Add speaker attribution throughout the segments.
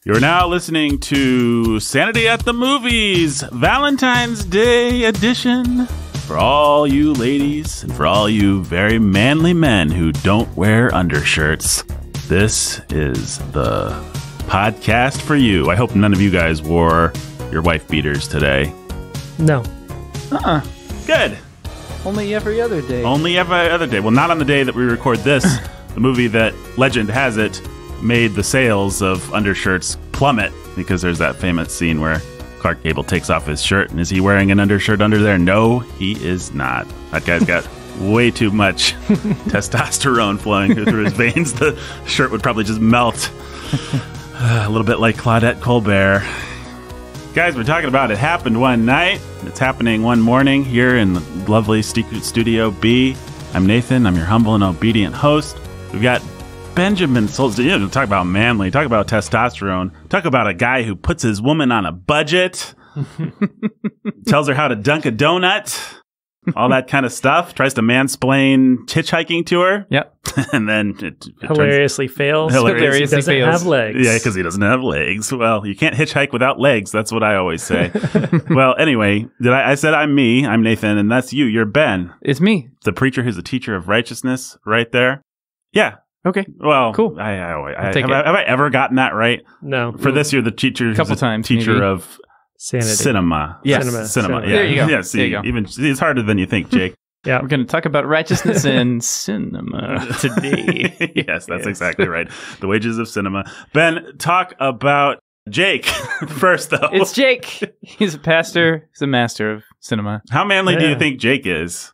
Speaker 1: You're now listening to Sanity at the Movies, Valentine's Day edition. For all you ladies and for all you very manly men who don't wear undershirts, this is the podcast for you. I hope none of you guys wore your wife beaters today.
Speaker 2: No.
Speaker 1: Good.
Speaker 3: Only every other day.
Speaker 1: Only every other day. Well, not on the day that we record this. The movie that, legend has it, made the sales of undershirts plummet because there's that famous scene where Gable takes off his shirt, and is he wearing an undershirt under there? No, he is not. That guy's got way too much testosterone flowing through his veins. The shirt would probably just melt. A little bit like Claudette Colbert. Guys, we're talking about It Happened One Night. It's happening one morning here in the lovely Studio B. I'm Nathan. I'm your humble and obedient host. We've got Benjamin Souls. You know, talk about manly. Talk about testosterone. Talk about a guy who puts his woman on a budget. Tells her how to dunk a donut. All that kind of stuff. Tries to mansplain hitchhiking to her.
Speaker 3: Yep.
Speaker 1: And then it
Speaker 2: hilariously fails.
Speaker 1: Hilariously
Speaker 2: doesn't
Speaker 3: fails.
Speaker 2: have legs.
Speaker 1: Yeah, because he doesn't have legs. Well, you can't hitchhike without legs. That's what I always say. Well, anyway, I said I'm me. I'm Nathan, and that's you. You're Ben.
Speaker 3: It's me.
Speaker 1: The preacher who's a teacher of righteousness right there. Yeah.
Speaker 3: Okay.
Speaker 1: Well,
Speaker 3: cool.
Speaker 1: Have I ever gotten that right?
Speaker 2: No.
Speaker 1: For this, you're the teacher who's
Speaker 3: Couple
Speaker 1: a
Speaker 3: times,
Speaker 1: teacher
Speaker 3: maybe.
Speaker 1: of
Speaker 2: Sanity.
Speaker 1: cinema.
Speaker 3: Yes.
Speaker 1: Cinema. Yeah.
Speaker 3: There you go.
Speaker 1: Yeah, see,
Speaker 3: There you go.
Speaker 1: even it's harder than you think, Jake.
Speaker 2: Yeah.
Speaker 3: We're going to talk about righteousness and cinema today.
Speaker 1: Yes, that's exactly right. The wages of cinema. Ben, talk about Jake first, though.
Speaker 3: It's Jake. He's a pastor. He's a master of cinema.
Speaker 1: How manly do you think Jake is?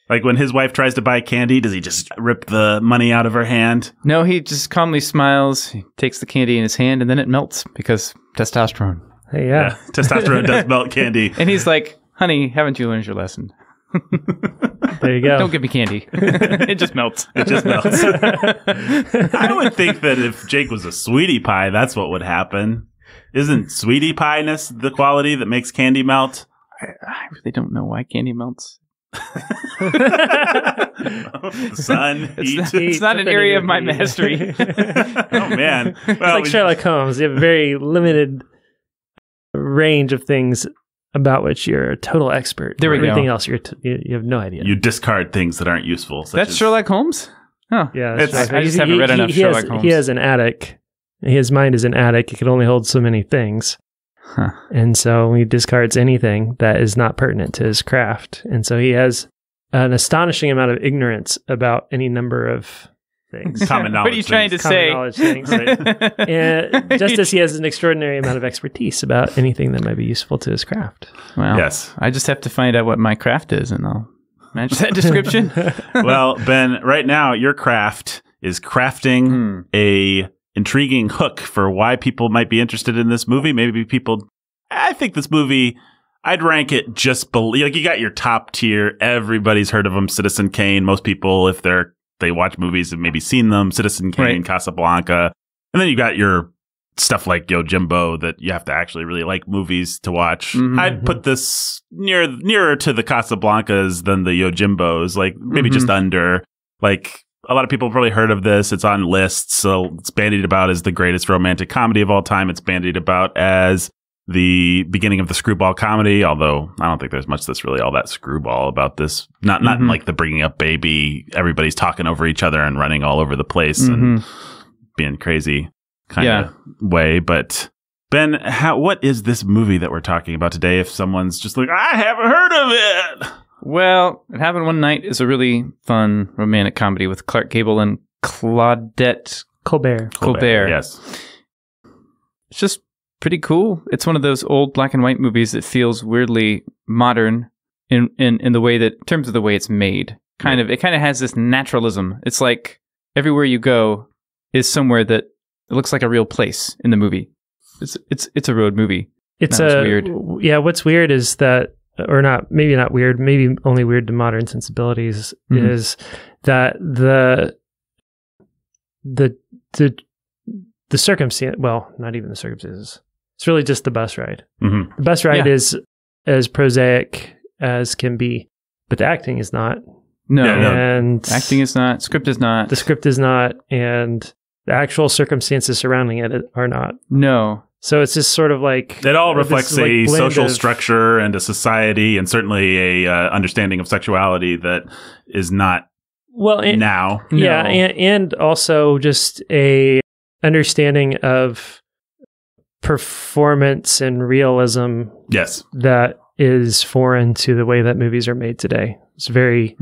Speaker 1: Like when his wife tries to buy candy, does he just rip the money out of her hand?
Speaker 3: No, he just calmly smiles. He takes the candy in his hand, and then it melts because testosterone.
Speaker 2: Hey, yeah.
Speaker 1: Testosterone does melt candy.
Speaker 3: And he's like, honey, haven't you learned your lesson?
Speaker 2: There you go.
Speaker 3: Don't give me candy. It just melts.
Speaker 1: It just melts. I would think that if Jake was a sweetie pie, that's what would happen. Isn't sweetie pie-ness the quality that makes candy melt?
Speaker 3: I really don't know why candy melts.
Speaker 1: Sun, heat.
Speaker 3: It's not an area of my mastery.
Speaker 1: Oh, man.
Speaker 2: It's
Speaker 1: Well,
Speaker 2: like Sherlock Holmes. You have a very limited range of things about which you're a total expert.
Speaker 3: There we go.
Speaker 2: Everything else, you have no idea.
Speaker 1: you discard things that aren't useful.
Speaker 3: That's Sherlock Holmes? Oh.
Speaker 2: Yeah,
Speaker 1: It's-
Speaker 2: that's
Speaker 3: I just haven't read enough Sherlock Holmes.
Speaker 2: He has an attic. His mind is an attic. It can only hold so many things.
Speaker 3: Huh.
Speaker 2: And so he discards anything that is not pertinent to his craft. And so he has an astonishing amount of ignorance about any number of things.
Speaker 1: Common knowledge.
Speaker 3: What are you trying to
Speaker 1: things.
Speaker 2: Common
Speaker 3: say?
Speaker 2: knowledge things. And just as he has an extraordinary amount of expertise about anything that might be useful to his craft.
Speaker 3: Well,
Speaker 1: Yes.
Speaker 3: I just have to find out what my craft is, and I'll match that description.
Speaker 1: Well, Ben, right now your craft is crafting a intriguing hook for why people might be interested in this movie. Maybe people, I think this movie, I'd rank it just below, like you got your top tier. Everybody's heard of them. Citizen Kane. Most people, if they watch movies, have maybe seen them. Citizen Kane,
Speaker 3: Right.
Speaker 1: Casablanca. And then you got your stuff like Yojimbo that you have to actually really like movies to watch.
Speaker 3: Mhm.
Speaker 1: I'd put this nearer to the Casablancas than the Yojimbos, like maybe just under. Like a lot of people have probably heard of this. It's on lists. So it's bandied about as the greatest romantic comedy of all time. It's bandied about as the beginning of the screwball comedy, although I don't think there's much that's really all that screwball about this. Not in like the bringing up baby, everybody's talking over each other and running all over the place and being crazy kind of way. But Ben, what is this movie that we're talking about today? If someone's just like, I haven't heard of it.
Speaker 3: Well, It Happened One Night is a really fun romantic comedy with Clark Gable and Claudette
Speaker 2: Colbert.
Speaker 3: Colbert.
Speaker 1: Yes.
Speaker 3: It's just pretty cool. It's one of those old black and white movies that feels weirdly modern in the way that, in terms of the way it's made. It kind of has this naturalism. It's like everywhere you go is somewhere that it looks like a real place in the movie. It's a road movie.
Speaker 2: It's
Speaker 3: weird.
Speaker 2: Yeah, what's weird is that, or not, maybe not weird, maybe only weird to modern sensibilities, is that the circumstance, well, not even the circumstances. It's really just the bus ride.
Speaker 1: Mm-hmm.
Speaker 2: The bus ride is as prosaic as can be, but the acting is not.
Speaker 3: No,
Speaker 1: Yeah, no.
Speaker 2: And
Speaker 3: acting is not. Script is not.
Speaker 2: the script is not, and the actual circumstances surrounding it are not.
Speaker 3: No.
Speaker 2: So it's just sort of like
Speaker 1: it all reflects
Speaker 2: this, like,
Speaker 1: a
Speaker 2: blend
Speaker 1: social
Speaker 2: of-
Speaker 1: structure and a society, and certainly a understanding of sexuality that is not
Speaker 2: well, and,
Speaker 1: now.
Speaker 2: yeah,
Speaker 3: No.
Speaker 2: and also just a understanding of performance and realism
Speaker 1: Yes.
Speaker 2: that is foreign to the way that movies are made today. It's very,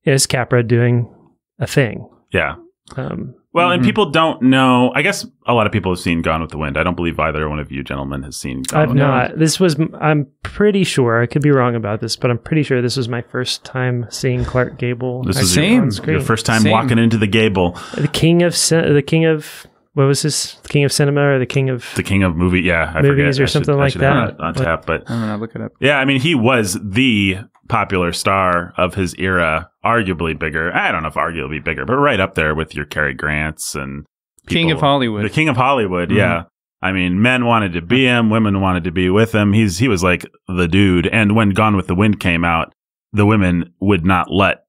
Speaker 2: it's Capra doing a thing.
Speaker 1: Yeah.
Speaker 2: Um,
Speaker 1: Well, and people don't know. I guess a lot of people have seen Gone with the Wind. I don't believe either one of you gentlemen has seen Gone
Speaker 2: I've
Speaker 1: with the Wind.
Speaker 2: not. This was, I'm pretty sure, I could be wrong about this, but I'm pretty sure this was my first time seeing Clark Gable
Speaker 1: This was
Speaker 3: Same.
Speaker 2: on screen.
Speaker 1: your first time
Speaker 3: Same.
Speaker 1: walking into the Gable.
Speaker 2: The king of, what was this? The king of cinema or the king of
Speaker 1: The king of movie, yeah. I
Speaker 2: movies
Speaker 1: forget.
Speaker 2: or something like
Speaker 1: should have
Speaker 2: that.
Speaker 1: it on tap, but
Speaker 3: I'm going to look it up.
Speaker 1: yeah, I mean, he was the popular star of his era, arguably bigger. I don't know if arguably bigger, but right up there with your Cary Grants and
Speaker 3: King of Hollywood.
Speaker 1: The king of Hollywood, yeah. I mean, men wanted to be him, women wanted to be with him. He was like the dude. And when Gone with the Wind came out, the women would not let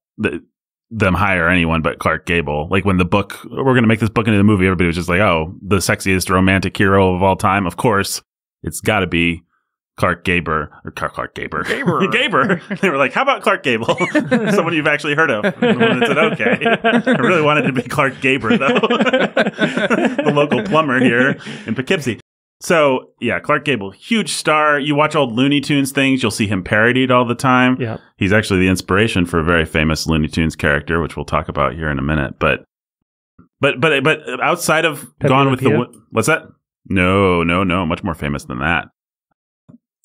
Speaker 1: them hire anyone but Clark Gable. Like when the book, we're going to make this book into the movie, everybody was just like, oh, the sexiest romantic hero of all time. Of course, it's got to be Clark Gable. Gaber. They were like, how about Clark Gable? Someone you've actually heard of. And the woman said, okay. I really wanted to be Clark Gable, though. The local plumber here in Poughkeepsie. So, yeah, Clark Gable, huge star. You watch old Looney Tunes things, you'll see him parodied all the time.
Speaker 2: Yeah.
Speaker 1: He's actually the inspiration for a very famous Looney Tunes character, which we'll talk about here in a minute. But outside of
Speaker 2: Pepe
Speaker 1: Gone
Speaker 2: Le
Speaker 1: with the
Speaker 2: Pew?
Speaker 1: Wind, what's that? No, much more famous than that.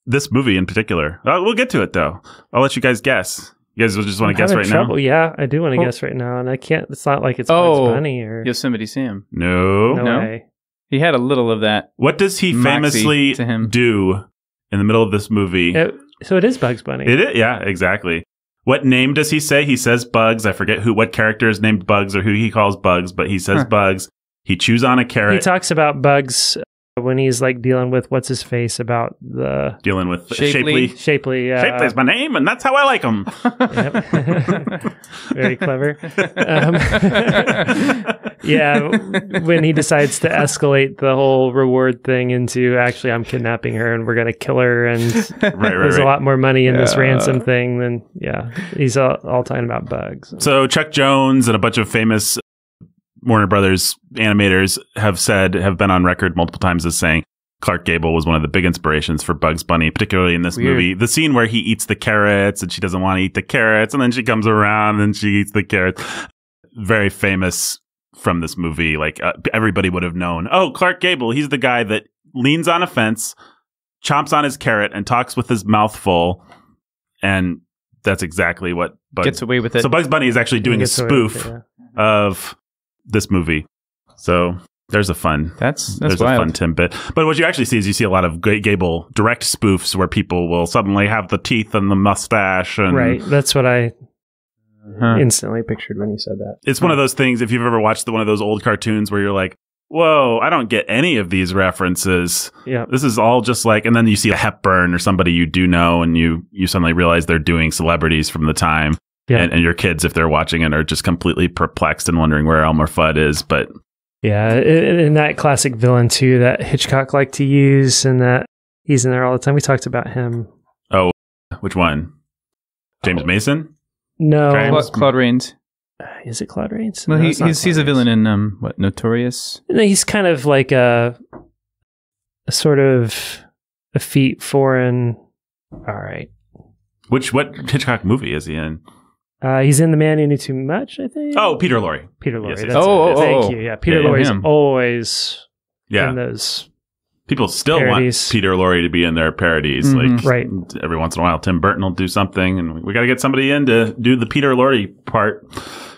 Speaker 1: This movie in particular. We'll get to it, though. I'll let you guys guess. You guys will just want to guess right
Speaker 2: trouble.
Speaker 1: now?
Speaker 2: Yeah, I do want to guess right now, and I can't. It's not like it's Bugs Bunny or
Speaker 3: Yosemite Sam.
Speaker 1: No.
Speaker 2: no way.
Speaker 3: He had a little of that.
Speaker 1: What does he
Speaker 3: Moxie
Speaker 1: famously
Speaker 3: to him.
Speaker 1: do in the middle of this movie?
Speaker 2: So it is Bugs Bunny.
Speaker 1: It is, yeah, exactly. What name does he say? He says Bugs. I forget what character is named Bugs or who he calls Bugs, but he says Bugs. He chews on a
Speaker 2: He
Speaker 1: carrot.
Speaker 2: talks about Bugs when he's like dealing with what's his face about the
Speaker 1: Dealing with
Speaker 3: Shapely.
Speaker 2: Shapely.
Speaker 1: Shapely's my name, and that's how I like him.
Speaker 2: Yep. Very clever. Yeah, when he decides to escalate the whole reward thing into actually I'm kidnapping her and we're going to kill her and there's a lot more money in this ransom thing, then he's all talking about Bugs.
Speaker 1: So Chuck Jones and a bunch of famous Warner Brothers animators have been on record multiple times as saying Clark Gable was one of the big inspirations for Bugs Bunny, particularly in this movie. The scene where he eats the carrots and she doesn't want to eat the carrots, and then she comes around and she eats the carrots. Very famous from this movie. Like everybody would have known, oh, Clark Gable, he's the guy that leans on a fence, chomps on his carrot, and talks with his mouth full. And that's exactly what Bugs
Speaker 3: Gets away with it.
Speaker 1: So Bugs Bunny is actually doing a
Speaker 2: Gets away with
Speaker 1: spoof
Speaker 2: it,
Speaker 1: of this movie. So there's a fun
Speaker 3: That's
Speaker 1: there's
Speaker 3: wild.
Speaker 1: a fun tidbit. But what you actually see is you see a lot of Gable direct spoofs where people will suddenly have the teeth and the mustache. And
Speaker 2: Right. That's what I
Speaker 3: Huh.
Speaker 2: instantly pictured when you said that.
Speaker 1: it's one of those things, if you've ever watched one of those old cartoons where you're like, whoa, I don't get any of these references.
Speaker 2: Yeah.
Speaker 1: This is all just like, and then you see a Hepburn or somebody you do know, and you suddenly realize they're doing celebrities from the time.
Speaker 2: Yeah.
Speaker 1: And your kids, if they're watching it, are just completely perplexed and wondering where Elmer Fudd is. But
Speaker 2: Yeah, and that classic villain too that Hitchcock liked to use, and that he's in there all the time. We talked about him.
Speaker 1: oh, which one? James Mason?
Speaker 2: No,
Speaker 3: Claude Rains.
Speaker 2: is it Claude Rains?
Speaker 3: Well,
Speaker 2: No, it's not
Speaker 3: he's
Speaker 2: Claude
Speaker 3: a
Speaker 2: Rains.
Speaker 3: villain in what, Notorious?
Speaker 2: No, he's kind of like a sort of effete foreign. All right,
Speaker 1: What Hitchcock movie is he in?
Speaker 2: he's in The Man Who Knew Too Much, I think.
Speaker 1: Oh, Peter Lorre.
Speaker 2: Peter Lorre.
Speaker 1: Yes,
Speaker 2: That's
Speaker 1: yes.
Speaker 2: it. Thank you. Yeah, Peter
Speaker 1: Yeah,
Speaker 2: Lorre's
Speaker 3: him.
Speaker 2: always
Speaker 1: Yeah.
Speaker 2: in those.
Speaker 1: People still
Speaker 2: Parodies.
Speaker 1: want Peter Lorre to be in their parodies.
Speaker 3: Mhm.
Speaker 1: Like
Speaker 2: Right.
Speaker 1: every once in a while, Tim Burton will do something, and we got to get somebody in to do the Peter Lorre part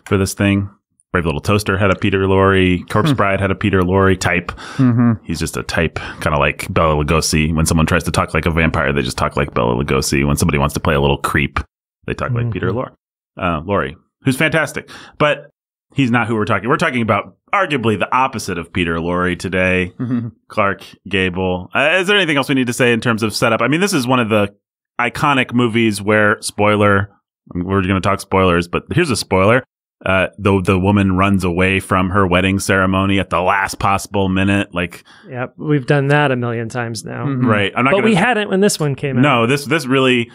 Speaker 1: for this thing. Brave Little Toaster had a Peter Lorre. Corpse Bride had a Peter Lorre type.
Speaker 3: Mm-hmm.
Speaker 1: He's just a type, kind of like Bela Lugosi. When someone tries to talk like a vampire, they just talk like Bela Lugosi. When somebody wants to play a little creep, they talk like Peter Lorre, who's fantastic. But he's not who we're talking. We're talking about arguably the opposite of Peter Lorre today,
Speaker 3: Mm-hmm.
Speaker 1: Clark Gable. Is there anything else we need to say in terms of setup? I mean, this is one of the iconic movies where, spoiler, we're going to talk spoilers, but here's a spoiler. the woman runs away from her wedding ceremony at the last possible minute. Like,
Speaker 2: yeah, we've done that a million times now.
Speaker 1: Right.
Speaker 2: But we hadn't when this one came out.
Speaker 1: No, this really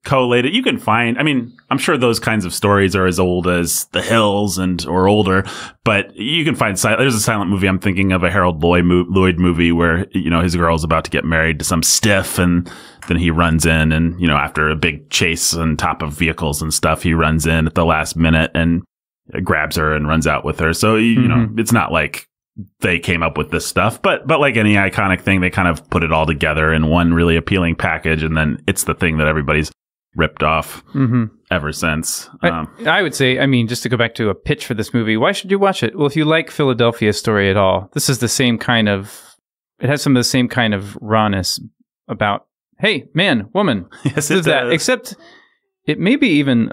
Speaker 1: collated. You can find, I mean, I'm sure those kinds of stories are as old as The Hills or older, but you can find, there's a silent movie I'm thinking of, a Harold Lloyd movie where, his girl's about to get married to some stiff, and then he runs in and, after a big chase on top of vehicles and stuff, he runs in at the last minute and grabs her and runs out with her. So, it's not like they came up with this stuff, but like any iconic thing, they kind of put it all together in one really appealing package, and then it's the thing that everybody's ripped off ever since.
Speaker 3: I would say, just to go back to a pitch for this movie, why should you watch it? Well, if you like Philadelphia Story at all, this is the same kind of, it has some of the same kind of rawness about, hey, man, woman.
Speaker 1: Yes, it
Speaker 3: that.
Speaker 1: does.
Speaker 3: Except it may be even,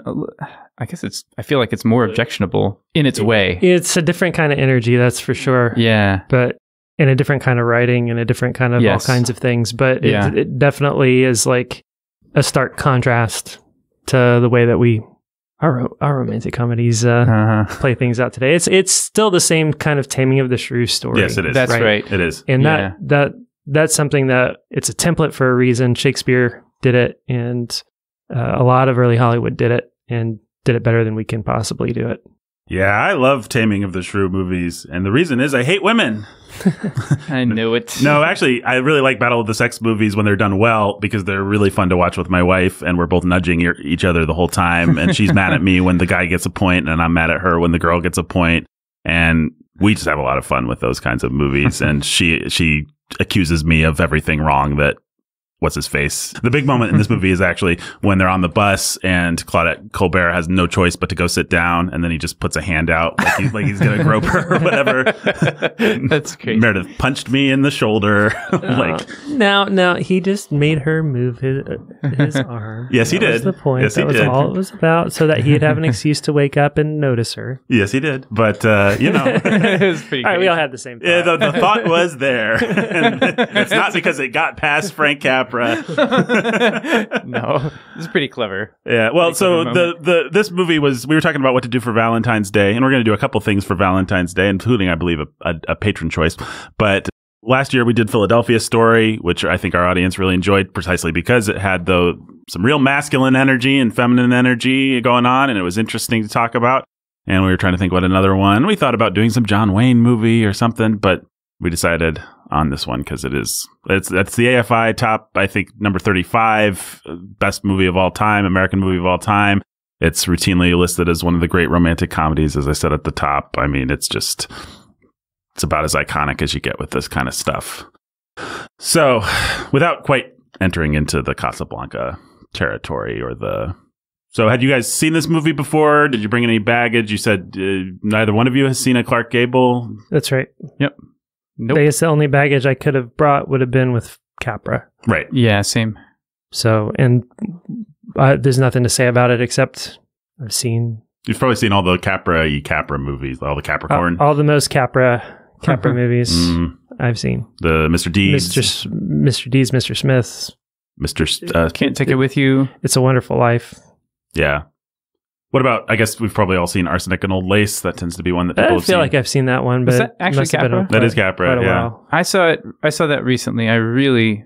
Speaker 3: I feel like it's more objectionable in its way.
Speaker 2: It's a different kind of energy, that's for sure.
Speaker 3: Yeah.
Speaker 2: But in a different kind of writing and a different kind of all kinds of things. But it definitely is like a stark contrast to the way that our romantic comedies play things out today. It's still the same kind of Taming of the Shrew story.
Speaker 1: Yes, it is.
Speaker 3: That's right.
Speaker 1: It is.
Speaker 2: And that's something that it's a template for a reason. Shakespeare did it, and a lot of early Hollywood did it, and did it better than we can possibly do it.
Speaker 1: Yeah, I love Taming of the Shrew movies, and the reason is I hate women.
Speaker 3: I knew it.
Speaker 1: No, actually, I really like Battle of the Sex movies when they're done well, because they're really fun to watch with my wife, and we're both nudging each other the whole time, and she's mad at me when the guy gets a point, and I'm mad at her when the girl gets a point, and we just have a lot of fun with those kinds of movies, and she accuses me of everything wrong that what's his face. The big moment in this movie is actually when they're on the bus and Claudette Colbert has no choice but to go sit down, and then he just puts a hand out like he's gonna grope her or whatever.
Speaker 3: That's crazy.
Speaker 1: Meredith punched me in the shoulder.
Speaker 2: No, he just made her move his arm.
Speaker 1: Yes, he did.
Speaker 2: That was the point.
Speaker 1: Yes, he
Speaker 2: that was
Speaker 1: did.
Speaker 2: all it was about, so that he'd have an excuse to wake up and notice her.
Speaker 1: Yes, he did. But
Speaker 3: It was pretty
Speaker 2: all right, we all had the same thought.
Speaker 1: yeah, the thought was there. And it's not because it got past Frank Capra.
Speaker 3: No, this is pretty clever.
Speaker 1: Yeah, well, so this movie we were talking about what to do for Valentine's Day, and we're going to do a couple things for Valentine's Day, including, I believe, a patron choice. But last year we did Philadelphia Story, which I think our audience really enjoyed precisely because it had some real masculine energy and feminine energy going on, and it was interesting to talk about. And we were trying to think what another one. We thought about doing some John Wayne movie or something, but we decided on this one because that's the AFI top, I think, number 35 best movie of all time, American movie of all time. It's routinely listed as one of the great romantic comedies, as I said at the top. I mean, it's about as iconic as you get with this kind of stuff. So, without quite entering into the Casablanca territory so had you guys seen this movie before? Did you bring any baggage? You said neither one of you has seen a Clark Gable.
Speaker 2: That's right.
Speaker 3: Yep. Nope.
Speaker 2: I guess the only baggage I could have brought would have been with Capra.
Speaker 1: Right.
Speaker 3: Yeah, same.
Speaker 2: So, and there's nothing to say about it except I've seen...
Speaker 1: You've probably seen all the Capra movies, all the Capricorn.
Speaker 2: All the most Capra movies I've seen.
Speaker 1: The Mr. Deeds.
Speaker 2: Mr. Deeds, Mr. Smiths.
Speaker 3: Can't Take It With You.
Speaker 2: It's a Wonderful Life.
Speaker 1: Yeah. What about, I guess we've probably all seen Arsenic and Old Lace. That tends to be one that people have seen.
Speaker 2: I feel like I've seen that one, but
Speaker 3: is that actually Capra?
Speaker 1: That is Capra, yeah.
Speaker 3: I saw that recently. I really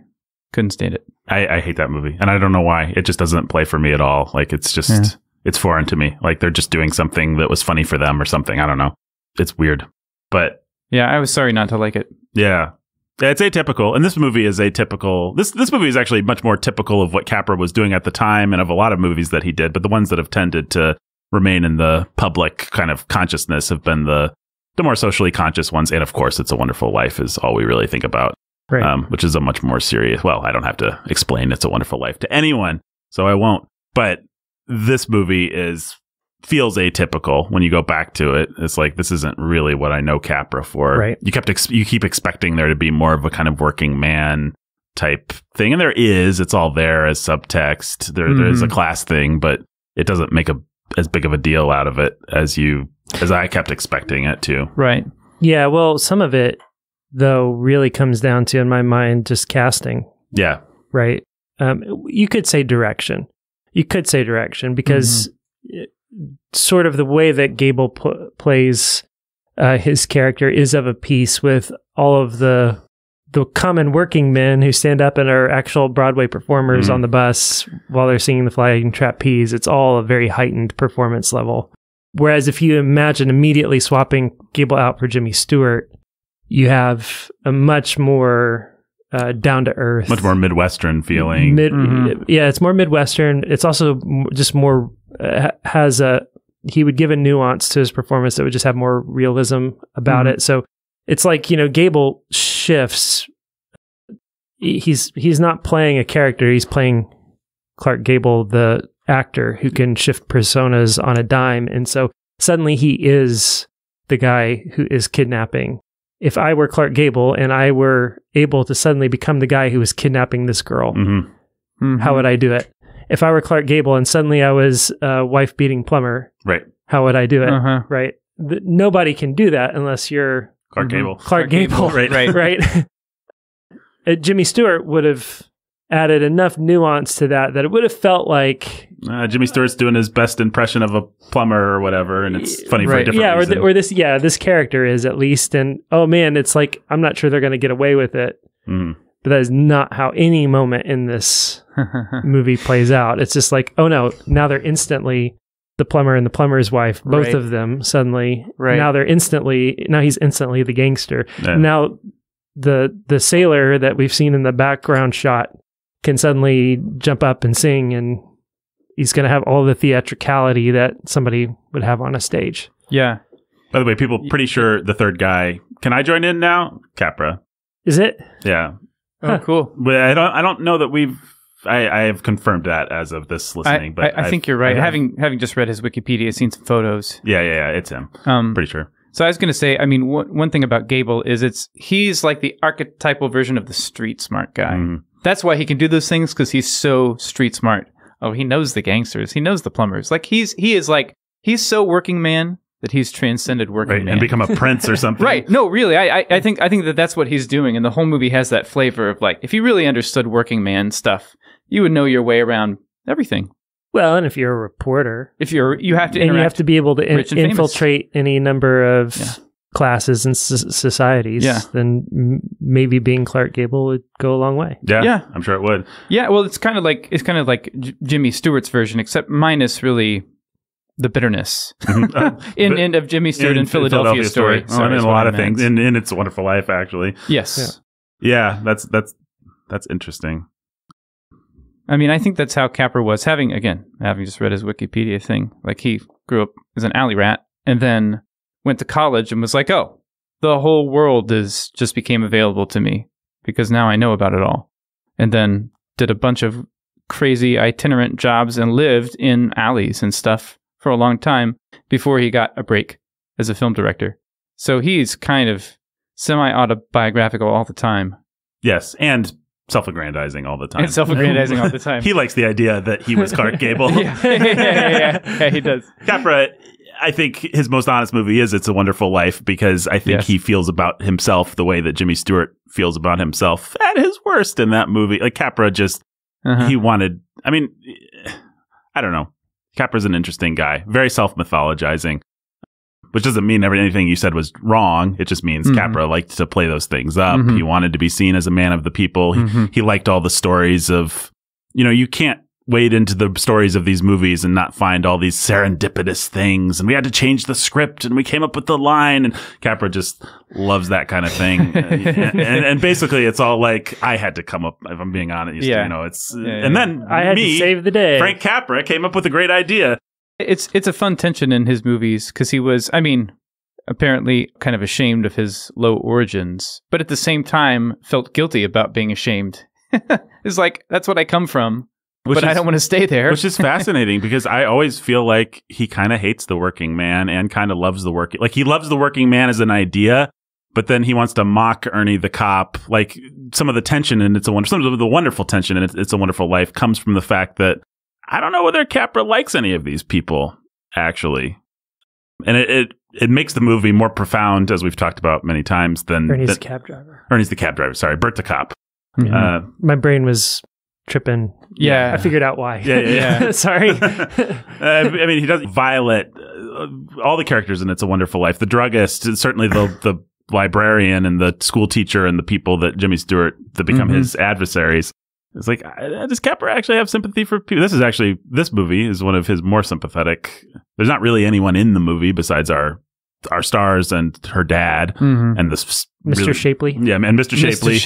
Speaker 3: couldn't stand it.
Speaker 1: I hate that movie, and I don't know why. It just doesn't play for me at all. Like, it's just, it's foreign to me. Like, they're just doing something that was funny for them or something. I don't know. It's weird. But
Speaker 3: yeah, I was sorry not to like it.
Speaker 1: Yeah. It's atypical, and this movie is atypical. This movie is actually much more typical of what Capra was doing at the time and of a lot of movies that he did, but the ones that have tended to remain in the public kind of consciousness have been the more socially conscious ones. And of course, It's a Wonderful Life is all we really think about,
Speaker 2: right.
Speaker 1: Which is a much more serious, well, I don't have to explain It's a Wonderful Life to anyone, so I won't. But this movie feels atypical when you go back to it. It's like, this isn't really what I know Capra for.
Speaker 2: Right.
Speaker 1: You keep expecting there to be more of a kind of working man type thing, and there is. It's all there as subtext. There's a class thing, but it doesn't make as big of a deal out of it as I kept expecting it to.
Speaker 3: Right.
Speaker 2: Yeah. Well, some of it though really comes down to, in my mind, just casting.
Speaker 1: Yeah.
Speaker 2: Right. You could say direction. Because sort of the way that Gable plays his character is of a piece with all of the common working men who stand up and are actual Broadway performers on the bus while they're singing the Flying Trapeze. It's all a very heightened performance level. Whereas if you imagine immediately swapping Gable out for Jimmy Stewart, you have a much more down to earth,
Speaker 1: much more Midwestern feeling.
Speaker 2: Yeah, it's more Midwestern. It's also just more he would give a nuance to his performance that would just have more realism about it. So it's like, Gable shifts. He's not playing a character. He's playing Clark Gable, the actor who can shift personas on a dime. And so suddenly he is the guy who is kidnapping. If I were Clark Gable and I were able to suddenly become the guy who was kidnapping this girl, how would I do it? If I were Clark Gable and suddenly I was a wife-beating plumber,
Speaker 1: right?
Speaker 2: How would I do it? Right? Nobody can do that unless you're
Speaker 1: Clark Gable.
Speaker 2: Clark Gable, right? Jimmy Stewart would have added enough nuance to that it would have felt like
Speaker 1: Jimmy Stewart's doing his best impression of a plumber or whatever, and it's funny for a different reason.
Speaker 2: Or this character is at least, and oh man, it's like I'm not sure they're going to get away with it. But that is not how any moment in this movie plays out. It's just like, oh no, now they're instantly the plumber and the plumber's wife, both of them suddenly. Now he's instantly the gangster. Yeah. Now the sailor that we've seen in the background shot can suddenly jump up and sing, and he's going to have all the theatricality that somebody would have on a stage.
Speaker 3: Yeah.
Speaker 1: By the way, people pretty sure the third guy. Can I join in now? Capra.
Speaker 2: Is it?
Speaker 1: Yeah.
Speaker 3: Oh, cool.
Speaker 1: But I don't know that I have confirmed that as of this listening. But
Speaker 3: I think you're right. Having just read his Wikipedia, seen some photos.
Speaker 1: Yeah, it's him. Pretty sure.
Speaker 3: So I was going to say, I mean, one thing about Gable is he's like the archetypal version of the street smart guy. That's why he can do those things, because he's so street smart. Oh, he knows the gangsters. He knows the plumbers. Like he's so working man that he's transcended working man
Speaker 1: and become a prince or something.
Speaker 3: Right. No, really. I think that's what he's doing, and the whole movie has that flavor of like, if you really understood working man stuff, you would know your way around everything.
Speaker 2: Well, and if you're a reporter,
Speaker 3: you have to
Speaker 2: and you have to be able to infiltrate any number of classes and societies, then maybe being Clark Gable would go a long way.
Speaker 1: Yeah, I'm sure it would.
Speaker 3: Yeah, well, it's kind of like Jimmy Stewart's version, except minus really the bitterness in of Jimmy Stewart in Philadelphia Story.
Speaker 1: Oh, and in a lot of things, in It's a Wonderful Life, actually.
Speaker 3: Yes.
Speaker 1: Yeah, that's interesting.
Speaker 3: I mean, I think that's how Capra was. Having just read his Wikipedia thing, like he grew up as an alley rat and then went to college and was like, oh, the whole world just became available to me because now I know about it all. And then did a bunch of crazy itinerant jobs and lived in alleys and stuff for a long time before he got a break as a film director. So he's kind of semi-autobiographical all the time.
Speaker 1: Yes, and self-aggrandizing all the time. He likes the idea that he was Clark Gable.
Speaker 3: Yeah, he does.
Speaker 1: Capra, I think his most honest movie is It's a Wonderful Life, because I think he feels about himself the way that Jimmy Stewart feels about himself at his worst in that movie. Like Capra just, he wanted, I mean, I don't know. Capra's an interesting guy. Very self-mythologizing. Which doesn't mean anything you said was wrong. It just means Capra liked to play those things up. He wanted to be seen as a man of the people. He liked all the stories of, you can't wade into the stories of these movies and not find all these serendipitous things. And we had to change the script and we came up with the line. And Capra just loves that kind of thing. and basically it's all like, I had to come up, if I'm being honest, and then
Speaker 2: I had to save the day.
Speaker 1: Frank Capra came up with a great idea.
Speaker 3: It's a fun tension in his movies because he was, apparently kind of ashamed of his low origins, but at the same time felt guilty about being ashamed. It's like, that's what I come from, but I don't want to stay there.
Speaker 1: Which is fascinating because I always feel like he kind of hates the working man and kind of loves the working. Like he loves the working man as an idea, but then he wants to mock Ernie the cop. Like some of the tension in some of the wonderful tension in It's a Wonderful Life comes from the fact that I don't know whether Capra likes any of these people, actually. And it makes the movie more profound, as we've talked about many times, than...
Speaker 2: Ernie's the cab driver.
Speaker 1: Ernie's the cab driver, sorry. Bert the cop.
Speaker 2: My brain was tripping.
Speaker 3: Yeah.
Speaker 2: I figured out why.
Speaker 1: Yeah.
Speaker 2: Sorry.
Speaker 1: I mean, he does Violet. All the characters in It's a Wonderful Life. The druggist, certainly the librarian and the school teacher and the people that Jimmy Stewart that become his adversaries. It's like, does Capra actually have sympathy for people? This movie is one of his more sympathetic. There's not really anyone in the movie besides our stars and her dad and this
Speaker 2: Mr. Shapley.
Speaker 1: Yeah, and Mr. Shapley,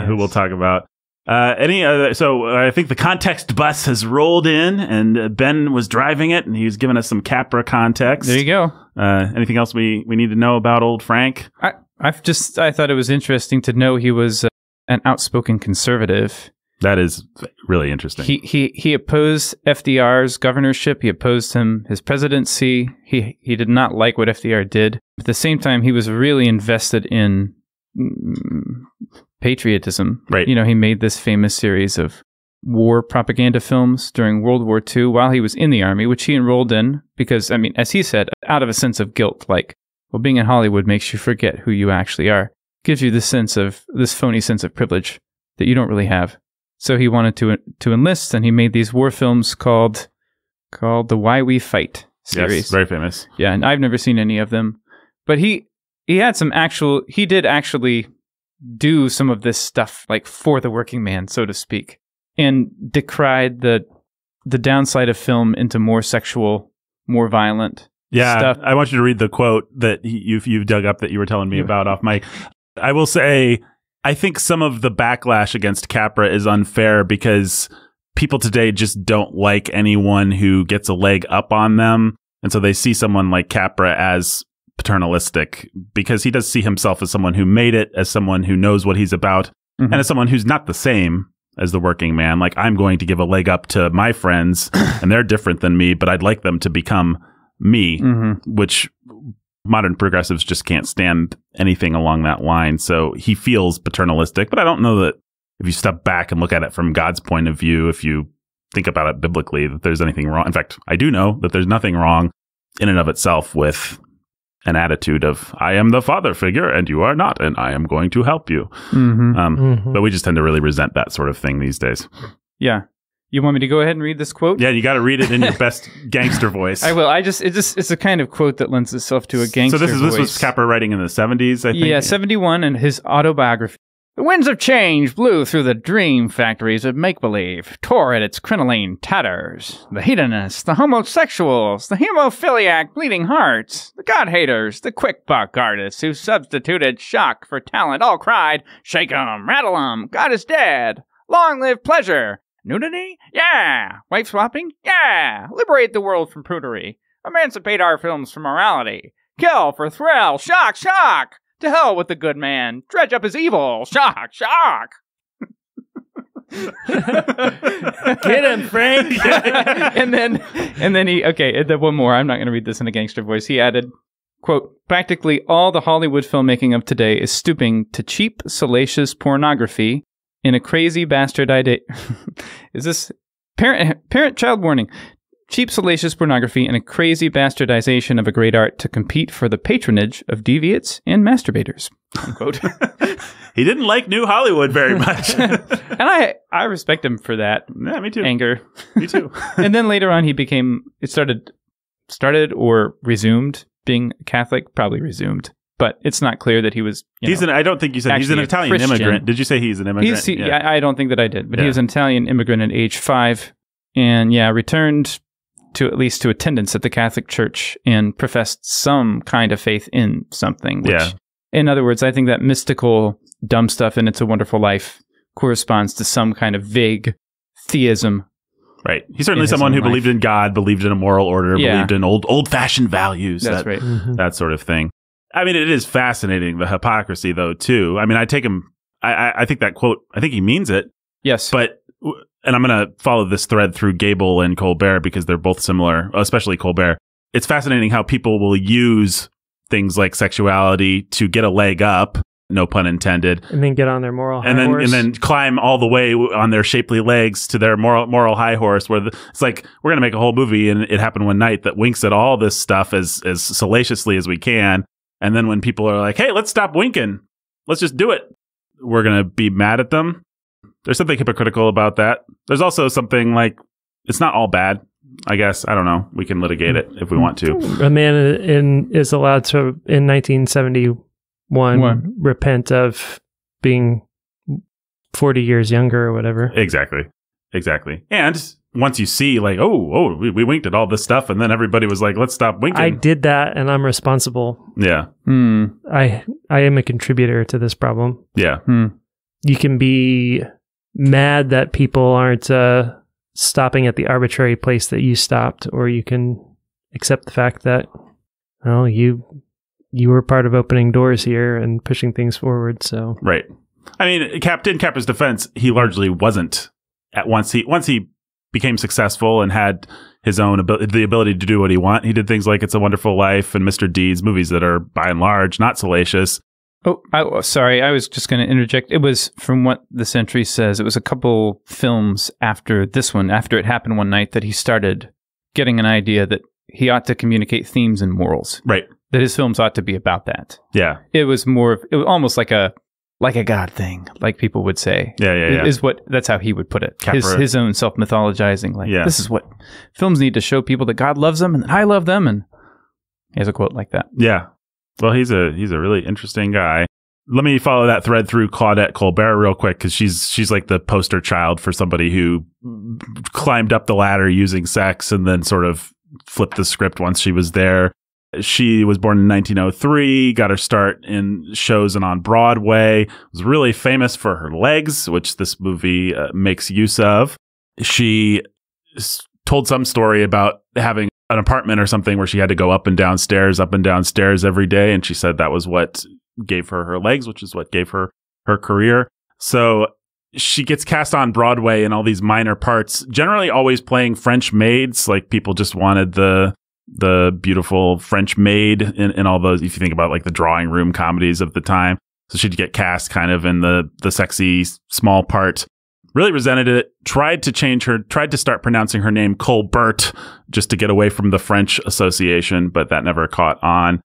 Speaker 1: who we'll talk about. So I think the context bus has rolled in, and Ben was driving it, and he was giving us some Capra context.
Speaker 3: There you go.
Speaker 1: Anything else we need to know about old Frank?
Speaker 3: I thought it was interesting to know he was an outspoken conservative.
Speaker 1: That is really interesting.
Speaker 3: He opposed FDR's governorship. He opposed his presidency. He did not like what FDR did. At the same time, he was really invested in patriotism.
Speaker 1: Right.
Speaker 3: You know, he made this famous series of war propaganda films during World War II while he was in the Army, which he enrolled in because, I mean, as he said, out of a sense of guilt, like, well, being in Hollywood makes you forget who you actually are. Gives you this phony sense of privilege that you don't really have. So he wanted to enlist, and he made these war films called the Why We Fight series.
Speaker 1: Yes, very famous.
Speaker 3: Yeah, and I've never seen any of them. But he did actually do some of this stuff, like for the working man, so to speak, and decried the downside of film into more sexual, more violent stuff.
Speaker 1: I want you to read the quote that you've dug up that you were telling me about off mic. I will say, I think some of the backlash against Capra is unfair because people today just don't like anyone who gets a leg up on them. And so they see someone like Capra as paternalistic because he does see himself as someone who made it, as someone who knows what he's about, and as someone who's not the same as the working man. Like, I'm going to give a leg up to my friends and they're different than me, but I'd like them to become me, which modern progressives just can't stand anything along that line. So he feels paternalistic, but I don't know that if you step back and look at it from God's point of view, if you think about it biblically, that there's anything wrong. In fact, I do know that there's nothing wrong in and of itself with an attitude of, I am the father figure and you are not, and I am going to help you. But we just tend to really resent that sort of thing these days.
Speaker 3: Yeah. You want me to go ahead and read this quote?
Speaker 1: Yeah, you got to read it in your best gangster voice.
Speaker 3: I will. It's a kind of quote that lends itself to a gangster voice.
Speaker 1: So this was Capra writing in the 70s, I think?
Speaker 3: Yeah, 71, and his autobiography. The winds of change blew through the dream factories of make-believe, tore at its crinoline tatters. The hedonists, the homosexuals, the hemophiliac bleeding hearts, the god-haters, the quick-buck artists who substituted shock for talent all cried, shake 'em, rattle 'em, God is dead, long live pleasure. Nudity? Yeah. Wife swapping? Yeah. Liberate the world from prudery. Emancipate our films from morality. Kill for thrill. Shock, shock. To hell with the good man. Dredge up his evil. Shock, shock.
Speaker 2: Get him, Frank.
Speaker 3: and then one more. I'm not going to read this in a gangster voice. He added, quote, practically all the Hollywood filmmaking of today is stooping to cheap, salacious pornography in a crazy bastardization. Is this parent-child warning? Cheap, salacious pornography and a crazy bastardization of a great art to compete for the patronage of deviates and masturbators. Unquote.
Speaker 1: He didn't like New Hollywood very much.
Speaker 3: And I respect him for that.
Speaker 1: Yeah, me too.
Speaker 3: Anger.
Speaker 1: Me too.
Speaker 3: And then later on started or resumed being Catholic, probably resumed. But it's not clear that he was.
Speaker 1: I don't think you said he's an Italian immigrant. Did you say he's an immigrant?
Speaker 3: I don't think that I did. But he was an Italian immigrant at age 5, and returned to at least to attendance at the Catholic Church and professed some kind of faith in something. Which, in other words, I think that mystical dumb stuff in It's a Wonderful Life corresponds to some kind of vague theism.
Speaker 1: Right. He's certainly someone who believed in God, believed in a moral order, believed in old-fashioned values.
Speaker 3: That's right.
Speaker 1: That sort of thing. I mean, it is fascinating, the hypocrisy, though, too. I mean, I take him, I think that quote, I think he means it.
Speaker 3: Yes.
Speaker 1: And I'm going to follow this thread through Gable and Colbert because they're both similar, especially Colbert. It's fascinating how people will use things like sexuality to get a leg up, no pun intended.
Speaker 2: And then get on their moral high
Speaker 1: horse.
Speaker 2: And
Speaker 1: then climb all the way on their shapely legs to their moral high horse, where it's like, we're going to make a whole movie, and It Happened One Night, that winks at all this stuff as salaciously as we can. And then when people are like, hey, let's stop winking, let's just do it, we're going to be mad at them. there's something hypocritical about that. There's also something like, it's not all bad, I guess. I don't know. We can litigate it if we want to.
Speaker 2: A man is allowed to, in 1971, repent of being 40 years younger or whatever.
Speaker 1: Exactly. And once you see like, we winked at all this stuff, and then everybody was like, let's stop winking.
Speaker 2: I did that, and I'm responsible.
Speaker 1: Yeah.
Speaker 2: I am a contributor to this problem.
Speaker 1: Yeah.
Speaker 2: You can be mad that people aren't stopping at the arbitrary place that you stopped, or you can accept the fact that, well, you were part of opening doors here and pushing things forward. So
Speaker 1: right. I mean, in Capper's defense, he largely wasn't. Once he became successful and had his own the ability to do what he wanted, he did things like It's a Wonderful Life and Mr. Deeds, movies that are by and large not salacious.
Speaker 3: Oh, sorry. I was just going to interject. It was, from what this entry says, it was a couple films after this one, after it happened one night, that he started getting an idea that he ought to communicate themes and morals.
Speaker 1: Right.
Speaker 3: That his films ought to be about that.
Speaker 1: Yeah.
Speaker 3: It was almost like a God thing, like people would say.
Speaker 1: Yeah.
Speaker 3: That's how he would put it.
Speaker 1: Capra.
Speaker 3: His own self-mythologizing. Like, this is what films need to show people, that God loves them and that I love them. And he has a quote like that.
Speaker 1: Yeah. Well, he's a really interesting guy. Let me follow that thread through Claudette Colbert real quick, because she's like the poster child for somebody who climbed up the ladder using sex and then sort of flipped the script once she was there. She was born in 1903, got her start in shows and on Broadway, was really famous for her legs, which this movie makes use of. She told some story about having an apartment or something where she had to go up and down stairs every day. And she said that was what gave her her legs, which is what gave her her career. So she gets cast on Broadway in all these minor parts, generally always playing French maids. Like, people just wanted the beautiful French maid in all those, if you think about like the drawing room comedies of the time. So she'd get cast kind of in the sexy small part. Really resented it, tried to start pronouncing her name Colbert just to get away from the French association, but that never caught on.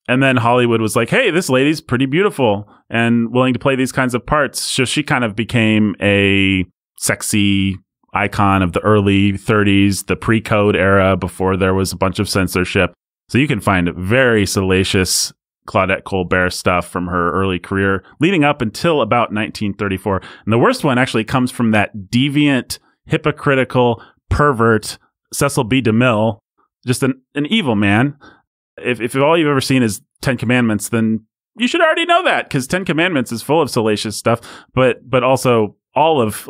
Speaker 1: And then Hollywood was like, hey, this lady's pretty beautiful and willing to play these kinds of parts. So she kind of became a sexy icon of the early 30s, the pre-code era, before there was a bunch of censorship. So you can find very salacious Claudette Colbert stuff from her early career leading up until about 1934. And the worst one actually comes from that deviant, hypocritical, pervert Cecil B. DeMille, just an evil man. If all you've ever seen is 10 Commandments, then you should already know that, because 10 Commandments is full of salacious stuff, but also all of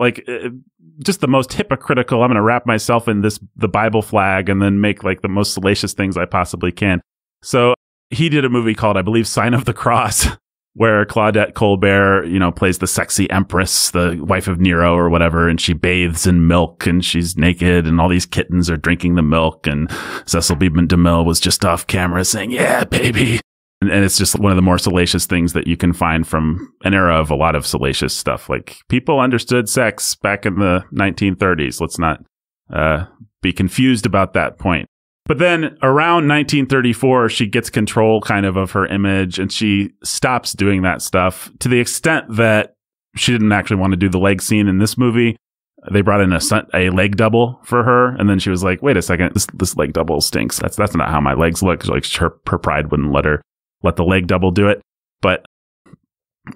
Speaker 1: just the most hypocritical. I'm going to wrap myself in the Bible flag and then make like the most salacious things I possibly can. So he did a movie called, I believe, Sign of the Cross, where Claudette Colbert, plays the sexy empress, the wife of Nero or whatever, and she bathes in milk and she's naked and all these kittens are drinking the milk, and Cecil B. DeMille was just off camera saying, yeah, baby. And it's just one of the more salacious things that you can find from an era of a lot of salacious stuff. Like, people understood sex back in the 1930s. Let's not be confused about that point. But then around 1934, she gets control kind of her image, and she stops doing that stuff, to the extent that she didn't actually want to do the leg scene in this movie. They brought in a leg double for her, and then she was like, wait a second, this leg double stinks. That's not how my legs look. Like, her pride wouldn't let the leg double do it.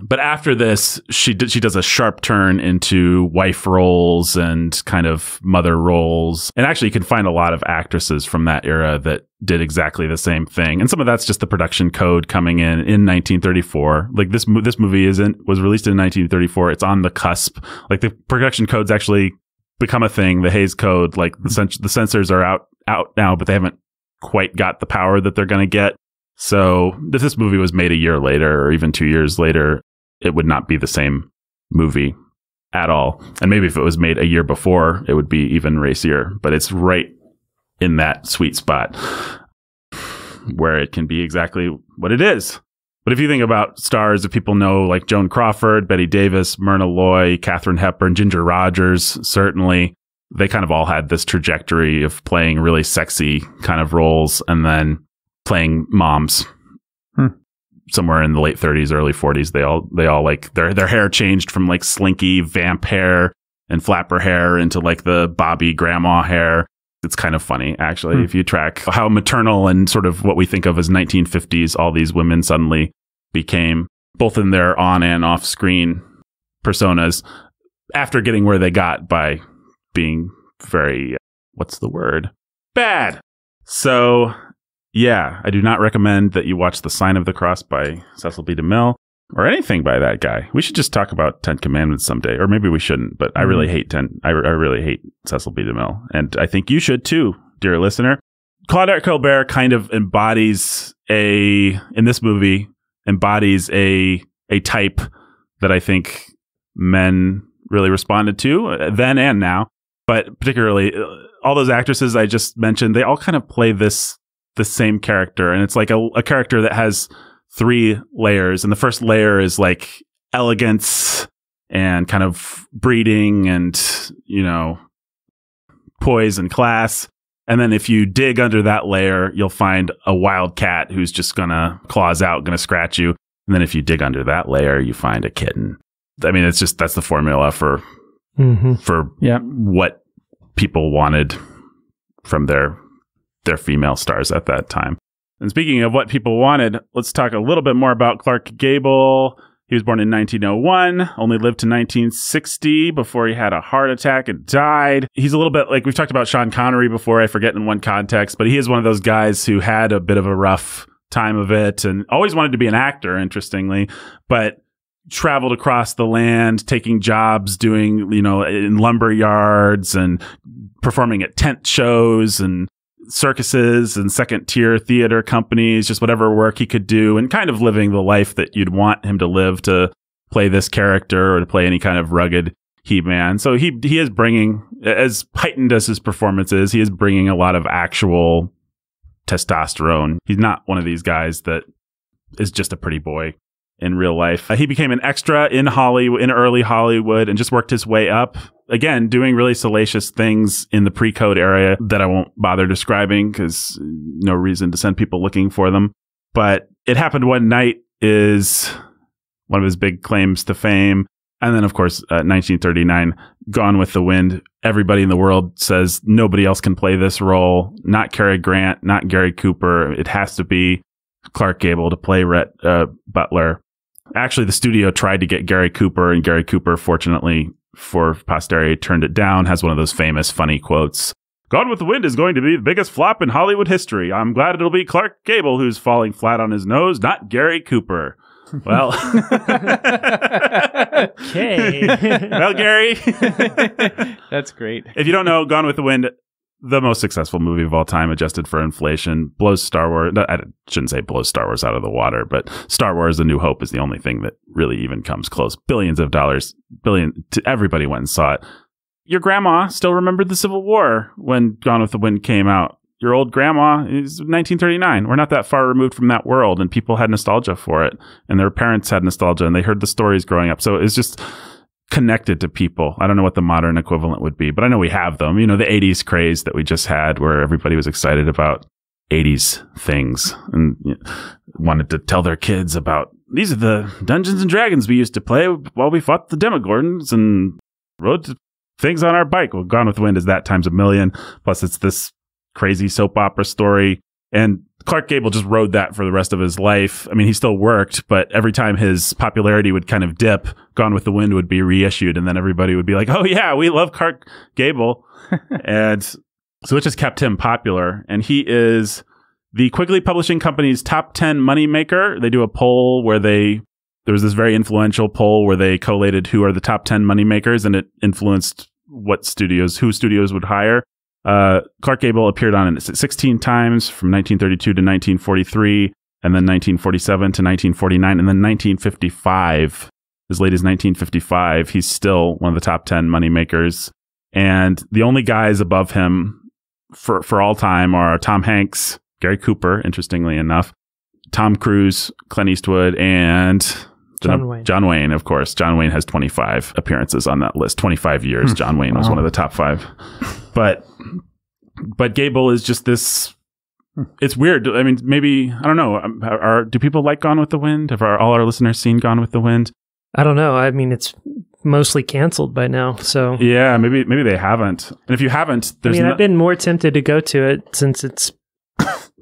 Speaker 1: But after this, she does a sharp turn into wife roles and kind of mother roles. And actually, you can find a lot of actresses from that era that did exactly the same thing. And some of that's just the production code coming in 1934. Like, this movie was released in 1934. It's on the cusp. Like, the production codes actually become a thing. The Hays Code, like the censors are out now, but they haven't quite got the power that they're going to get. So if this movie was made a year later or even 2 years later, it would not be the same movie at all. And maybe if it was made a year before, it would be even racier. But it's right in that sweet spot where it can be exactly what it is. But if you think about stars that people know, like Joan Crawford, Bette Davis, Myrna Loy, Katharine Hepburn, Ginger Rogers, certainly, they kind of all had this trajectory of playing really sexy kind of roles and then playing moms. somewhere in the late 30s, early 40s. They all like their hair changed from like slinky vamp hair and flapper hair into like the bobby grandma hair. It's kind of funny, actually, if you track how maternal and sort of what we think of as 1950s, all these women suddenly became, both in their on and off screen personas, after getting where they got by being very, what's the word? Bad. So, yeah, I do not recommend that you watch The Sign of the Cross by Cecil B. DeMille or anything by that guy. We should just talk about 10 Commandments someday, or maybe we shouldn't, but I really hate I really hate Cecil B. DeMille, and I think you should too, dear listener. Claudette Colbert kind of embodies in this movie, a type that I think men really responded to then and now, but particularly all those actresses I just mentioned, they all kind of play the same character, and it's like a character that has 3 layers, and the first layer is like elegance and kind of breeding and, you know, poise and class. And then if you dig under that layer, you'll find a wild cat who's just gonna claws out, gonna scratch you. And then if you dig under that layer, you find a kitten. I mean, it's just, that's the formula for what people wanted from their female stars at that time. And speaking of what people wanted, let's talk a little bit more about Clark Gable. He was born in 1901, only lived to 1960 before he had a heart attack and died. He's a little bit like, we've talked about Sean Connery before, I forget in one context, but he is one of those guys who had a bit of a rough time of it and always wanted to be an actor, interestingly, but traveled across the land, taking jobs, doing, you know, in lumber yards and performing at tent shows and circuses and second tier theater companies, just whatever work he could do, and kind of living the life that you'd want him to live to play this character or to play any kind of rugged He-Man. So he is bringing, as heightened as his performance is, he is bringing a lot of actual testosterone. He's not one of these guys that is just a pretty boy in real life. He became an extra in early Hollywood, and just worked his way up. Again, doing really salacious things in the pre-code area that I won't bother describing because no reason to send people looking for them. But It Happened One Night is one of his big claims to fame. And then, of course, 1939, Gone with the Wind. Everybody in the world says nobody else can play this role. Not Cary Grant, not Gary Cooper. It has to be Clark Gable to play Rhett Butler. Actually, the studio tried to get Gary Cooper, and Gary Cooper, fortunately for posterity, turned it down. Has one of those famous funny quotes. Gone with the Wind is going to be the biggest flop in Hollywood history. I'm glad it'll be Clark Gable who's falling flat on his nose, not Gary Cooper. Well,
Speaker 2: okay.
Speaker 1: Well, Gary.
Speaker 3: That's great.
Speaker 1: If you don't know, Gone with the Wind, the most successful movie of all time, adjusted for inflation, blows Star Wars. I shouldn't say blows Star Wars out of the water, but Star Wars: A New Hope is the only thing that really even comes close. Billions of dollars, everybody went and saw it. Your grandma still remembered the Civil War when Gone with the Wind came out. Your old grandma is 1939. We're not that far removed from that world, and people had nostalgia for it, and their parents had nostalgia, and they heard the stories growing up. So it's just connected to people. I don't know what the modern equivalent would be, but I know we have them. You know, the 80s craze that we just had where everybody was excited about 80s things and wanted to tell their kids about, these are the Dungeons and Dragons we used to play while we fought the Demogorgons and rode things on our bike. Well, Gone with the Wind is that times a million. Plus it's this crazy soap opera story. And Clark Gable just rode that for the rest of his life. I mean, he still worked, but every time his popularity would kind of dip, Gone with the Wind would be reissued, and then everybody would be like, oh yeah, we love Clark Gable. And so it just kept him popular. And he is the Quigley Publishing Company's top 10 moneymaker. They do a poll where there was this very influential poll where they collated who are the top 10 moneymakers, and it influenced who studios would hire. Clark Gable appeared on it 16 times from 1932 to 1943, and then 1947 to 1949, and then 1955. As late as 1955, he's still one of the top 10 moneymakers. And the only guys above him for all time are Tom Hanks, Gary Cooper, interestingly enough, Tom Cruise, Clint Eastwood, and John Wayne, of course. John Wayne has 25 appearances on that list. 25 years. John Wayne was one of the top 5. But Gable is just this it's weird. I mean, maybe, I don't know. Do people like Gone with the Wind? Have all our listeners seen Gone with the Wind?
Speaker 2: I don't know. I mean, it's mostly canceled by now, so
Speaker 1: yeah, maybe they haven't. And if you haven't,
Speaker 2: I've been more tempted to go to it since it's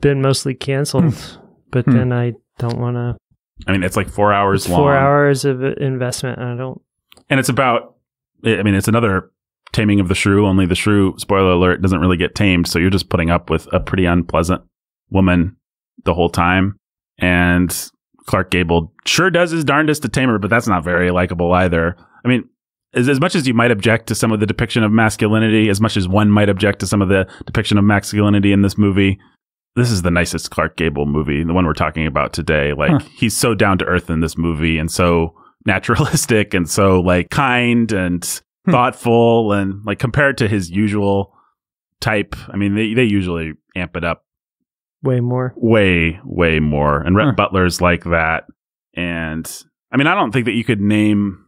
Speaker 2: been mostly canceled, but then I don't want to.
Speaker 1: I mean, it's like 4 hours long.
Speaker 2: 4 hours of investment.
Speaker 1: And it's about. I mean, it's another Taming of the Shrew. Only the shrew, spoiler alert, doesn't really get tamed, so you're just putting up with a pretty unpleasant woman the whole time, and Clark Gable sure does his darndest to tame her, but that's not very likable either. I mean, as much as you might object to some of the depiction of masculinity, as much as one might object to some of the depiction of masculinity in this movie, this is the nicest Clark Gable movie, the one we're talking about today. Like, he's so down to earth in this movie and so naturalistic and so like kind and thoughtful, and like compared to his usual type, I mean, they usually amp it up way more. And Rhett Butler's like that. And I mean, I don't think that you could name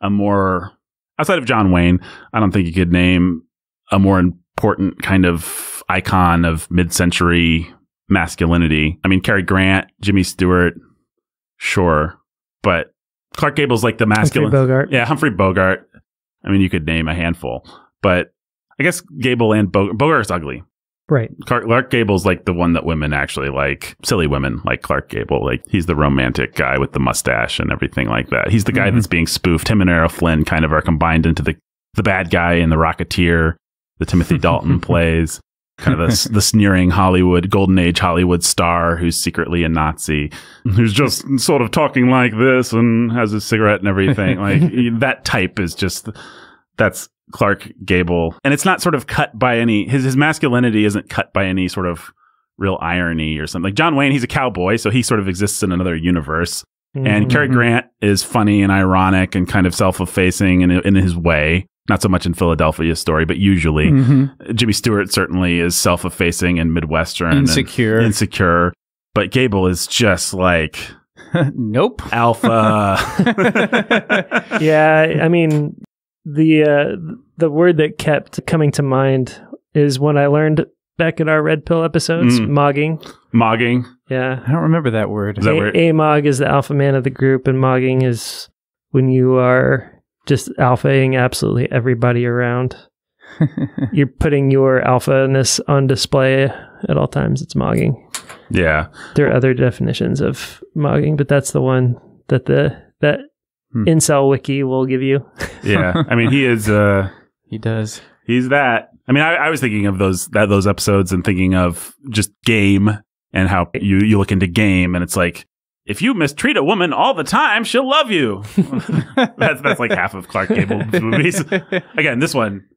Speaker 1: a more, outside of John Wayne, I don't think you could name a more important kind of icon of mid-century masculinity. I mean, Cary Grant, Jimmy Stewart, sure. But Clark Gable's like the masculine.
Speaker 2: Humphrey Bogart.
Speaker 1: Yeah, Humphrey Bogart. I mean, you could name a handful. But I guess Gable and Bogart's ugly.
Speaker 2: Right.
Speaker 1: Clark Gable's like the one that women actually like. Silly women like Clark Gable. Like, he's the romantic guy with the mustache and everything like that. He's the guy that's being spoofed. Him and Errol Flynn kind of are combined into the bad guy in The Rocketeer that Timothy Dalton plays. Kind of the sneering Golden Age Hollywood star who's secretly a Nazi, who's just sort of talking like this and has a cigarette and everything. Like, that type is just, that's Clark Gable. And it's not sort of cut by any, his masculinity isn't cut by any sort of real irony or something. Like John Wayne, he's a cowboy, so he sort of exists in another universe. And Cary Grant is funny and ironic and kind of self-effacing in his way. Not so much in Philadelphia Story, but usually. Jimmy Stewart certainly is self-effacing and Midwestern. Insecure. But Gable is just like...
Speaker 3: Nope.
Speaker 1: Alpha.
Speaker 2: Yeah, I mean, the word that kept coming to mind is when I learned back in our Red Pill episodes, mogging.
Speaker 1: Mogging?
Speaker 2: Yeah.
Speaker 3: I don't remember that word.
Speaker 1: Is that weird?
Speaker 2: A-mog is the alpha man of the group, and mogging is when you are... just alphaing absolutely everybody around. You're putting your alpha-ness on display at all times. It's mogging.
Speaker 1: Yeah.
Speaker 2: There are other definitions of mogging, but that's the one that that incel wiki will give you.
Speaker 1: Yeah. I mean, he is...
Speaker 3: he does.
Speaker 1: He's that. I mean, I was thinking of those episodes and thinking of just Game and how you look into Game and it's like, if you mistreat a woman all the time, she'll love you. That's like half of Clark Gable's movies. Again, this one,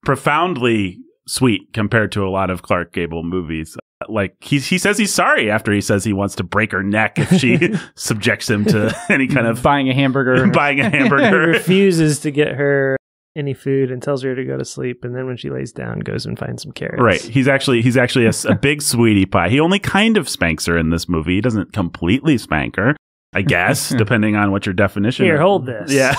Speaker 1: profoundly sweet compared to a lot of Clark Gable movies. Like, he says he's sorry after he says he wants to break her neck if she subjects him to any kind of...
Speaker 3: Buying a hamburger.
Speaker 2: He refuses to get her any food and tells her to go to sleep, and then when she lays down, goes and finds some carrots.
Speaker 1: Right. He's actually a big sweetie pie. He only kind of spanks her in this movie. He doesn't completely spank her, I guess, depending on what your definition.
Speaker 2: Here, hold this.
Speaker 1: Yeah.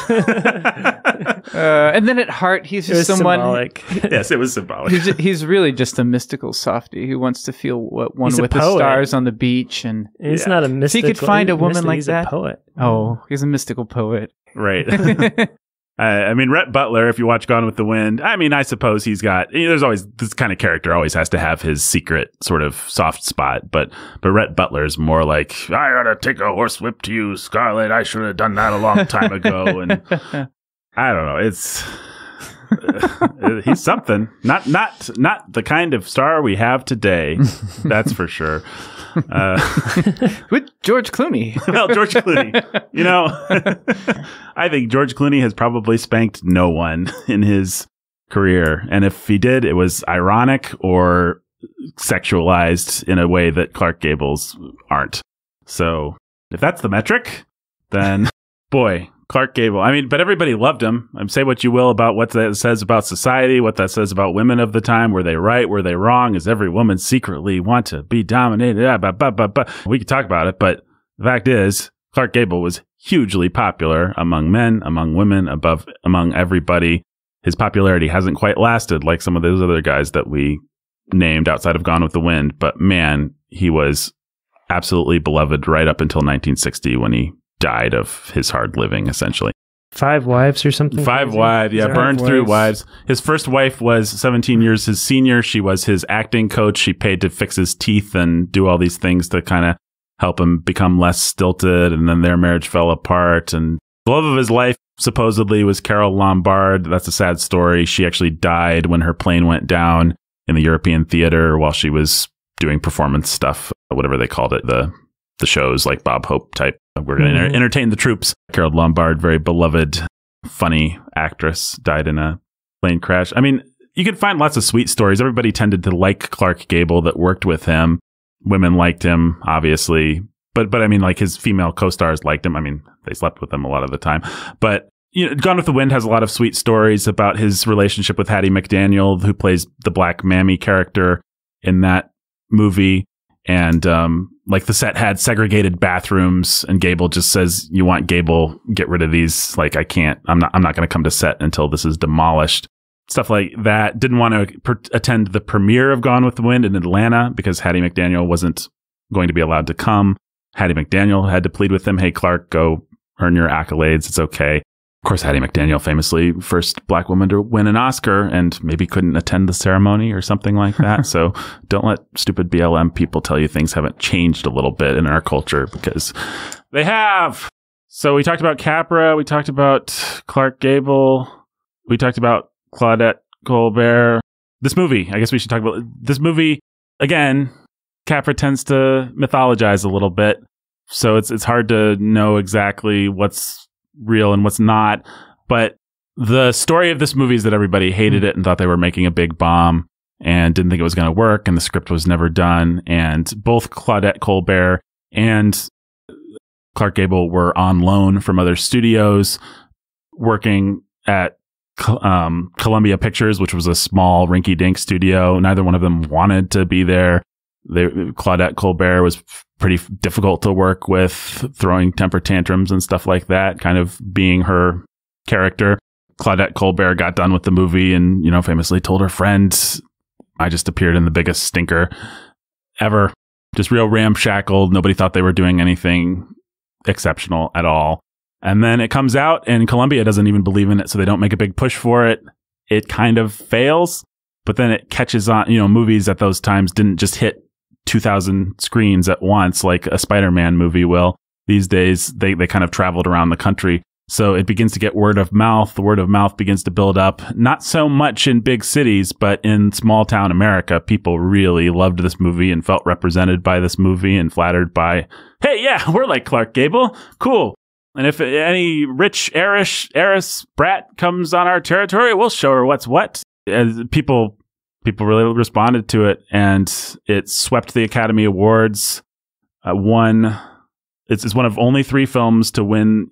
Speaker 3: And then at heart, he's just someone.
Speaker 2: Symbolic.
Speaker 1: Yes, it was symbolic.
Speaker 3: He's really just a mystical softie who wants to feel one
Speaker 2: He's
Speaker 3: with the stars on the beach, and
Speaker 2: he's not a mystical.
Speaker 3: He could find a woman like
Speaker 2: he's
Speaker 3: that.
Speaker 2: A poet.
Speaker 3: Oh, he's a mystical poet.
Speaker 1: Right. I mean, Rhett Butler, if you watch Gone with the Wind, I mean, I suppose he's got, there's always, this kind of character always has to have his secret sort of soft spot, but Rhett Butler's more like, I gotta take a horsewhip to you, Scarlett, I should have done that a long time ago, and I don't know, he's something, not the kind of star we have today, that's for sure.
Speaker 3: With George Clooney.
Speaker 1: Well, George Clooney. I think George Clooney has probably spanked no one in his career. And if he did, it was ironic or sexualized in a way that Clark Gable's aren't. So if that's the metric, then boy, Clark Gable. I mean, but everybody loved him. Say what you will about what that says about society, what that says about women of the time. Were they right? Were they wrong? Does every woman secretly want to be dominated? We could talk about it, but the fact is, Clark Gable was hugely popular among men, among women, among everybody. His popularity hasn't quite lasted like some of those other guys that we named outside of Gone with the Wind, but man, he was absolutely beloved right up until 1960 when he died of his hard living, essentially.
Speaker 2: 5 wives or something?
Speaker 1: 5 wives, yeah, burned through wives. His first wife was 17 years his senior. She was his acting coach. She paid to fix his teeth and do all these things to kind of help him become less stilted, and then their marriage fell apart. And the love of his life supposedly was Carol Lombard. That's a sad story. She actually died when her plane went down in the European theater while she was doing performance stuff, whatever they called it, the shows like Bob Hope type. We're going to entertain the troops. Carol Lombard, very beloved, funny actress, died in a plane crash. I mean, you could find lots of sweet stories. Everybody tended to like Clark Gable that worked with him. Women liked him, obviously. But I mean, like his female co-stars liked him. I mean, they slept with him a lot of the time. But you know, Gone with the Wind has a lot of sweet stories about his relationship with Hattie McDaniel, who plays the Black Mammy character in that movie. And like the set had segregated bathrooms, and Gable just says, "You want Gable? Get rid of these. Like I can't. I'm not going to come to set until this is demolished." Stuff like that. Didn't want to attend the premiere of Gone with the Wind in Atlanta because Hattie McDaniel wasn't going to be allowed to come. Hattie McDaniel had to plead with him, "Hey, Clark, go earn your accolades. It's okay." Of course, Hattie McDaniel, famously first Black woman to win an Oscar, and maybe couldn't attend the ceremony or something like that. So don't let stupid BLM people tell you things haven't changed a little bit in our culture, because they have. So we talked about Capra. We talked about Clark Gable. We talked about Claudette Colbert. This movie, I guess we should talk about this movie. Again, Capra tends to mythologize a little bit. So it's hard to know exactly what's real and what's not. But the story of this movie is that everybody hated it and thought they were making a big bomb and didn't think it was going to work, and the script was never done. And both Claudette Colbert and Clark Gable were on loan from other studios, working at Columbia Pictures, which was a small rinky-dink studio. Neither one of them wanted to be there. Claudette Colbert was pretty difficult to work with, throwing temper tantrums and stuff like that, kind of being her character. Claudette Colbert got done with the movie and, you know, famously told her friend, "I just appeared in the biggest stinker ever." Just real ramshackled. Nobody thought they were doing anything exceptional at all. And then it comes out and Columbia doesn't even believe in it, so they don't make a big push for it. It kind of fails, but then it catches on. You know, movies at those times didn't just hit 2,000 screens at once like a Spider-Man movie will. These days, they kind of traveled around the country. So it begins to get word of mouth. The word of mouth begins to build up, not so much in big cities, but in small town America. People really loved this movie and felt represented by this movie and flattered by, "Hey, yeah, we're like Clark Gable. Cool. And if any rich heiress brat comes on our territory, we'll show her what's what." And people really responded to it, and it swept the Academy Awards. It's one of only 3 films to win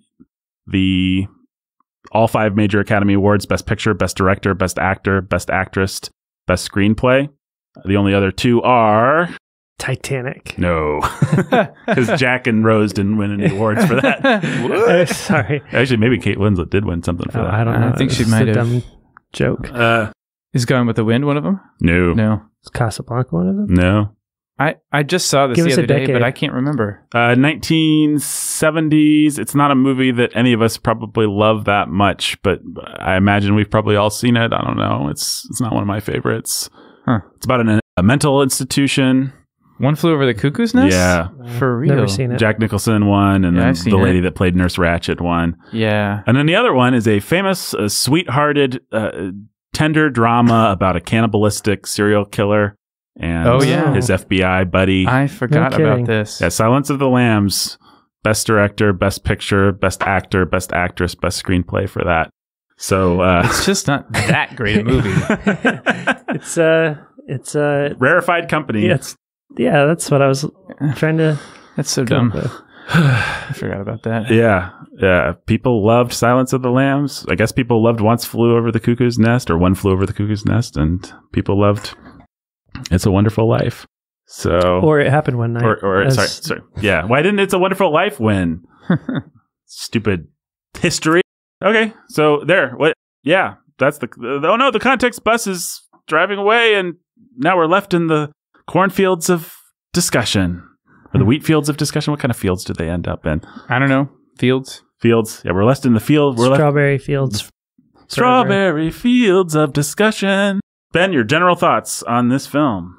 Speaker 1: all 5 major Academy Awards: Best Picture, Best Director, Best Actor, Best Actress, Best Screenplay. The only other 2 are
Speaker 2: Titanic.
Speaker 1: No, because Jack and Rose didn't win any awards for that.
Speaker 2: Sorry.
Speaker 1: Actually, maybe Kate Winslet did win something for that.
Speaker 2: I don't know.
Speaker 3: I think she might have.
Speaker 2: Dumb joke.
Speaker 3: Is Gone with the Wind one of them?
Speaker 1: No.
Speaker 2: Is Casablanca one of them?
Speaker 1: No.
Speaker 3: I just saw this the other day, but I can't remember.
Speaker 1: 1970s. It's not a movie that any of us probably love that much, but I imagine we've probably all seen it. I don't know. It's not one of my favorites.
Speaker 3: Huh.
Speaker 1: It's about a mental institution.
Speaker 3: One Flew Over the Cuckoo's Nest?
Speaker 1: Yeah.
Speaker 3: For real.
Speaker 2: Never seen it.
Speaker 1: Jack Nicholson won, and then the lady that played Nurse Ratched won.
Speaker 3: Yeah.
Speaker 1: And then the other one is a famous, sweethearted, tender drama about a cannibalistic serial killer and his FBI buddy.
Speaker 3: I forgot about this.
Speaker 1: Yeah, Silence of the Lambs. Best Director, Best Picture, Best Actor, Best Actress, Best Screenplay for that. So
Speaker 3: it's just not that great a movie.
Speaker 2: It's a
Speaker 1: rarefied company.
Speaker 2: Yeah, that's what I was trying to.
Speaker 3: That's so dumb. I forgot about that.
Speaker 1: Yeah. People loved Silence of the Lambs. I guess people loved One Flew Over the Cuckoo's Nest, and people loved It's a Wonderful Life. So,
Speaker 2: or It Happened One Night.
Speaker 1: Sorry. Yeah. Why didn't It's a Wonderful Life win? Stupid history. Okay. So there. What? Yeah. That's the context bus is driving away, and now we're left in the cornfields of discussion. Or the wheat fields of discussion. What kind of fields did they end up in?
Speaker 3: I don't know. Fields.
Speaker 1: Yeah, we're left in the field.
Speaker 2: Strawberry fields.
Speaker 1: Strawberry fields of discussion. Ben, your general thoughts on this film?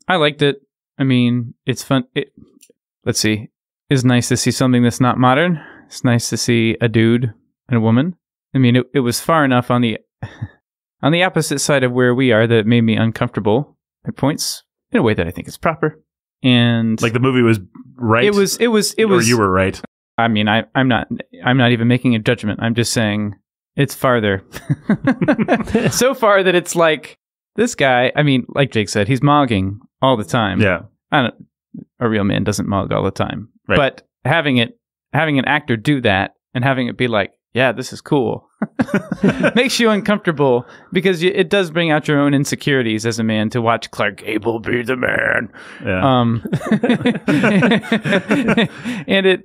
Speaker 3: I liked it. I mean, it's fun. Let's see. It's nice to see something that's not modern. It's nice to see a dude and a woman. I mean, it was far enough on the opposite side of where we are that it made me uncomfortable at points in a way that I think is proper. And
Speaker 1: like the movie was right.
Speaker 3: It was.
Speaker 1: Or you were right.
Speaker 3: I mean, I'm not even making a judgment. I'm just saying it's farther. So far that it's like this guy. I mean, like Jake said, he's mogging all the time.
Speaker 1: Yeah.
Speaker 3: A real man doesn't mog all the time. Right. But having an actor do that and having it be like, yeah, this is cool, makes you uncomfortable because it does bring out your own insecurities as a man to watch Clark Gable be the man.
Speaker 1: Yeah.
Speaker 3: And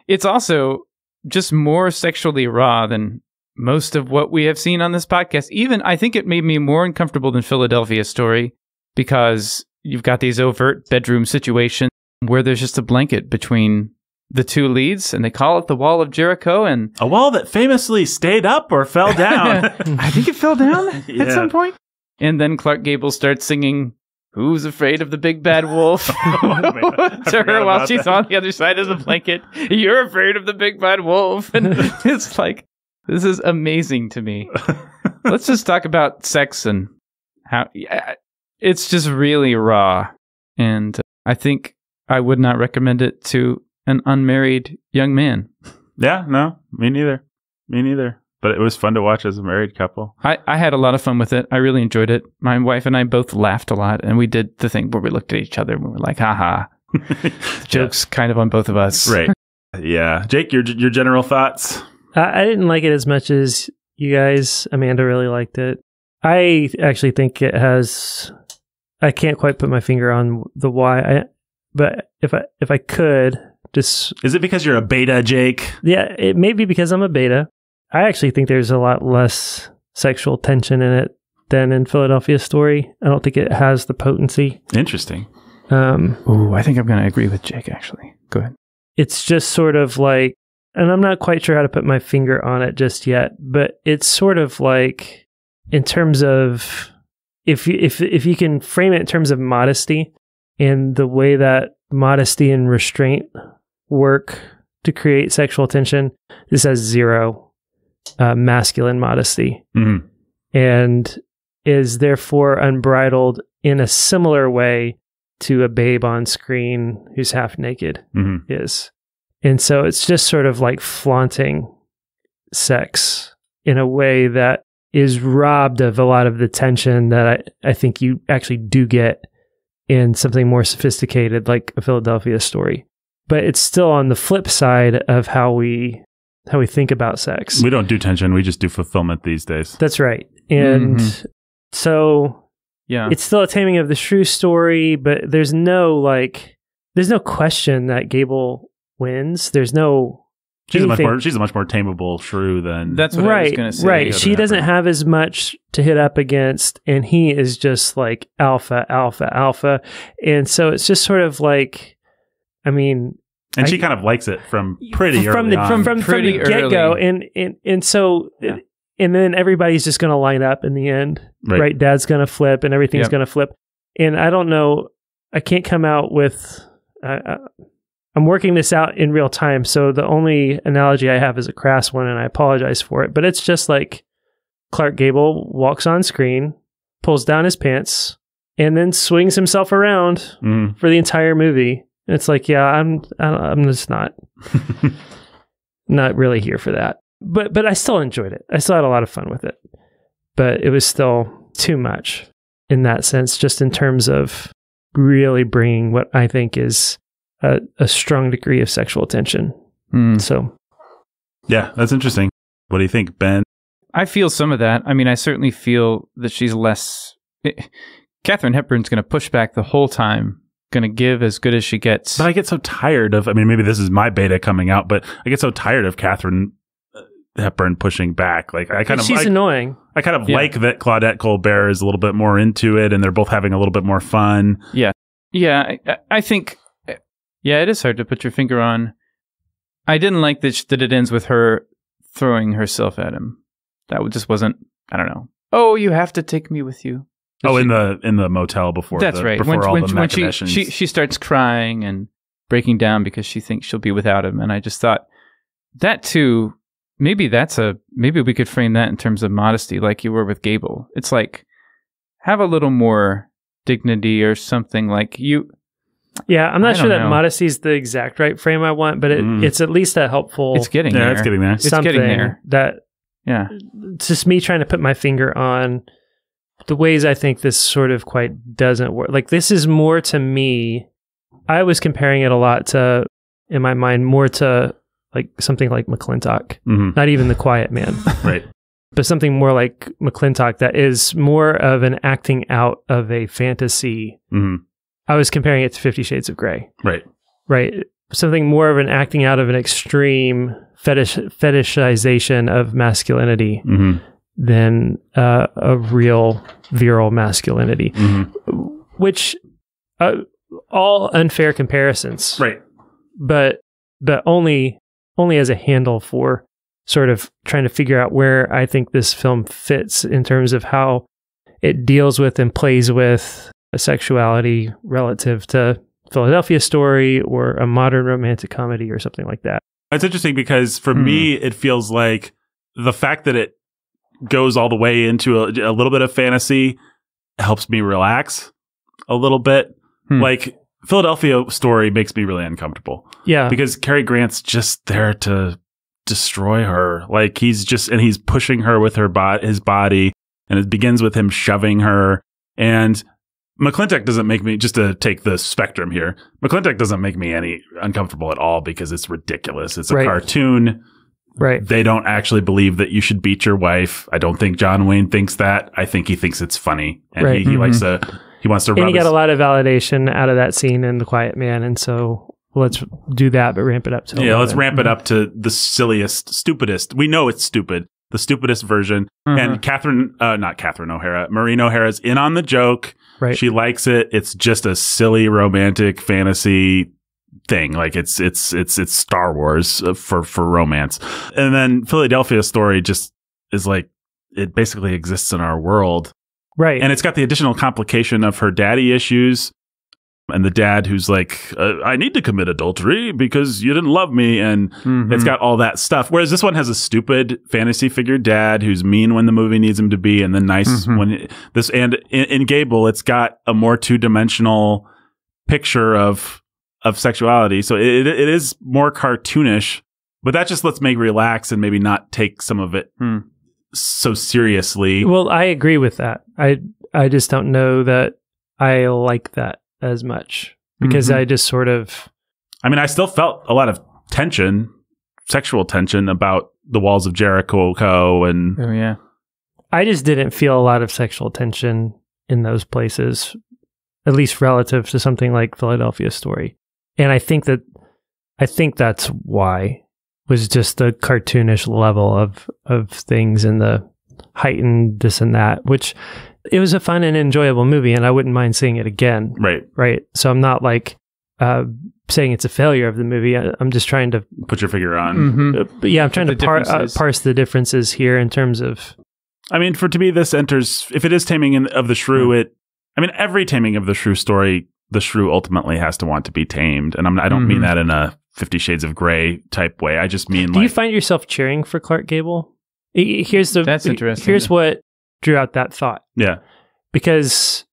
Speaker 3: it's also just more sexually raw than most of what we have seen on this podcast. Even I think it made me more uncomfortable than Philadelphia Story because you've got these overt bedroom situations where there's just a blanket between the two leads, and they call it the Wall of Jericho, and
Speaker 1: a wall that famously stayed up or fell down.
Speaker 3: I think it fell down at some point. And then Clark Gable starts singing "Who's Afraid of the Big Bad Wolf" to her while she's on the other side of the blanket. You're afraid of the big bad wolf, and it's like, this is amazing to me. Let's just talk about sex and how it's just really raw, and I think I would not recommend it to an unmarried young man.
Speaker 1: Yeah, no, me neither. But it was fun to watch as a married couple.
Speaker 3: I had a lot of fun with it. I really enjoyed it. My wife and I both laughed a lot, and we did the thing where we looked at each other and we were like, haha. Jokes kind of on both of us.
Speaker 1: Right. Yeah. Jake, your general thoughts?
Speaker 2: I didn't like it as much as you guys. Amanda really liked it. I actually think it has... I can't quite put my finger on the why. But if I could... Just,
Speaker 1: is it because you're a beta, Jake?
Speaker 2: Yeah, it may be because I'm a beta. I actually think there's a lot less sexual tension in it than in Philadelphia Story. I don't think it has the potency.
Speaker 1: Interesting.
Speaker 3: I think I'm going to agree with Jake, actually. Go ahead.
Speaker 2: It's just sort of like, and I'm not quite sure how to put my finger on it just yet, but it's sort of like, in terms of, if you can frame it in terms of modesty and the way that modesty and restraint work to create sexual tension, this has zero masculine modesty, and is therefore unbridled in a similar way to a babe on screen who's half naked is. And so it's just sort of like flaunting sex in a way that is robbed of a lot of the tension that I think you actually do get in something more sophisticated like a Philadelphia Story. But it's still on the flip side of how we think about sex.
Speaker 1: We don't do tension, we just do fulfillment these days.
Speaker 2: That's right. And so it's still a taming of the shrew story, but there's no question that Gable wins. There's no
Speaker 1: She's a much more tameable shrew than...
Speaker 3: That's what I was going to say.
Speaker 2: Right. She doesn't have as much to hit up against, and he is just like alpha, alpha, alpha. And so it's just sort of like, I mean...
Speaker 1: And she kind of likes it from pretty early on.
Speaker 2: From the get-go. And so... Yeah. And then everybody's just going to line up in the end. Right? Dad's going to flip, and everything's going to flip. And I don't know... I can't come out with... I'm working this out in real time, so the only analogy I have is a crass one, and I apologize for it. But it's just like Clark Gable walks on screen, pulls down his pants, and then swings himself around for the entire movie. And it's like, yeah, I'm just not really here for that. But I still enjoyed it. I still had a lot of fun with it. But it was still too much in that sense, just in terms of really bringing what I think is a strong degree of sexual tension. So,
Speaker 1: yeah, that's interesting. What do you think, Ben?
Speaker 3: I feel some of that. I mean, I certainly feel that she's less... Katharine Hepburn's going to push back the whole time, going to give as good as she gets.
Speaker 1: But I get so tired of... I mean, maybe this is my beta coming out, but I get so tired of Katharine Hepburn pushing back. Like
Speaker 2: she's annoying.
Speaker 1: I kind of like that Claudette Colbert is a little bit more into it, and they're both having a little bit more fun.
Speaker 3: Yeah. I think. Yeah, it is hard to put your finger on. I didn't like that it ends with her throwing herself at him. That just wasn't. I don't know. Oh, you have to take me with you.
Speaker 1: In the motel before.
Speaker 3: That's right.
Speaker 1: Before
Speaker 3: When she starts crying and breaking down because she thinks she'll be without him, and I just thought that too. Maybe we could frame that in terms of modesty, like you were with Gable. It's like have a little more dignity or something. Like you.
Speaker 2: Yeah, I'm not sure that modesty is the exact right frame I want, but it's at least a helpful.
Speaker 3: It's getting there.
Speaker 1: It's getting there.
Speaker 3: It's getting there.
Speaker 2: It's just me trying to put my finger on the ways I think this sort of quite doesn't work. Like this is more to me. I was comparing it a lot to, in my mind, more to like something like McClintock, not even The Quiet Man,
Speaker 1: right?
Speaker 2: But something more like McClintock that is more of an acting out of a fantasy. I was comparing it to 50 Shades of Grey. Right. Something more of an acting out of an extreme fetishization of masculinity than a real virile masculinity, which all unfair comparisons.
Speaker 1: Right.
Speaker 2: But only as a handle for sort of trying to figure out where I think this film fits in terms of how it deals with and plays with a sexuality relative to Philadelphia Story or a modern romantic comedy or something like that.
Speaker 1: It's interesting because for me, it feels like the fact that it goes all the way into a little bit of fantasy helps me relax a little bit. Like Philadelphia Story makes me really uncomfortable.
Speaker 2: Yeah.
Speaker 1: Because Cary Grant's just there to destroy her. Like he's pushing her with his body, and it begins with him shoving her. And McClintock doesn't make me, just to take the spectrum here, McClintock doesn't make me any uncomfortable at all because it's ridiculous. It's a cartoon.
Speaker 2: Right.
Speaker 1: They don't actually believe that you should beat your wife. I don't think John Wayne thinks that. I think he thinks it's funny. And he wants to rub
Speaker 2: And he got a lot of validation out of that scene in The Quiet Man. And so let's do that, but ramp it up to
Speaker 1: let's ramp it up to the silliest, stupidest. We know it's stupid. The stupidest version. And Maureen O'Hara's in on the joke.
Speaker 2: Right.
Speaker 1: She likes it. It's just a silly romantic fantasy thing. Like it's Star Wars for romance. And then Philadelphia Story just is like, it basically exists in our world.
Speaker 2: Right.
Speaker 1: And it's got the additional complication of her daddy issues. And the dad who's like, I need to commit adultery because you didn't love me. And it's got all that stuff. Whereas this one has a stupid fantasy figure dad who's mean when the movie needs him to be and then nice when this. And in Gable, it's got a more two-dimensional picture of sexuality. So it is more cartoonish, but that just lets me relax and maybe not take some of it so seriously.
Speaker 2: Well, I agree with that. I just don't know that I like that as much because I just sort of,
Speaker 1: I mean, I still felt a lot of tension, sexual tension about the walls of Jericho and
Speaker 2: I just didn't feel a lot of sexual tension in those places, at least relative to something like Philadelphia Story. And I think that's why was just the cartoonish level of things and the heightened this and that, which it was a fun and enjoyable movie, and I wouldn't mind seeing it again. Right. So I'm not like saying it's a failure of the movie. I'm just trying to
Speaker 1: put your figure on.
Speaker 2: But yeah, I'm trying to parse the differences here in terms of.
Speaker 1: I mean, to me, this enters. If it is Taming of the Shrew, every Taming of the Shrew story, the shrew ultimately has to want to be tamed, and I don't mean that in a 50 Shades of Grey type way. I just mean.
Speaker 2: Do you find yourself cheering for Clark Gable? That's
Speaker 3: interesting.
Speaker 2: Here's what drew out that thought.
Speaker 1: Yeah.
Speaker 2: Because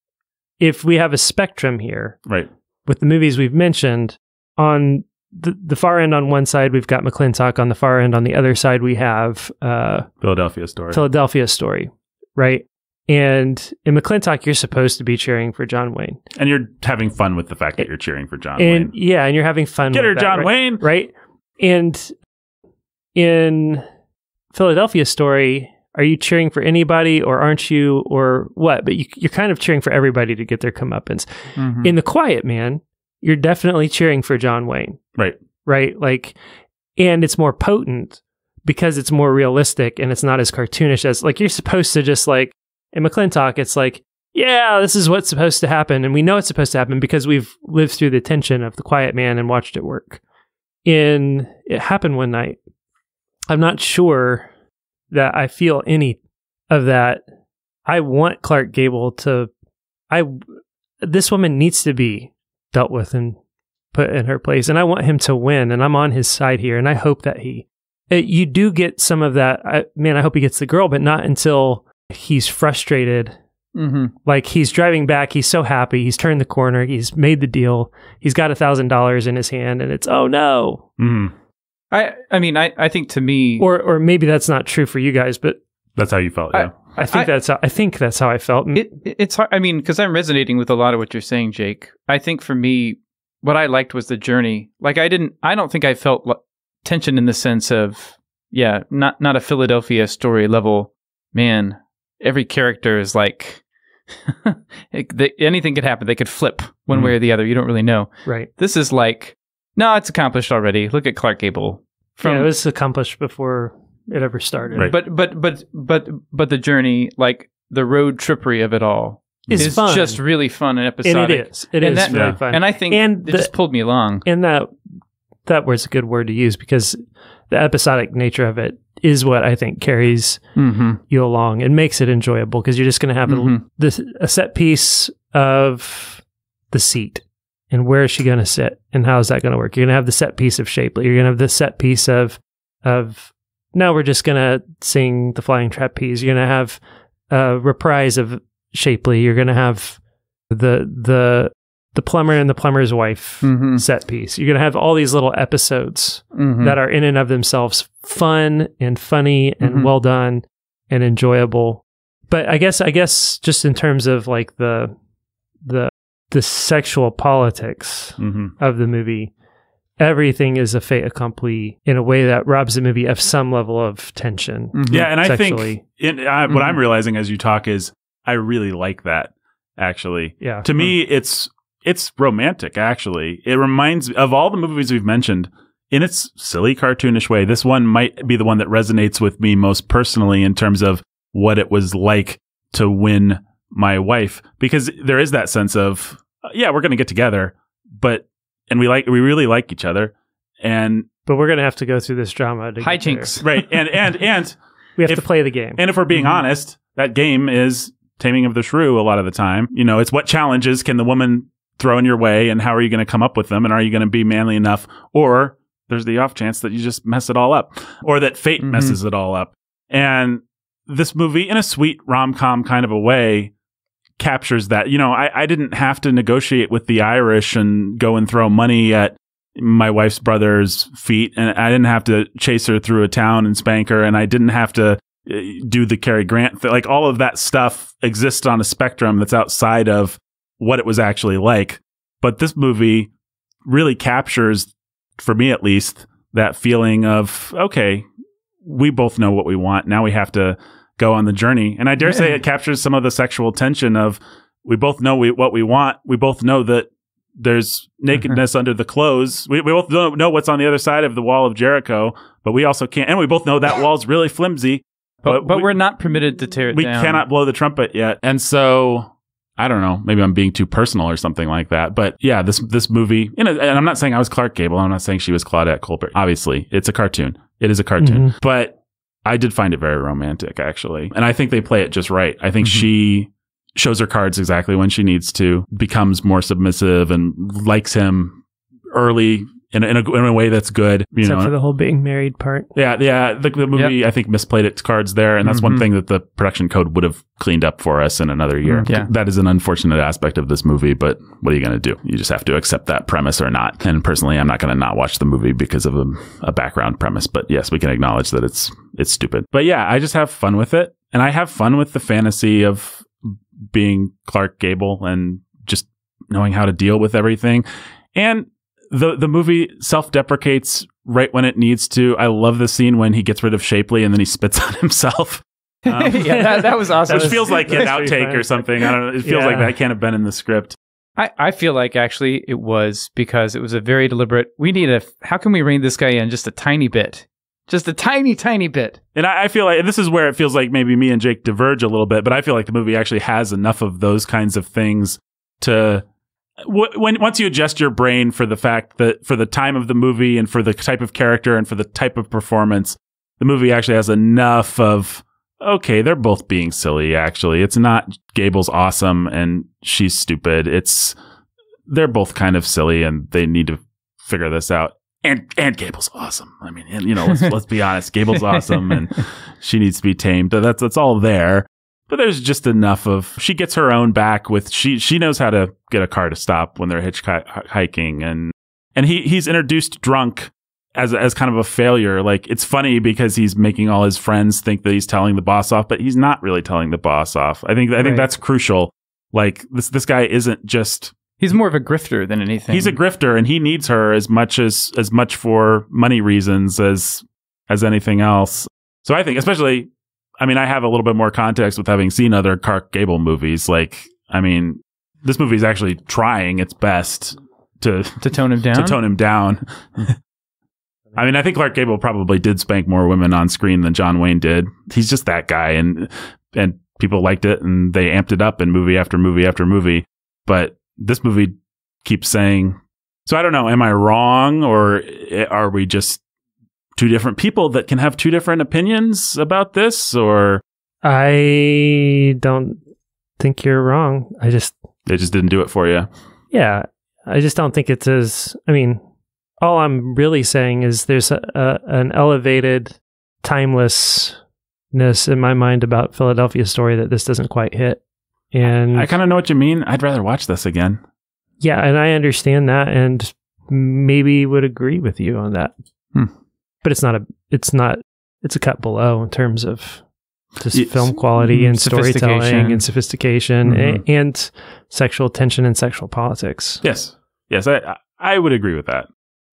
Speaker 2: if we have a spectrum here,
Speaker 1: right,
Speaker 2: with the movies we've mentioned, on the far end on one side, we've got McClintock. On the far end on the other side, we have
Speaker 1: Philadelphia Story.
Speaker 2: Right? And in McClintock, you're supposed to be cheering for John Wayne.
Speaker 1: And you're having fun with the fact that you're cheering for John Wayne.
Speaker 2: Yeah, and you're having fun
Speaker 1: with
Speaker 2: that,
Speaker 1: John Wayne!
Speaker 2: Right? And in Philadelphia Story, are you cheering for anybody or aren't you or what? But you're kind of cheering for everybody to get their comeuppance. In The Quiet Man, you're definitely cheering for John Wayne.
Speaker 1: Right.
Speaker 2: Like, and it's more potent because it's more realistic and it's not as cartoonish as like you're supposed to just like in McClintock, it's like, yeah, this is what's supposed to happen. And we know it's supposed to happen because we've lived through the tension of The Quiet Man and watched it work. In It Happened One Night, I'm not sure that I feel any of that. I want Clark Gable to, this woman needs to be dealt with and put in her place. And I want him to win. And I'm on his side here. And I hope that you do get some of that. I hope he gets the girl, but not until he's frustrated. Mm-hmm. Like he's driving back. He's so happy. He's turned the corner. He's made the deal. He's got $1,000 in his hand and it's, oh no.
Speaker 1: Mm-hmm.
Speaker 3: I think to me,
Speaker 2: or maybe that's not true for you guys, but
Speaker 1: that's how you felt. Yeah.
Speaker 2: I think that's how I felt.
Speaker 3: It's hard. I mean, because I'm resonating with a lot of what you're saying, Jake. I think for me, what I liked was the journey. Like I don't think I felt tension in the sense of, not a Philadelphia story level. Man, every character is like, anything could happen. They could flip one way or the other. You don't really know. Right. This is like, no, it's accomplished already. Look at Clark Gable.
Speaker 2: It was accomplished before it ever started.
Speaker 1: Right.
Speaker 3: But the journey, like the road trippery of it all, is
Speaker 2: fun.
Speaker 3: Just really fun and episodic.
Speaker 2: It is very fun.
Speaker 3: And I think it just pulled me along.
Speaker 2: And that word's a good word to use because the episodic nature of it is what I think carries you along and makes it enjoyable because you're just going to have a set piece of the seat and where is she going to sit and how is that going to work? You're going to have the set piece of Shapley. You're going to have the set piece of now we're just going to sing the Flying Trapeze. You're going to have a reprise of Shapley. You're going to have the plumber and the plumber's wife set piece. You're going to have all these little episodes that are in and of themselves fun and funny and well done and enjoyable. But I guess just in terms of like the sexual politics of the movie, everything is a fait accompli in a way that robs the movie of some level of tension.
Speaker 1: Yeah, and I think what I'm realizing as you talk is I really like that, actually.
Speaker 2: Yeah.
Speaker 1: To me, it's romantic, actually. It reminds me of all the movies we've mentioned, in its silly, cartoonish way, this one might be the one that resonates with me most personally in terms of what it was like to win my wife. Because there is that sense of, we're going to get together, and we really like each other.
Speaker 2: But we're going to have to go through this drama to
Speaker 3: hijinks.
Speaker 1: Right. And
Speaker 2: we have to play the game.
Speaker 1: And if we're being honest, that game is Taming of the Shrew a lot of the time. You know, it's what challenges can the woman throw in your way and how are you going to come up with them? And are you going to be manly enough? Or there's the off chance that you just mess it all up or that fate messes it all up. And this movie, in a sweet rom-com kind of a way, captures that. You know, I didn't have to negotiate with the Irish and go and throw money at my wife's brother's feet. And I didn't have to chase her through a town and spank her. And I didn't have to do the Cary Grant thing. Like all of that stuff exists on a spectrum that's outside of what it was actually like. But this movie really captures, for me at least, that feeling of, okay, we both know what we want. Now we have to go on the journey. And I dare say it captures some of the sexual tension of, we both know what we want. We both know that there's nakedness under the clothes. We both know what's on the other side of the wall of Jericho, but we also can't. And we both know that wall's really flimsy.
Speaker 3: But we're not permitted to tear it down.
Speaker 1: We cannot blow the trumpet yet. And so, I don't know, maybe I'm being too personal or something like that. But yeah, this movie, and I'm not saying I was Clark Gable. I'm not saying she was Claudette Colbert. Obviously, it's a cartoon. It is a cartoon. But I did find it very romantic, actually. And I think they play it just right. I think she shows her cards exactly when she needs to, becomes more submissive and likes him early in a way that's good.
Speaker 2: Except for the whole being married part.
Speaker 1: Yeah. The movie, I think, misplayed its cards there. And that's one thing that the production code would have cleaned up for us in another year.
Speaker 3: Yeah.
Speaker 1: That is an unfortunate aspect of this movie, but what are you going to do? You just have to accept that premise or not. And personally, I'm not going to not watch the movie because of a background premise. But yes, we can acknowledge that it's stupid. But yeah, I just have fun with it. And I have fun with the fantasy of being Clark Gable and just knowing how to deal with everything. And the movie self-deprecates right when it needs to. I love the scene when he gets rid of Shapley and then he spits on himself.
Speaker 3: That was awesome.
Speaker 1: Which feels like an outtake or something. I don't know. It feels like that can't have been in the script.
Speaker 3: I feel like actually it was, because it was a very deliberate, how can we rein this guy in just a tiny bit? Just a tiny, tiny bit.
Speaker 1: And I feel like this is where it feels like maybe me and Jake diverge a little bit, but I feel like the movie actually has enough of those kinds of things to... once you adjust your brain for the fact that for the time of the movie and for the type of character and for the type of performance, the movie actually has enough of, okay, they're both being silly, actually. It's not Gable's awesome and she's stupid. They're both kind of silly and they need to figure this out. And Gable's awesome. I mean, let's be honest. Gable's awesome and she needs to be tamed. That's all there. But there's just enough of, she gets her own back with, she knows how to get a car to stop when they're hitchhiking. And he's introduced drunk as kind of a failure. Like, it's funny because he's making all his friends think that he's telling the boss off, but he's not really telling the boss off. I think that's crucial. Like, this guy isn't just...
Speaker 3: He's more of a grifter than anything.
Speaker 1: He's a grifter, and he needs her as much for money reasons as anything else. So I think, especially, I mean, I have a little bit more context with having seen other Clark Gable movies. Like, I mean, this movie is actually trying its best to
Speaker 3: tone him down.
Speaker 1: To tone him down. I mean, I think Clark Gable probably did spank more women on screen than John Wayne did. He's just that guy, and people liked it, and they amped it up in movie after movie after movie. But this movie keeps saying, so I don't know, am I wrong, or are we just two different people that can have two different opinions about this? Or
Speaker 2: I don't think you're wrong. They just
Speaker 1: didn't do it for you.
Speaker 2: Yeah. I just don't think it's as, I mean, all I'm really saying is there's an elevated timelessness in my mind about Philadelphia Story that this doesn't quite hit. And
Speaker 1: I kind of know what you mean. I'd rather watch this again.
Speaker 2: Yeah, and I understand that, and maybe would agree with you on that. But it's a cut below in terms of just film quality and storytelling and sophistication and sexual tension and sexual politics.
Speaker 1: Yes, I would agree with that.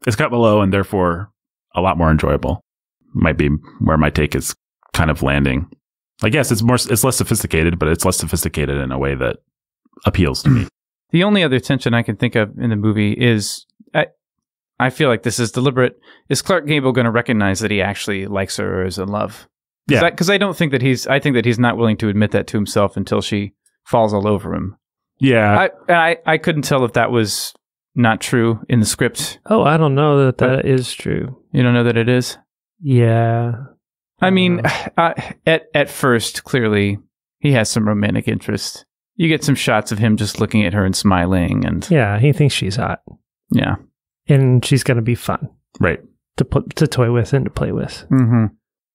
Speaker 1: It's cut below and therefore a lot more enjoyable. Might be where my take is kind of landing. Like, yes, it's less sophisticated, but it's less sophisticated in a way that appeals to me.
Speaker 3: The only other tension I can think of in the movie is, I feel like this is deliberate. Is Clark Gable going to recognize that he actually likes her or is in love?
Speaker 1: Yeah.
Speaker 3: Because I think that he's not willing to admit that to himself until she falls all over him.
Speaker 1: Yeah.
Speaker 3: I couldn't tell if that was not true in the script.
Speaker 2: Oh, I don't know that is true.
Speaker 3: You don't know that it is?
Speaker 2: Yeah.
Speaker 3: I mean, at first, clearly, he has some romantic interest. You get some shots of him just looking at her and smiling, and
Speaker 2: yeah, he thinks she's hot.
Speaker 3: Yeah,
Speaker 2: and she's gonna be fun,
Speaker 1: right?
Speaker 2: To toy with and to play with.
Speaker 1: Mm-hmm.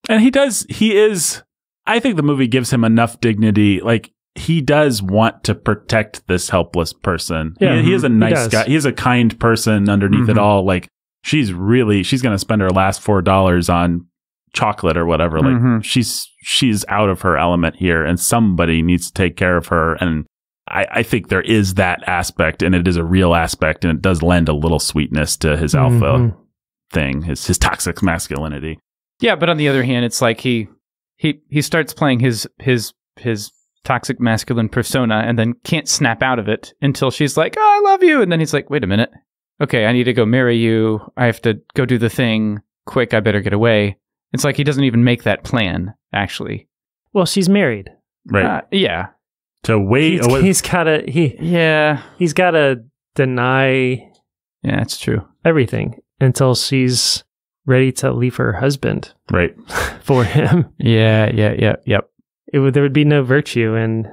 Speaker 1: And he is. I think the movie gives him enough dignity. Like, he does want to protect this helpless person. Yeah, he is a nice guy. He is a kind person underneath it all. Like, she's gonna spend her last $4 on chocolate or whatever. Like, she's out of her element here, and somebody needs to take care of her. And I think there is that aspect, and it is a real aspect, and it does lend a little sweetness to his alpha thing, his toxic masculinity.
Speaker 3: Yeah, but on the other hand, it's like he starts playing his toxic masculine persona and then can't snap out of it until she's like, "Oh, I love you," and then he's like, "Wait a minute, okay, I need to go marry you. I have to go do the thing quick. I better get away." It's like he doesn't even make that plan, actually.
Speaker 2: Well, she's married.
Speaker 1: Right.
Speaker 3: Yeah.
Speaker 1: To wait.
Speaker 2: He's gotta deny.
Speaker 3: Yeah, it's true.
Speaker 2: Everything until she's ready to leave her husband.
Speaker 1: Right.
Speaker 2: For him.
Speaker 3: Yep.
Speaker 2: There would be no virtue, and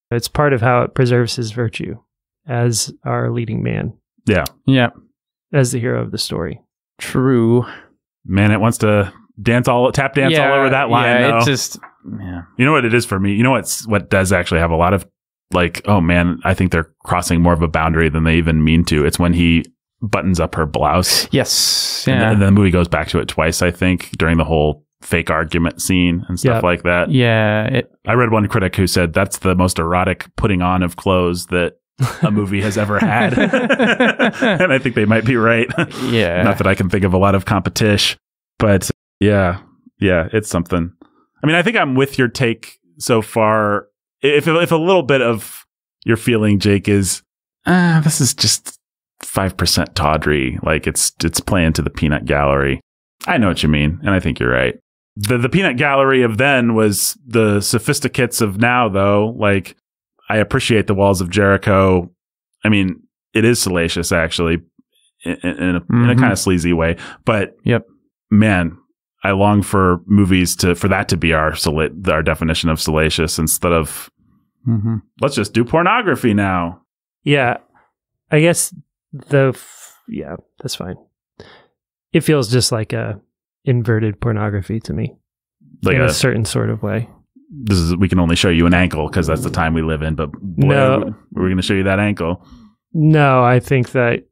Speaker 2: it's part of how it preserves his virtue as our leading man.
Speaker 1: Yeah.
Speaker 3: Yeah.
Speaker 2: As the hero of the story.
Speaker 3: True.
Speaker 1: Man, it wants to tap dance all over that line.
Speaker 3: Yeah,
Speaker 1: though.
Speaker 3: It just, yeah.
Speaker 1: You know what it is for me? You know what does actually have a lot of, like, oh man, I think they're crossing more of a boundary than they even mean to. It's when he buttons up her blouse.
Speaker 3: Yes.
Speaker 1: Yeah. And the movie goes back to it twice, I think, during the whole fake argument scene and stuff like that.
Speaker 3: Yeah.
Speaker 1: I read one critic who said that's the most erotic putting on of clothes that a movie has ever had. And I think they might be right.
Speaker 3: Yeah.
Speaker 1: Not that I can think of a lot of competition, but yeah, it's something. I mean, I think I'm with your take so far. If a little bit of your feeling, Jake, is this is just 5% tawdry, like it's playing to the peanut gallery. I know what you mean, and I think you're right. The peanut gallery of then was the sophisticates of now, though. Like, I appreciate the Walls of Jericho. I mean, it is salacious, actually, in a kind of sleazy way. But man, I long for movies for that to be our definition of salacious instead of let's just do pornography now.
Speaker 2: Yeah, I guess that's fine. It feels just like a inverted pornography to me, like in a certain sort of way.
Speaker 1: We can only show you an ankle because that's the time we live in. But boy, we're going to show you that ankle.
Speaker 2: No, I think that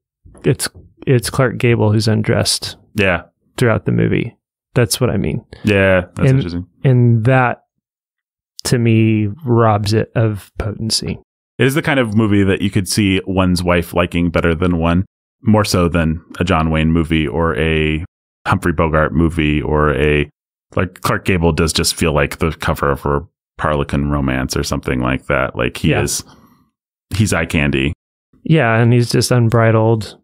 Speaker 2: it's Clark Gable who's undressed.
Speaker 1: Yeah,
Speaker 2: throughout the movie. That's what I mean.
Speaker 1: Yeah, that's interesting.
Speaker 2: And that, to me, robs it of potency.
Speaker 1: It is the kind of movie that you could see one's wife liking better than one, more so than a John Wayne movie or a Humphrey Bogart movie or like Clark Gable does just feel like the cover of a Harlequin romance or something like that. Like he's eye candy. Yeah,
Speaker 2: and he's just unbridled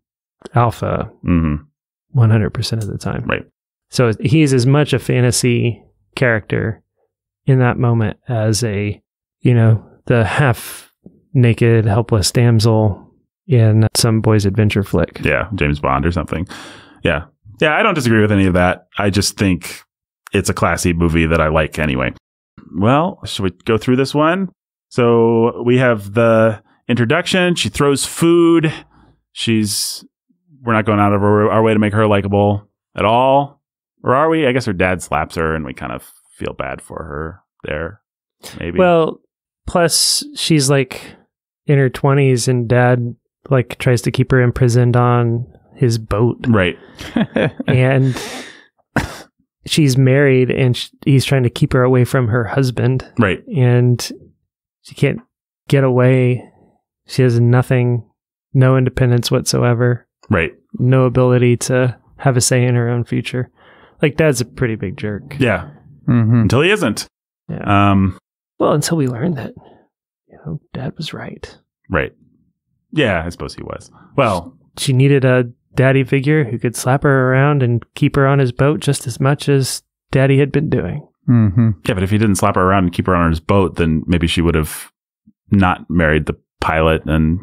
Speaker 2: alpha 100% of the time.
Speaker 1: Right.
Speaker 2: So he's as much a fantasy character in that moment as the half naked, helpless damsel in some boy's adventure flick.
Speaker 1: Yeah, James Bond or something. Yeah. Yeah, I don't disagree with any of that. I just think it's a classy movie that I like anyway. Well, should we go through this one? So we have the introduction. She throws food. We're not going out of our way to make her likable at all. Or are we? I guess her dad slaps her and we kind of feel bad for her there. Maybe.
Speaker 2: Well, plus she's like in her 20s and dad like tries to keep her imprisoned on his boat.
Speaker 1: Right.
Speaker 2: And she's married and he's trying to keep her away from her husband.
Speaker 1: Right.
Speaker 2: And she can't get away. She has no independence whatsoever.
Speaker 1: Right.
Speaker 2: No ability to have a say in her own future. Like, Dad's a pretty big jerk.
Speaker 1: Yeah. Until he isn't.
Speaker 2: Yeah. Well, until we learn that, Dad was right.
Speaker 1: Right. Yeah, I suppose he was. Well,
Speaker 2: she needed a daddy figure who could slap her around and keep her on his boat just as much as Daddy had been doing.
Speaker 1: Yeah, but if he didn't slap her around and keep her on his boat, then maybe she would have not married the pilot and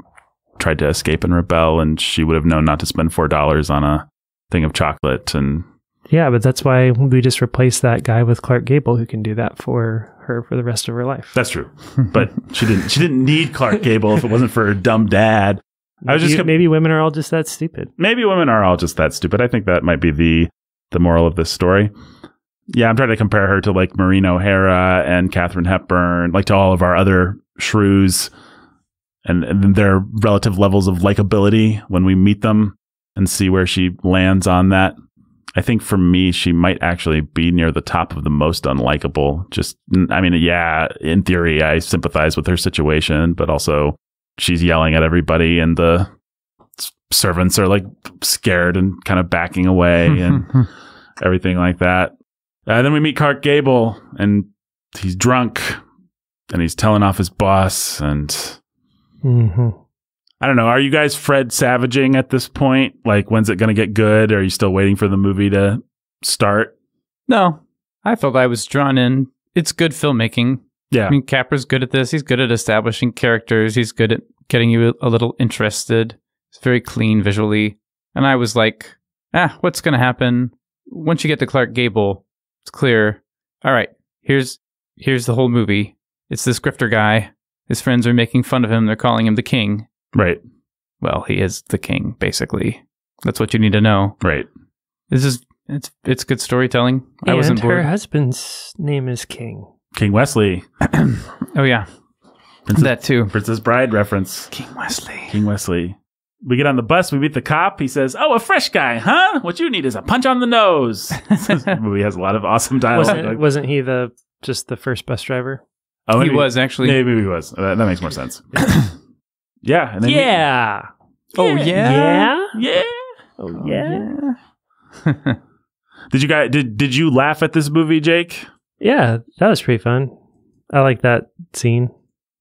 Speaker 1: tried to escape and rebel, and she would have known not to spend $4 on a thing of chocolate. And
Speaker 2: yeah, but that's why we just replaced that guy with Clark Gable, who can do that for her for the rest of her life.
Speaker 1: That's true, but she didn't need Clark Gable if it wasn't for her dumb dad.
Speaker 2: Maybe women are all just that stupid.
Speaker 1: Maybe women are all just that stupid. I think that might be the moral of this story. Yeah, I'm trying to compare her to like Maureen O'Hara and Katharine Hepburn, like to all of our other shrews, and their relative levels of likability when we meet them and see where she lands on that. I think for me, she might actually be near the top of the most unlikable. In theory, I sympathize with her situation, but also she's yelling at everybody and the servants are like scared and kind of backing away and everything like that. Then we meet Clark Gable and he's drunk and he's telling off his boss and I don't know. Are you guys Fred Savaging at this point? Like, when's it going to get good? Or are you still waiting for the movie to start?
Speaker 3: No, I felt I was drawn in. It's good filmmaking.
Speaker 1: Yeah.
Speaker 3: I mean, Capra's good at this. He's good at establishing characters. He's good at getting you a little interested. It's very clean visually. And I was like, what's going to happen? Once you get to Clark Gable, it's clear. All right, here's the whole movie. It's this grifter guy. His friends are making fun of him. They're calling him the king.
Speaker 1: Right.
Speaker 3: Well, he is the king, basically. That's what you need to know.
Speaker 1: Right.
Speaker 3: It's good storytelling.
Speaker 2: And
Speaker 3: I wasn't bored.
Speaker 2: Her husband's name is King.
Speaker 1: King Wesley.
Speaker 3: Oh, yeah. That too.
Speaker 1: Princess Bride reference.
Speaker 3: King Wesley.
Speaker 1: King Wesley. We get on the bus. We meet the cop. He says, "Oh, a fresh guy, huh? What you need is a punch on the nose." This movie has a lot of awesome dialogue.
Speaker 2: Wasn't he just the first bus driver?
Speaker 1: Oh,
Speaker 3: he was actually.
Speaker 1: Maybe he was. That makes more sense. Yeah. And then
Speaker 2: yeah.
Speaker 3: Oh, yeah.
Speaker 2: Yeah.
Speaker 3: Oh, yeah.
Speaker 1: Did you laugh at this movie, Jake?
Speaker 2: Yeah, that was pretty fun. I like that scene,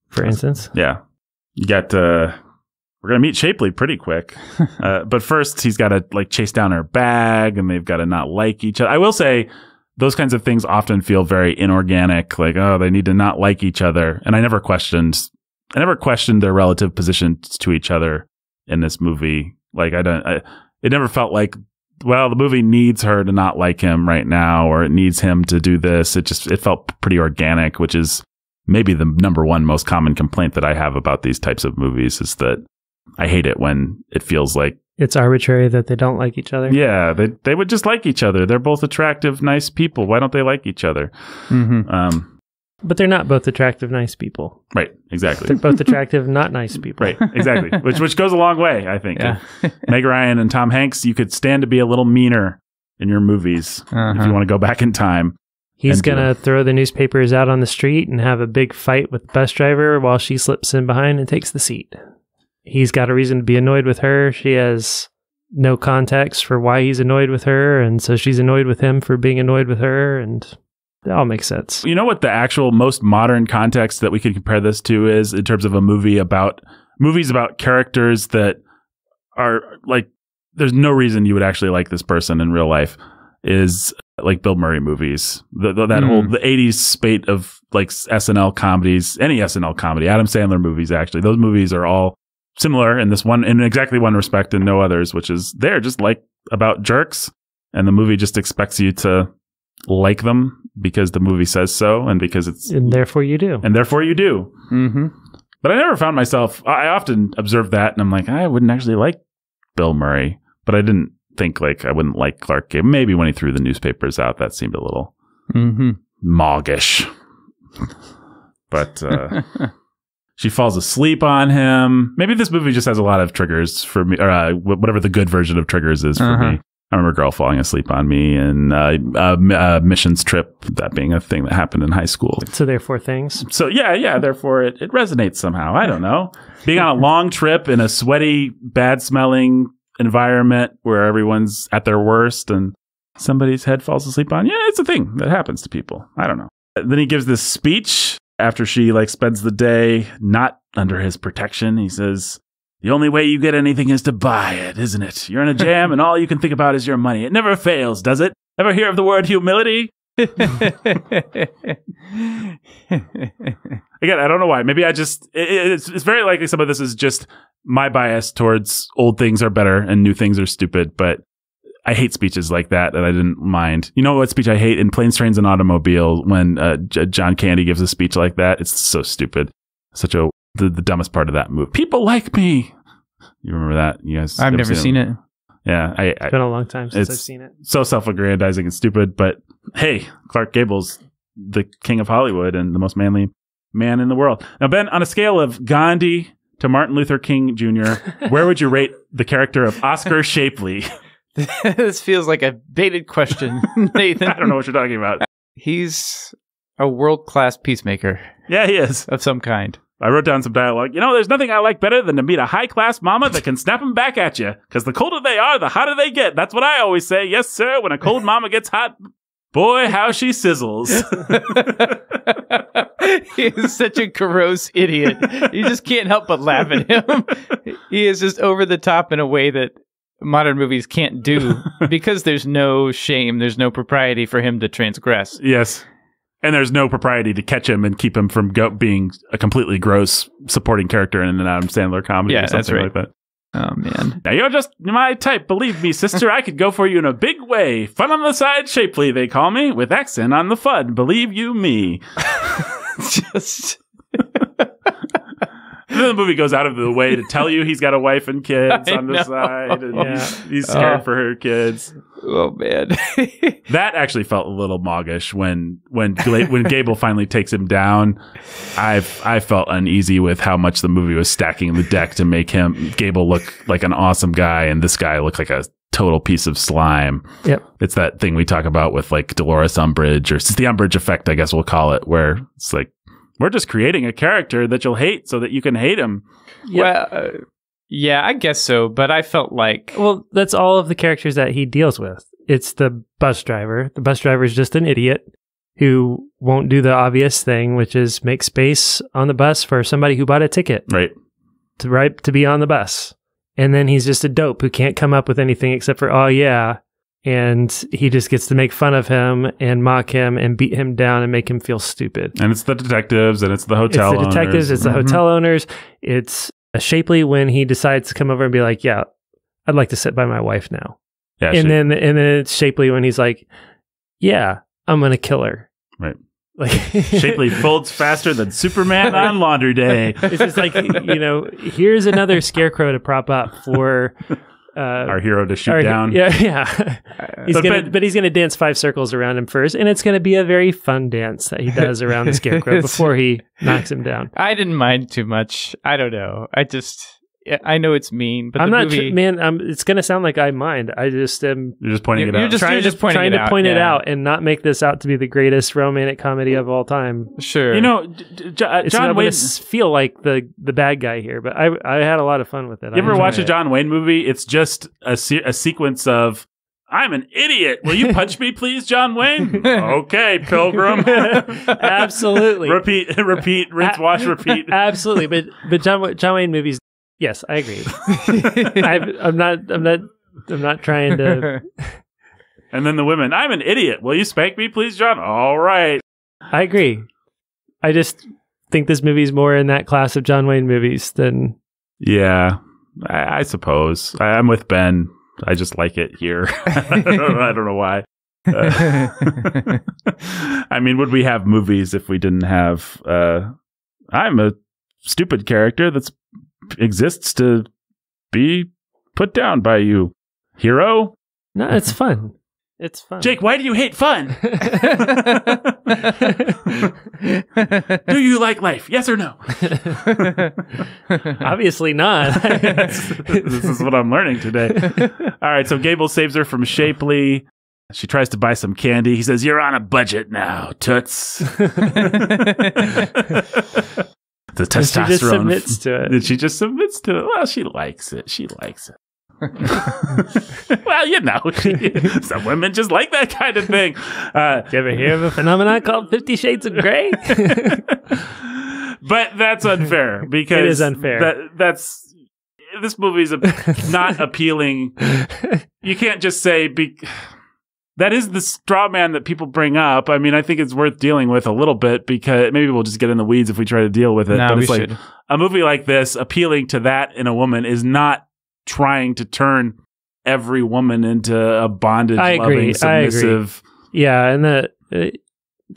Speaker 2: for instance.
Speaker 1: Yeah. You got we're going to meet Shapley pretty quick. But first, he's got to like chase down her bag, and they've got to not like each other. I will say those kinds of things often feel very inorganic, like, oh, they need to not like each other. And I never questioned their relative positions to each other in this movie. Like, it never felt like, well, the movie needs her to not like him right now, or it needs him to do this. It felt pretty organic, which is maybe the number one most common complaint that I have about these types of movies, is that I hate it when it feels like
Speaker 2: it's arbitrary that they don't like each other.
Speaker 1: Yeah, they would just like each other. They're both attractive, nice people. Why don't they like each other?
Speaker 2: Mm-hmm. But they're not both attractive, nice people.
Speaker 1: Right, exactly.
Speaker 2: They're both attractive, not nice people.
Speaker 1: Right, exactly. which goes a long way, I think. Yeah. Meg Ryan and Tom Hanks, you could stand to be a little meaner in your movies if you want to go back in time.
Speaker 2: He's going to throw the newspapers out on the street and have a big fight with the bus driver while she slips in behind and takes the seat. He's got a reason to be annoyed with her. She has no context for why he's annoyed with her, and so she's annoyed with him for being annoyed with her, and it all makes sense.
Speaker 1: You know what the actual most modern context that we could compare this to is, in terms of a movies about characters that are like, there's no reason you would actually like this person in real life, is like Bill Murray movies. That whole the 80s spate of like SNL comedies, any SNL comedy, Adam Sandler movies, actually, those movies are all similar in exactly one respect and no others, which is they're just like about jerks, and the movie just expects you to like them because the movie says so, and because
Speaker 2: and therefore you do.
Speaker 1: Mm-hmm. But I never found myself, I often observed that, and I'm like, I wouldn't actually like Bill Murray, but I didn't think like I wouldn't like Clark Gable. Maybe when he threw the newspapers out, that seemed a little moggish. But she falls asleep on him. Maybe this movie just has a lot of triggers for me, or whatever the good version of triggers is for me. I remember a girl falling asleep on me, and missions trip, that being a thing that happened in high school.
Speaker 2: So therefore things.
Speaker 1: So yeah, therefore it resonates somehow. I don't know. Being on a long trip in a sweaty, bad-smelling environment where everyone's at their worst and somebody's head falls asleep on, it's a thing that happens to people. I don't know. Then he gives this speech after she like spends the day not under his protection. He says, the only way you get anything is to buy it, isn't it? You're in a jam and all you can think about is your money. It never fails, does it? Ever hear of the word humility? Again, I don't know why. Maybe it's very likely some of this is just my bias towards old things are better and new things are stupid, but I hate speeches like that, and I didn't mind. You know what speech I hate? In Planes, Trains, and Automobile, when John Candy gives a speech like that. It's so stupid. The dumbest part of that movie. People like me. You remember that? You guys?
Speaker 3: I've never seen it.
Speaker 1: Yeah.
Speaker 2: It's been a long time since I've seen it.
Speaker 1: So self-aggrandizing and stupid, but hey, Clark Gable's the king of Hollywood and the most manly man in the world. Now, Ben, on a scale of Gandhi to Martin Luther King Jr., where would you rate the character of Oscar Shapley?
Speaker 3: This feels like a baited question, Nathan.
Speaker 1: I don't know what you're talking about.
Speaker 3: He's a world-class peacemaker.
Speaker 1: Yeah, he is.
Speaker 3: Of some kind.
Speaker 1: I wrote down some dialogue. There's nothing I like better than to meet a high-class mama that can snap them back at you. Because the colder they are, the hotter they get. That's what I always say. Yes, sir. When a cold mama gets hot, boy, how she sizzles.
Speaker 3: He is such a gross idiot. You just can't help but laugh at him. He is just over the top in a way that modern movies can't do, because there's no shame, there's no propriety for him to transgress.
Speaker 1: Yes. And there's no propriety to catch him and keep him from being a completely gross supporting character in an Adam Sandler comedy or something that's right. Like that.
Speaker 3: Oh, man.
Speaker 1: Now, you're just my type. Believe me, sister, I could go for you in a big way. Fun on the side, Shapley, they call me, with accent on the fun. Believe you me.
Speaker 3: Just...
Speaker 1: And then the movie goes out of the way to tell you he's got a wife and kids on the side, and he's scared for her kids.
Speaker 3: Oh, man.
Speaker 1: That actually felt a little moggish when Gable finally takes him down. I felt uneasy with how much the movie was stacking the deck to make Gable look like an awesome guy, and this guy look like a total piece of slime.
Speaker 2: Yep.
Speaker 1: It's that thing we talk about with like Dolores Umbridge, or it's the Umbridge effect, I guess we'll call it, where it's like, we're just creating a character that you'll hate so that you can hate him.
Speaker 3: Yep. Well, yeah, I guess so. But I felt like...
Speaker 2: Well, that's all of the characters that he deals with. It's the bus driver. The bus driver is just an idiot who won't do the obvious thing, which is make space on the bus for somebody who bought a ticket.
Speaker 1: Right.
Speaker 2: to be on the bus. And then he's just a dope who can't come up with anything except for, oh yeah. And he just gets to make fun of him and mock him and beat him down and make him feel stupid.
Speaker 1: And it's the detectives and it's the hotel owners.
Speaker 2: It's the detectives, it's the hotel owners. It's Shapley when he decides to come over and be like, yeah, I'd like to sit by my wife now.
Speaker 1: Yeah,
Speaker 2: and then it's Shapley when he's like, yeah, I'm going to kill her.
Speaker 1: Right. Like Shapley folds faster than Superman on laundry day.
Speaker 2: It's just like, here's another scarecrow to prop up for
Speaker 1: our hero to shoot down.
Speaker 2: Yeah. But he's gonna dance 5 circles around him first, and it's gonna be a very fun dance that he does around the scarecrow before he knocks him down.
Speaker 3: I didn't mind too much. I don't know. I know it's mean, but
Speaker 2: it's gonna sound like I mind. I just am.
Speaker 1: You're just pointing it out.
Speaker 2: You're just trying to point it out and not make this out to be the greatest romantic comedy of all time.
Speaker 3: Sure.
Speaker 2: John Wayne feel like the bad guy here, but I had a lot of fun with it.
Speaker 1: You ever watch a John Wayne movie? It's just a sequence of, I'm an idiot. Will you punch me, please, John Wayne? Okay, Pilgrim.
Speaker 2: Absolutely.
Speaker 1: Repeat, rinse, wash, repeat.
Speaker 2: Absolutely. But John Wayne movies. Yes, I agree. I'm not trying to.
Speaker 1: And then the women, I'm an idiot. Will you spank me, please, John? All right.
Speaker 2: I agree. I just think this movie's more in that class of John Wayne movies than.
Speaker 1: Yeah, I suppose. I'm with Ben. I just like it here. I don't know why. I mean, would we have movies if we didn't have? I'm a stupid character that's exists to be put down by you, hero.
Speaker 2: No, it's fun. It's fun.
Speaker 1: Jake, why do you hate fun? Do you like life? Yes or no?
Speaker 2: Obviously not.
Speaker 1: This is what I'm learning today. All right, so Gable saves her from Shapley. She tries to buy some candy. He says, "You're on a budget now, toots." The testosterone.
Speaker 2: She just submits to it.
Speaker 1: She just submits to it. Well, she likes it. Well, some women just like that kind of thing.
Speaker 2: Did you ever hear of a phenomenon called 50 Shades of Grey?
Speaker 1: But that's unfair because
Speaker 2: it is unfair.
Speaker 1: That's this movie's not appealing. You can't just say that is the straw man that people bring up. I mean, I think it's worth dealing with a little bit because maybe we'll just get in the weeds if we try to deal with it.
Speaker 3: No,
Speaker 1: but it's
Speaker 3: we
Speaker 1: like
Speaker 3: should.
Speaker 1: A movie like this appealing to that in a woman is not trying to turn every woman into a bondage loving, submissive.
Speaker 2: Yeah, and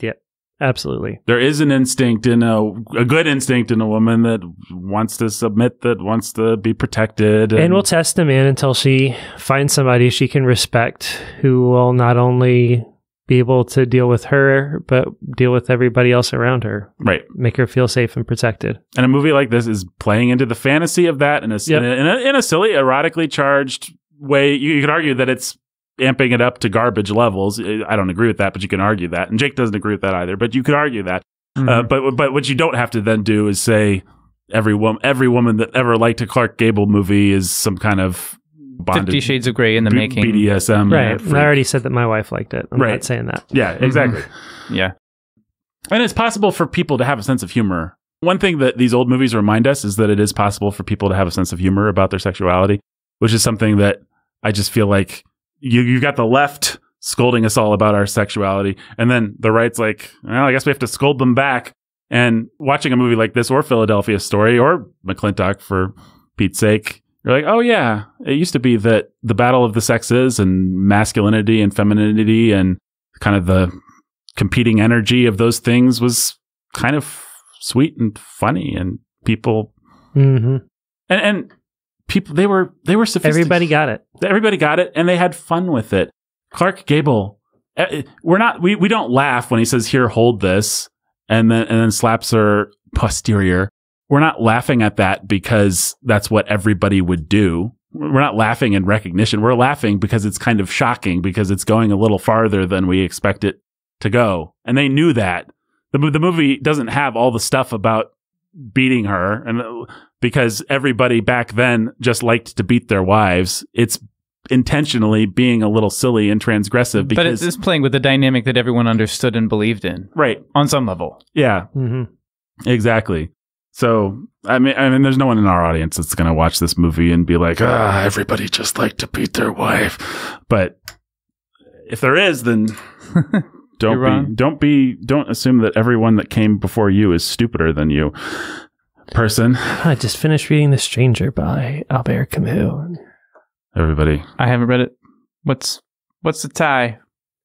Speaker 2: yeah, absolutely.
Speaker 1: There is an instinct in a good instinct in a woman that wants to submit, that wants to be protected.
Speaker 2: And will test a man until she finds somebody she can respect who will not only be able to deal with her, but deal with everybody else around her.
Speaker 1: Right.
Speaker 2: Make her feel safe and protected.
Speaker 1: And a movie like this is playing into the fantasy of that in a silly, erotically charged way. You could argue that it's amping it up to garbage levels. I don't agree with that, but you can argue that. And Jake doesn't agree with that either, but you could argue that. Mm-hmm. But what you don't have to then do is say every woman that ever liked a Clark Gable movie is some kind of bonded
Speaker 3: 50 Shades of Grey in the making.
Speaker 1: BDSM.
Speaker 2: Right. I already said that my wife liked it. I'm not saying that.
Speaker 1: Yeah, exactly.
Speaker 3: Mm-hmm. Yeah.
Speaker 1: And it's possible for people to have a sense of humor. One thing that these old movies remind us is that it is possible for people to have a sense of humor about their sexuality, which is something that I just feel like you got the left scolding us all about our sexuality, and then the right's like, well, I guess we have to scold them back. And watching a movie like this, or Philadelphia Story, or McClintock for Pete's sake, you're like, oh yeah, it used to be that the battle of the sexes and masculinity and femininity and kind of the competing energy of those things was kind of sweet and funny, and people and people they were sophisticated.
Speaker 2: Everybody got it,
Speaker 1: and they had fun with it. Clark Gable, we don't laugh when he says, "Here, hold this," and then slaps her posterior. We're not laughing at that because that's what everybody would do. We're not laughing in recognition. We're laughing because it's kind of shocking, because it's going a little farther than we expect it to go. And they knew that. The movie doesn't have all the stuff about beating her, and because everybody back then just liked to beat their wives. It's intentionally being a little silly and transgressive.
Speaker 3: But it's playing with the dynamic that everyone understood and believed in.
Speaker 1: Right.
Speaker 3: On some level.
Speaker 1: Yeah. Mm-hmm. Exactly. So, I mean, there's no one in our audience that's going to watch this movie and be like, everybody just like to beat their wife. But if there is, then don't assume that everyone that came before you is stupider than you, person.
Speaker 2: I just finished reading The Stranger by Albert Camus.
Speaker 1: Everybody.
Speaker 3: I haven't read it. What's the tie?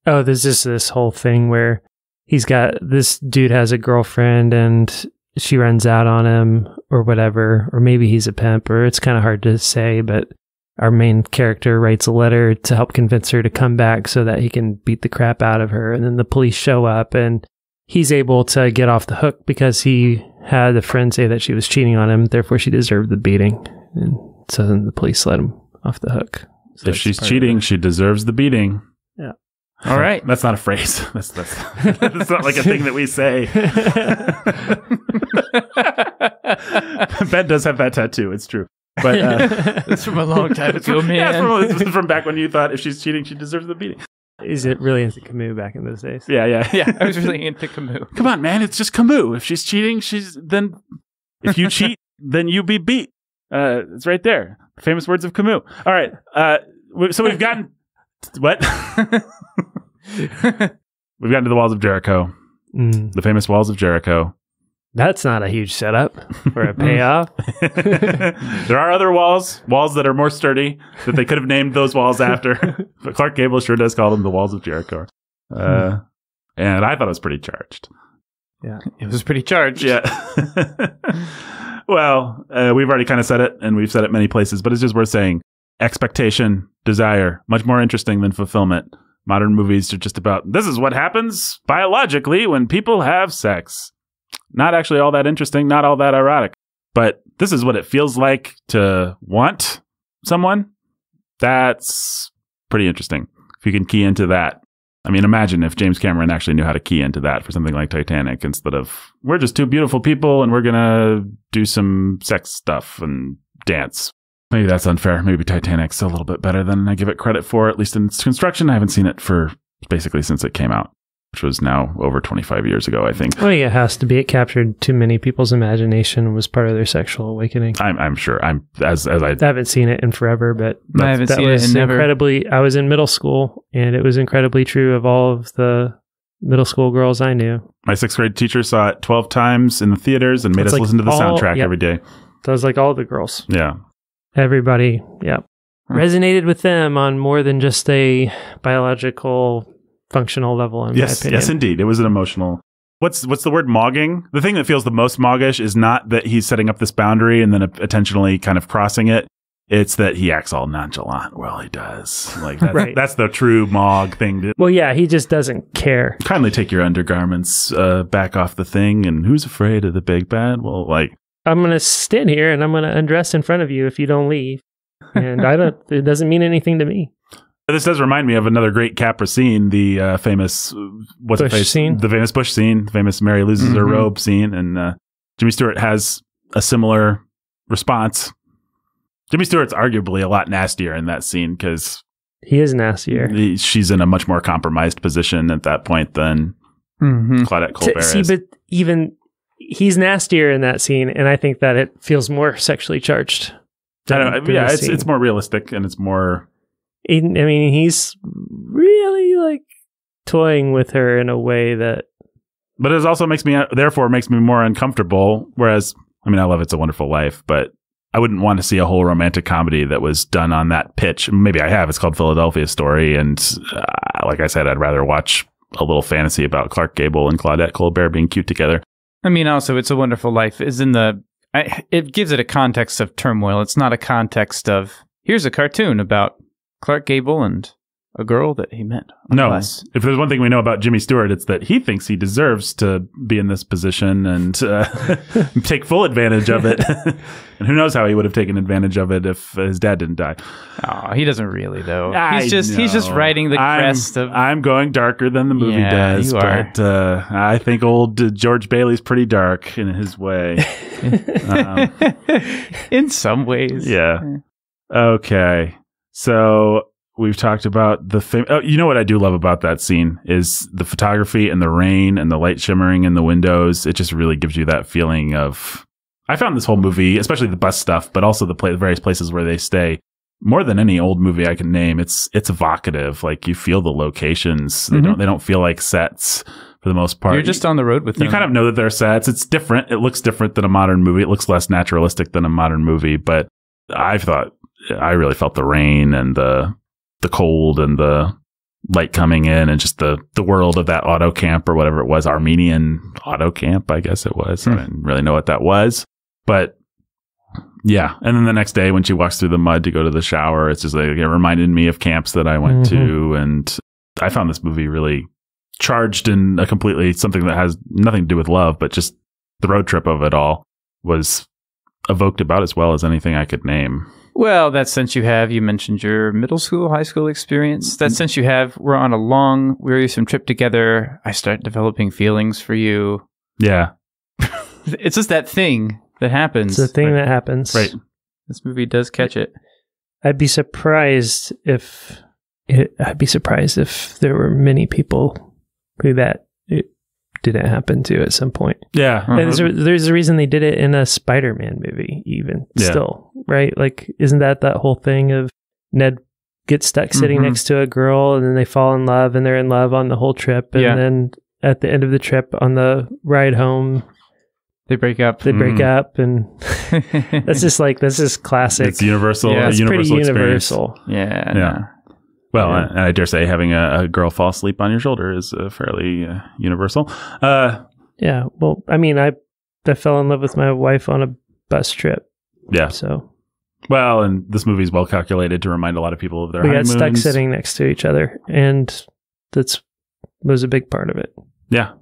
Speaker 2: Oh, there's just this whole thing where this dude has a girlfriend and she runs out on him or whatever, or maybe he's a pimp, or it's kind of hard to say, but our main character writes a letter to help convince her to come back so that he can beat the crap out of her. And then the police show up and he's able to get off the hook because he had a friend say that she was cheating on him. Therefore, she deserved the beating. And so then the police let him off the hook. So
Speaker 1: if she's cheating, she deserves the beating.
Speaker 2: Yeah.
Speaker 3: All right.
Speaker 1: That's not a phrase. That's not like a thing that we say. Ben does have that tattoo. It's true. But
Speaker 3: it's from a long time ago, man.
Speaker 1: Yeah, it's from back when you thought if she's cheating, she deserves the beating.
Speaker 2: Is it really into Camus back in those days?
Speaker 1: Yeah.
Speaker 3: I was really into Camus.
Speaker 1: Come on, man. It's just Camus. If she's cheating, if you cheat, then you be beat. It's right there. Famous words of Camus. All right. So we've gotten what? We've gotten to the Walls of Jericho. The famous Walls of Jericho.
Speaker 2: That's not a huge setup for a payoff.
Speaker 1: There are other walls that are more sturdy that they could have named those walls after. But Clark Gable sure does call them the Walls of Jericho. And I thought it was pretty charged.
Speaker 3: Yeah, it was pretty charged.
Speaker 1: Yeah. Well, we've already kind of said it, and we've said it many places, but it's just worth saying. Expectation, desire, much more interesting than fulfillment. Modern movies are just about, this is what happens biologically when people have sex. Not actually all that interesting, not all that erotic. But this is what it feels like to want someone. That's pretty interesting. If you can key into that. I mean, imagine if James Cameron actually knew how to key into that for something like Titanic instead of, we're just two beautiful people and we're going to do some sex stuff and dance. Maybe that's unfair. Maybe Titanic's a little bit better than I give it credit for, at least in its construction. I haven't seen it for basically since it came out, which was now over 25 years ago, I think.
Speaker 2: Well, yeah, it has to be. It captured too many people's imagination and was part of their sexual awakening.
Speaker 1: I'm sure. I
Speaker 2: haven't seen it in forever, but
Speaker 3: I haven't seen it in never.
Speaker 2: I was in middle school, and it was incredibly true of all of the middle school girls I knew.
Speaker 1: My 6th grade teacher saw it 12 times in the theaters and made us listen to the soundtrack every day.
Speaker 2: That was like all the girls.
Speaker 1: Yeah.
Speaker 2: Everybody, resonated with them on more than just a biological, functional level, in my opinion.
Speaker 1: Yes, indeed. It was an emotional... What's the word mogging? The thing that feels the most moggish is not that he's setting up this boundary and then intentionally kind of crossing it. It's that he acts all nonchalant while he does. Like that's the true mog thing.
Speaker 2: Well, yeah, he just doesn't care.
Speaker 1: Kindly take your undergarments back off the thing, and who's afraid of the big bad? Well, like...
Speaker 2: I'm going to stand here and I'm going to undress in front of you if you don't leave. And it doesn't mean anything to me.
Speaker 1: This does remind me of another great Capra scene, the famous
Speaker 2: Bush scene,
Speaker 1: the famous Bush scene, the famous Mary loses her robe scene, and Jimmy Stewart has a similar response. Jimmy Stewart's arguably a lot nastier in that scene because
Speaker 2: he is nastier.
Speaker 1: She's in a much more compromised position at that point than Claudette Colbert is.
Speaker 2: But even he's nastier in that scene, and I think that it feels more sexually charged.
Speaker 1: It's more realistic and it's more.
Speaker 2: I mean, he's really like toying with her in a way that.
Speaker 1: But it also makes me more uncomfortable. Whereas, I mean, I love It's a Wonderful Life, but I wouldn't want to see a whole romantic comedy that was done on that pitch. Maybe I have. It's called Philadelphia Story, and like I said, I'd rather watch a little fantasy about Clark Gable and Claudette Colbert being cute together.
Speaker 3: I mean, also, It's a Wonderful Life is it gives it a context of turmoil. It's not a context of, here's a cartoon about Clark Gable and a girl that he met.
Speaker 1: No, if there's one thing we know about Jimmy Stewart, it's that he thinks he deserves to be in this position and take full advantage of it. And who knows how he would have taken advantage of it if his dad didn't die.
Speaker 3: Oh, he doesn't really, though. He's just riding the crest of...
Speaker 1: I'm going darker than the movie does, but I think old George Bailey's pretty dark in his way.
Speaker 3: In some ways.
Speaker 1: Yeah. Okay. So... we've talked about the you know what I do love about that scene is the photography and the rain and the light shimmering in the windows. It just really gives you that feeling of I found this whole movie, especially the bus stuff, but also the various places where they stay, more than any old movie I can name. It's evocative. Like, you feel the locations. They don't feel like sets for the most part.
Speaker 3: You're just on the road with them.
Speaker 1: You kind of know that they're sets. It's different. It looks different than a modern movie. It looks less naturalistic than a modern movie. But I really felt the rain and the cold and the light coming in, and just the world of that auto camp or whatever it was, Armenian auto camp, I guess it was. I didn't really know what that was, but yeah. And then the next day when she walks through the mud to go to the shower, it's just like, it reminded me of camps that I went to. And I found this movie really charged in a completely something that has nothing to do with love, but just the road trip of it all was evoked about as well as anything I could name.
Speaker 3: Well, that sense you mentioned your middle school, high school experience. That sense we're on a long, wearisome trip together. I start developing feelings for you.
Speaker 1: Yeah.
Speaker 3: It's just that thing that happens.
Speaker 2: It's a thing that happens.
Speaker 1: Right.
Speaker 3: This movie does catch it.
Speaker 2: I'd be surprised if there were many people who that it didn't happen to at some point.
Speaker 1: Yeah.
Speaker 2: And there's a reason they did it in a Spider-Man movie, even still, right? Like, isn't that whole thing of Ned gets stuck sitting next to a girl, and then they fall in love, and they're in love on the whole trip, and then at the end of the trip on the ride home,
Speaker 3: they break up.
Speaker 2: And that's just classic.
Speaker 1: It's universal.
Speaker 2: Yeah, it's
Speaker 1: universal
Speaker 2: pretty
Speaker 1: experience.
Speaker 2: universal.
Speaker 3: Yeah.
Speaker 1: Yeah. Well, and I dare say having a girl fall asleep on your shoulder is fairly universal.
Speaker 2: Yeah. Well, I mean, I fell in love with my wife on a bus trip.
Speaker 1: Yeah.
Speaker 2: So.
Speaker 1: Well, and this movie is well calculated to remind a lot of people of their honeymoons.
Speaker 2: We got stuck sitting next to each other, and was a big part of it.
Speaker 1: Yeah.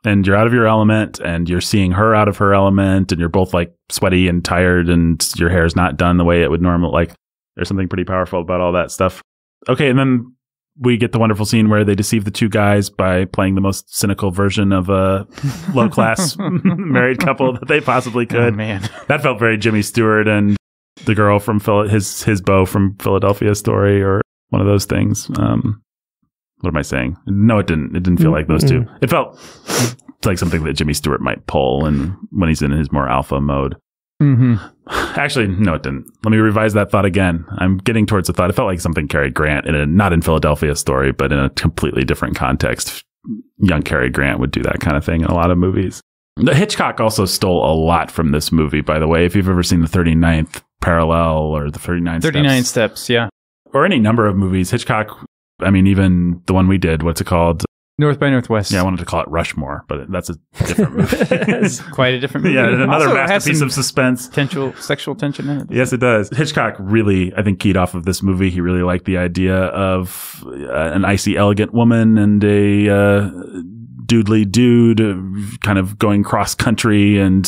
Speaker 1: And you're out of your element, and you're seeing her out of her element, and you're both like sweaty and tired, and your hair's not done the way it would normally. Like, there's something pretty powerful about all that stuff. Okay, and then we get the wonderful scene where they deceive the two guys by playing the most cynical version of a low-class married couple that they possibly could.
Speaker 3: Oh, man.
Speaker 1: That felt very Jimmy Stewart and the girl from his beau from Philadelphia Story, or one of those things. What am I saying? No, it didn't. It didn't feel like those two. It felt like something that Jimmy Stewart might pull and when he's in his more alpha mode. Actually, no, it didn't. Let me revise that thought again. I'm getting towards the thought. It felt like something Cary Grant, not in Philadelphia Story, but in a completely different context. Young Cary Grant would do that kind of thing in a lot of movies. The Hitchcock also stole a lot from this movie, by the way. If you've ever seen the 39th Parallel or the 39
Speaker 3: Steps, yeah.
Speaker 1: Or any number of movies, Hitchcock, I mean, even the one we did, what's it called?
Speaker 3: North by Northwest.
Speaker 1: Yeah, I wanted to call it Rushmore, but that's a different movie.
Speaker 3: It's quite a different movie.
Speaker 1: Yeah, another
Speaker 3: also
Speaker 1: masterpiece of suspense.
Speaker 3: Sexual tension in it.
Speaker 1: Yes, it does. Hitchcock really, I think, keyed off of this movie. He really liked the idea of an icy, elegant woman and a doodly dude kind of going cross country, and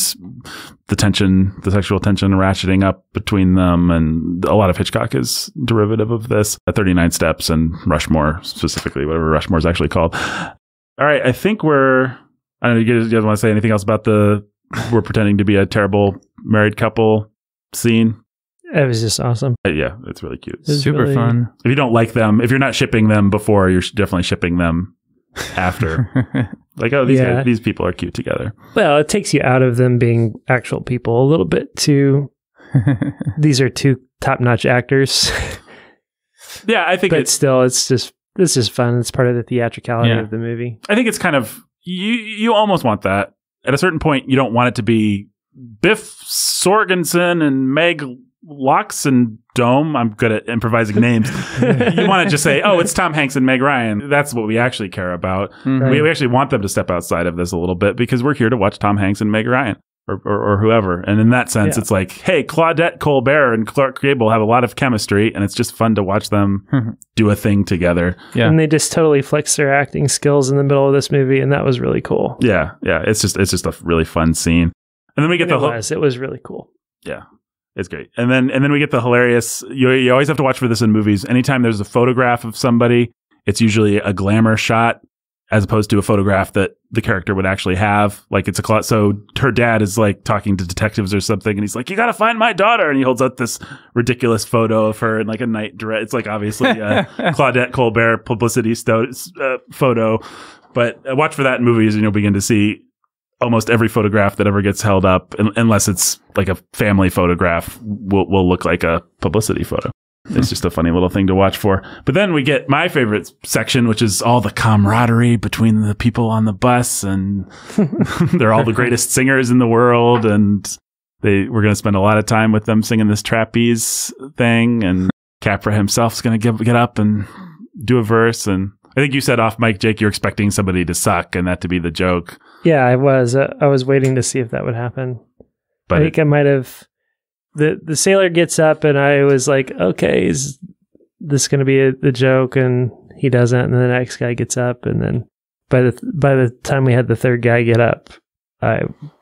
Speaker 1: the sexual tension ratcheting up between them. And a lot of Hitchcock is derivative of this. 39 Steps and Rushmore, specifically, whatever Rushmore is actually called. All right, I think I don't know, you guys want to say anything else about we're pretending to be a terrible married couple scene?
Speaker 2: It was just awesome.
Speaker 1: Yeah, it's really cute.
Speaker 2: It's
Speaker 3: super
Speaker 2: really
Speaker 3: fun.
Speaker 1: If you don't like them, if you're not shipping them before, you're definitely shipping them after. Like, oh, these people are cute together.
Speaker 2: Well, it takes you out of them being actual people a little bit too. These are two top-notch actors.
Speaker 1: Yeah, I think
Speaker 2: but still, it's just fun. It's part of the theatricality of the movie.
Speaker 1: I think it's kind of you almost want that. At a certain point, you don't want it to be Biff Sorgensen and Meg Loxendome. I'm good at improvising names. You want to just say, oh, it's Tom Hanks and Meg Ryan. That's what we actually care about.
Speaker 3: Mm-hmm.
Speaker 1: We actually want them to step outside of this a little bit because we're here to watch Tom Hanks and Meg Ryan or whoever. And in that sense, it's like, hey, Claudette Colbert and Clark Gable have a lot of chemistry, and it's just fun to watch them do a thing together.
Speaker 2: Yeah. And they just totally flex their acting skills in the middle of this movie, and that was really cool.
Speaker 1: Yeah. Yeah. It's just a really fun scene. And then we get
Speaker 2: it was really cool.
Speaker 1: Yeah. It's great. And then we get the hilarious, you always have to watch for this in movies. Anytime there's a photograph of somebody, it's usually a glamour shot as opposed to a photograph that the character would actually have. Like, it's so her dad is like talking to detectives or something, and he's like, you got to find my daughter. And he holds up this ridiculous photo of her in like a night dress. It's like obviously a Claudette Colbert publicity photo. But watch for that in movies and you'll begin to see almost every photograph that ever gets held up, unless it's like a family photograph, will look like a publicity photo. It's just a funny little thing to watch for. But then we get my favorite section, which is all the camaraderie between the people on the bus, and they're all the greatest singers in the world, and we're going to spend a lot of time with them singing this trapeze thing, and Capra himself's going to get up and do a verse. And I think you said off mic, Jake, you're expecting somebody to suck and that to be the joke.
Speaker 2: Yeah, I was. I was waiting to see if that would happen. But I think I might have... The sailor gets up, and I was like, okay, is this going to be the joke? And he doesn't. And then the next guy gets up. And then by the time we had the third guy get up, I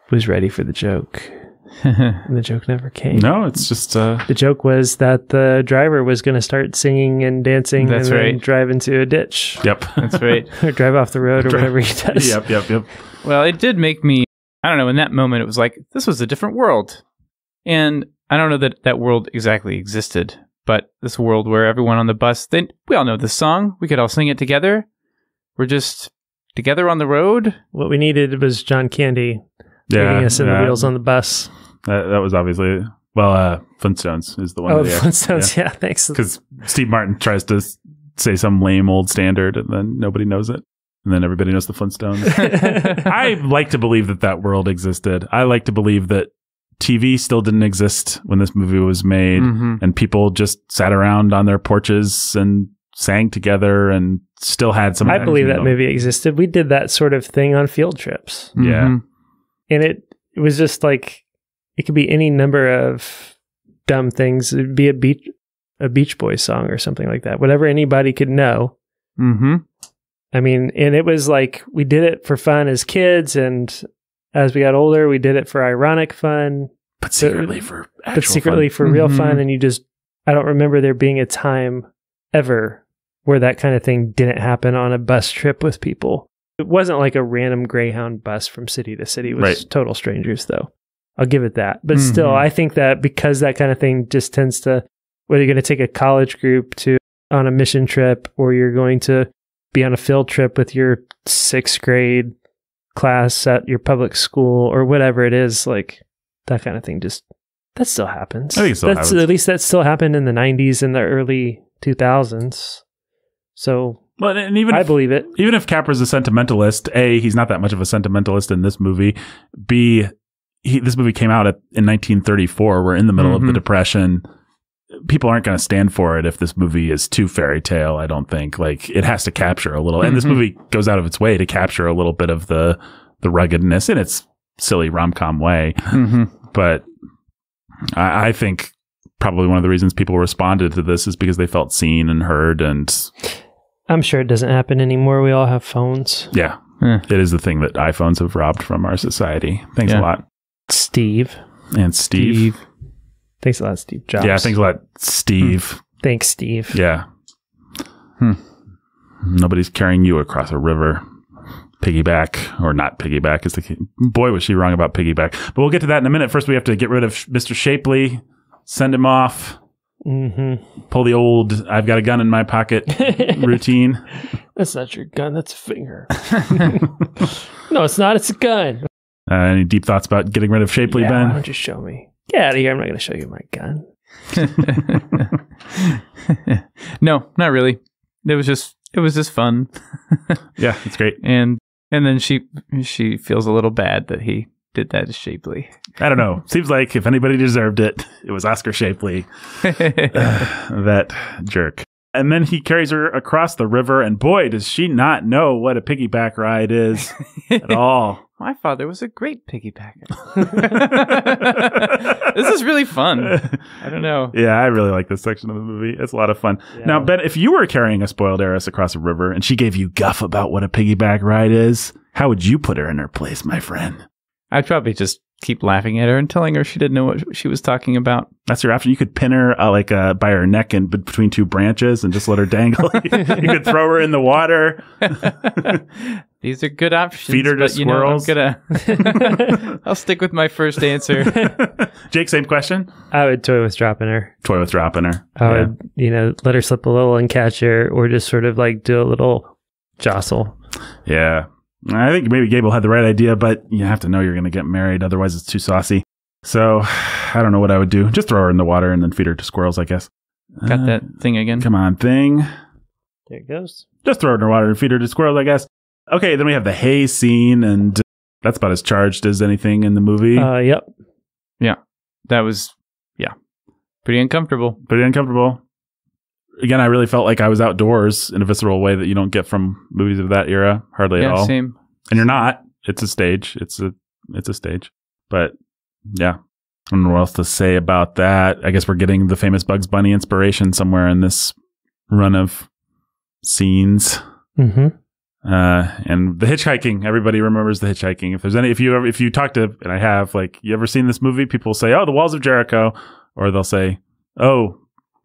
Speaker 2: was ready for the joke. And the joke never came.
Speaker 1: No, it's just...
Speaker 2: The joke was that the driver was going to start singing and dancing then drive into a ditch.
Speaker 1: Yep.
Speaker 3: That's right.
Speaker 2: Or drive off the road or whatever he does.
Speaker 1: Yep.
Speaker 3: Well, it did make me... I don't know, in that moment, it was like, this was a different world. And I don't know that world exactly existed, but this world where everyone on the bus, we all know this song. We could all sing it together. We're just together on the road.
Speaker 2: What we needed was John Candy leading us in the wheels on the bus.
Speaker 1: That was obviously, Flintstones is the one.
Speaker 2: Oh, Flintstones, yeah, thanks.
Speaker 1: Because Steve Martin tries to say some lame old standard, and then nobody knows it. And then everybody knows the Flintstones. I like to believe that world existed. I like to believe that TV still didn't exist when this movie was made, and people just sat around on their porches and sang together and still had some...
Speaker 2: I believe that movie existed. We did that sort of thing on field trips.
Speaker 1: Yeah.
Speaker 2: And it was just like, it could be any number of dumb things. It'd be a Beach Boys song or something like that. Whatever anybody could know. I mean, and it was like, we did it for fun as kids, and as we got older, we did it for ironic fun.
Speaker 1: But secretly for actual
Speaker 2: fun. Real fun. And I don't remember there being a time ever where that kind of thing didn't happen on a bus trip with people. It wasn't like a random Greyhound bus from city to city with total strangers, though. I'll give it that. But still, I think that because that kind of thing just tends to, whether you're going to take a college group on a mission trip, or you're going to be on a field trip with your 6th grade class at your public school or whatever it is, like that kind of thing, that still happens.
Speaker 1: I think it still happens.
Speaker 2: At least that still happened in the 90s and the early 2000s. So
Speaker 1: and even
Speaker 2: I believe it.
Speaker 1: Even if Capra's a sentimentalist, A, he's not that much of a sentimentalist in this movie. B, this movie came out in 1934. We're in the middle of the Depression. People aren't going to stand for it if this movie is too fairy tale, I don't think. Like, it has to capture a little. And this movie goes out of its way to capture a little bit of the ruggedness in its silly rom-com way. But I think probably one of the reasons people responded to this is because they felt seen and heard. And
Speaker 2: I'm sure it doesn't happen anymore. We all have phones.
Speaker 1: Yeah. It is the thing that iPhones have robbed from our society. Thanks a lot.
Speaker 2: Steve.
Speaker 1: And Steve.
Speaker 2: Thanks a lot, Steve Jobs.
Speaker 1: Yeah, thanks a lot, Steve.
Speaker 2: Thanks, Steve.
Speaker 1: Yeah. Nobody's carrying you across a river. Piggyback, or not piggyback, is the key. Boy, was she wrong about piggyback. But we'll get to that in a minute. First, we have to get rid of Mr. Shapely, send him off, pull the old "I've got a gun in my pocket" routine.
Speaker 2: That's not your gun, that's a finger. No, it's not, it's a gun.
Speaker 1: Any deep thoughts about getting rid of Shapely, Ben?
Speaker 2: Why don't you show me? Get out of here, I'm not going to show you my gun.
Speaker 3: No, not really. It was just fun.
Speaker 1: Yeah, it's great.
Speaker 3: And then she feels a little bad that he did that to Shapely.
Speaker 1: I don't know. Seems like if anybody deserved it, it was Oscar Shapely. That jerk. And then he carries her across the river, and boy, does she not know what a piggyback ride is at all.
Speaker 3: My father was a great piggybacker. This is really fun. I don't know.
Speaker 1: Yeah, I really like this section of the movie. It's a lot of fun. Yeah. Now, Ben, if you were carrying a spoiled heiress across a river and she gave you guff about what a piggyback ride is, how would you put her in her place, my friend?
Speaker 3: I'd probably just keep laughing at her and telling her she didn't know what she was talking about.
Speaker 1: That's your option. You could pin her by her neck and between two branches and just let her dangle. You could throw her in the water.
Speaker 3: These are good options.
Speaker 1: Feed her to squirrels.
Speaker 3: I'll stick with my first answer.
Speaker 1: Jake, same question?
Speaker 2: I would toy with dropping her.
Speaker 1: Toy with dropping her.
Speaker 2: I would, let her slip a little and catch her, or just sort of like do a little jostle.
Speaker 1: Yeah. I think maybe Gable had the right idea, but you have to know you're going to get married. Otherwise, it's too saucy. So I don't know what I would do. Just throw her in the water and then feed her to squirrels, I guess.
Speaker 3: Got that thing again.
Speaker 1: Come on, thing.
Speaker 2: There it goes.
Speaker 1: Just throw her in the water and feed her to squirrels, I guess. Okay, then we have the hay scene, and that's about as charged as anything in the movie.
Speaker 2: Yep.
Speaker 3: Yeah. That was, pretty uncomfortable.
Speaker 1: Pretty uncomfortable. Again, I really felt like I was outdoors in a visceral way that you don't get from movies of that era, hardly at all.
Speaker 3: Yeah, same.
Speaker 1: And you're not. It's a stage. It's a stage. But yeah, I don't know what else to say about that. I guess we're getting the famous Bugs Bunny inspiration somewhere in this run of scenes.
Speaker 2: Mm-hmm.
Speaker 1: And the hitchhiking. Everybody remembers the hitchhiking. If you talk to, and I have, like, you ever seen this movie? People will say, "Oh, The Walls of Jericho," or they'll say, "Oh,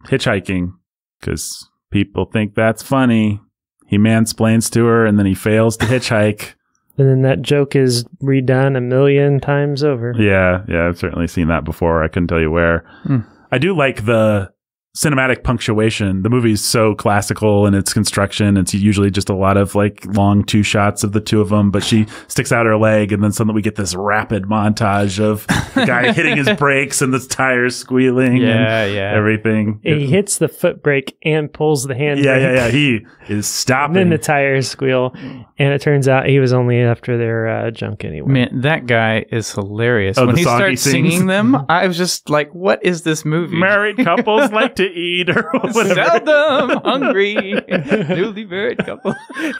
Speaker 1: hitchhiking," because people think that's funny. He mansplains to her, and then he fails to hitchhike.
Speaker 2: And then that joke is redone 1,000,000 times over.
Speaker 1: Yeah, I've certainly seen that before. I couldn't tell you where. I do like the cinematic punctuation. The movie's so classical in its construction. It's usually just a lot of like long 2 shots of the two of them, but she sticks out her leg, and then suddenly we get this rapid montage of the guy hitting his brakes and the tires squealing and everything.
Speaker 2: He hits the foot brake and pulls the handbrake.
Speaker 1: Yeah. He is stopping.
Speaker 2: And then the tires squeal, and it turns out he was only after their junk anyway.
Speaker 3: Man, that guy is hilarious.
Speaker 1: Oh,
Speaker 3: when he
Speaker 1: starts
Speaker 3: singing them, I was just like, what is this movie?
Speaker 1: Married couples like to eat or whatever.
Speaker 3: Seldom hungry, newlywed couple.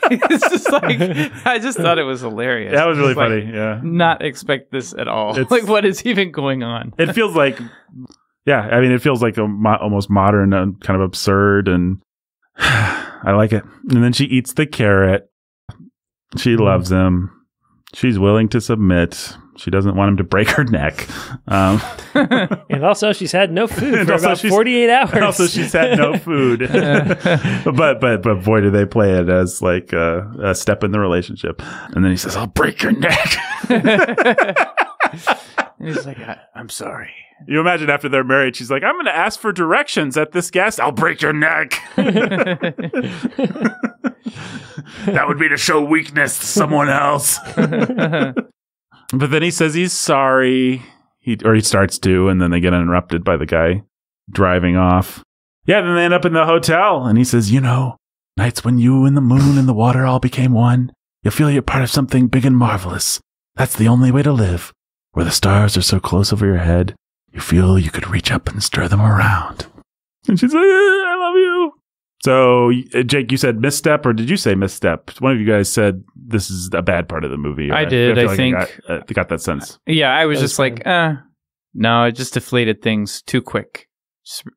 Speaker 3: It's just like, I just thought it was hilarious.
Speaker 1: That was really funny, yeah.
Speaker 3: Not expect this at all. Like, what is even going on?
Speaker 1: It feels like, it feels like almost modern and kind of absurd, and I like it. And then she eats the carrot. She loves him. She's willing to submit. She doesn't want him to break her neck.
Speaker 2: And also, she's had no food for about 48 hours.
Speaker 1: And also, she's had no food. but boy, do they play it as like a step in the relationship. And then he says, "I'll break your neck."
Speaker 3: And he's like, "I'm sorry."
Speaker 1: You imagine after they're married, she's like, "I'm going to ask for directions at this gas. I'll break your neck." That would be to show weakness to someone else. But then he says he's sorry. He starts to, and then they get interrupted by the guy driving off. Yeah, then they end up in the hotel, and he says, "Nights when you and the moon and the water all became one, you'll feel you're part of something big and marvelous. That's the only way to live. Where the stars are so close over your head, you feel you could reach up and stir them around." And she's like, "I love you." So, Jake, you said misstep, or did you say misstep? One of you guys said this is a bad part of the movie.
Speaker 3: I did, I think.
Speaker 1: I got that sense.
Speaker 3: Yeah, I was just like, no, it just deflated things too quick.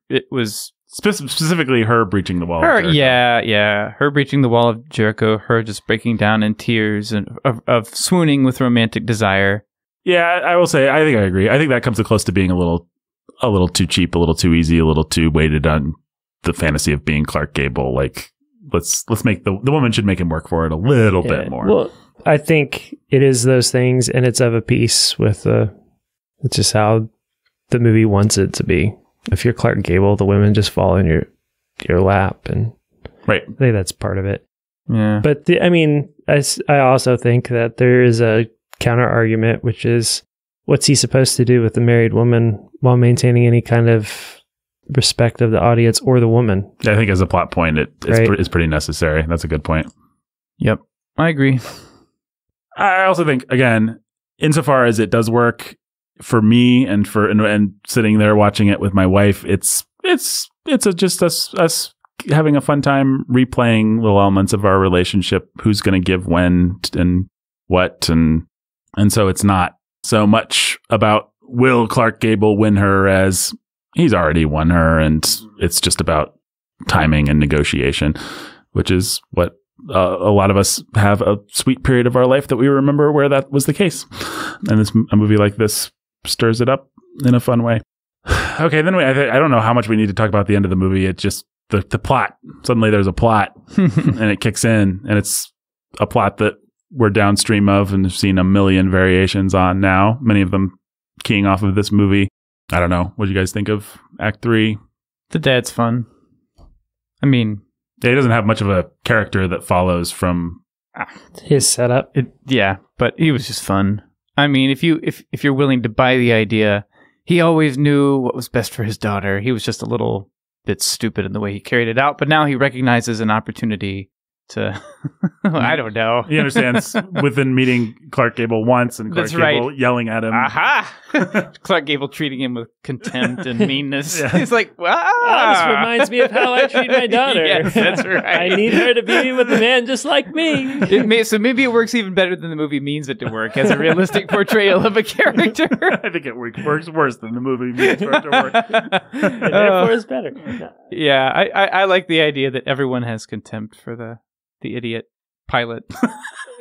Speaker 3: It was...
Speaker 1: Specifically her breaching the wall of Jericho.
Speaker 3: Yeah. Her breaching the wall of Jericho, her just breaking down in tears and of swooning with romantic desire.
Speaker 1: Yeah, I will say, I think I agree. I think that comes close to being a little too cheap, a little too easy, a little too weighted on the fantasy of being Clark Gable. Like, let's make the woman should make him work for it a little bit more.
Speaker 2: Well, I think it is those things, and it's of a piece with it's just how the movie wants it to be. If you're Clark Gable, the women just fall in your lap, and
Speaker 1: right.
Speaker 2: I think that's part of it.
Speaker 3: Yeah.
Speaker 2: But I also think that there is a counter argument, which is, what's he supposed to do with the married woman while maintaining any kind of respect of the audience or the woman?
Speaker 1: I think as a plot point, it's pretty necessary. That's a good point.
Speaker 3: Yep, I agree.
Speaker 1: I also think, again, insofar as it does work for me and sitting there watching it with my wife, it's just us having a fun time replaying little elements of our relationship. Who's going to give when and what, and so it's not so much about will Clark Gable win her as he's already won her, and it's just about timing and negotiation, which is what a lot of us have a sweet period of our life that we remember where that was the case. And a movie like this stirs it up in a fun way. Okay, then I don't know how much we need to talk about the end of the movie. It's just the plot. Suddenly there's a plot and it kicks in, and it's a plot that we're downstream of and have seen a million variations on now, many of them keying off of this movie. I don't know. What do you guys think of Act 3?
Speaker 3: The dad's fun. I mean,
Speaker 1: he doesn't have much of a character that follows from
Speaker 2: his setup.
Speaker 3: Yeah, but he was just fun. I mean, if you're willing to buy the idea, he always knew what was best for his daughter. He was just a little bit stupid in the way he carried it out, but now he recognizes an opportunity to, I don't know.
Speaker 1: He understands within meeting Clark Gable once and Clark Gable yelling at him.
Speaker 3: Aha! Clark Gable treating him with contempt and meanness.
Speaker 1: Yeah.
Speaker 3: He's like, wow.
Speaker 2: Oh, this reminds me of how I treat my daughter.
Speaker 3: Yes, that's right.
Speaker 2: I need her to be with a man just like me.
Speaker 3: So maybe it works even better than the movie means it to work as a realistic portrayal of a character.
Speaker 1: I think it works worse than the movie means for it to work.
Speaker 2: And therefore it's better.
Speaker 3: Yeah, I like the idea that everyone has contempt for the idiot pilot.
Speaker 2: He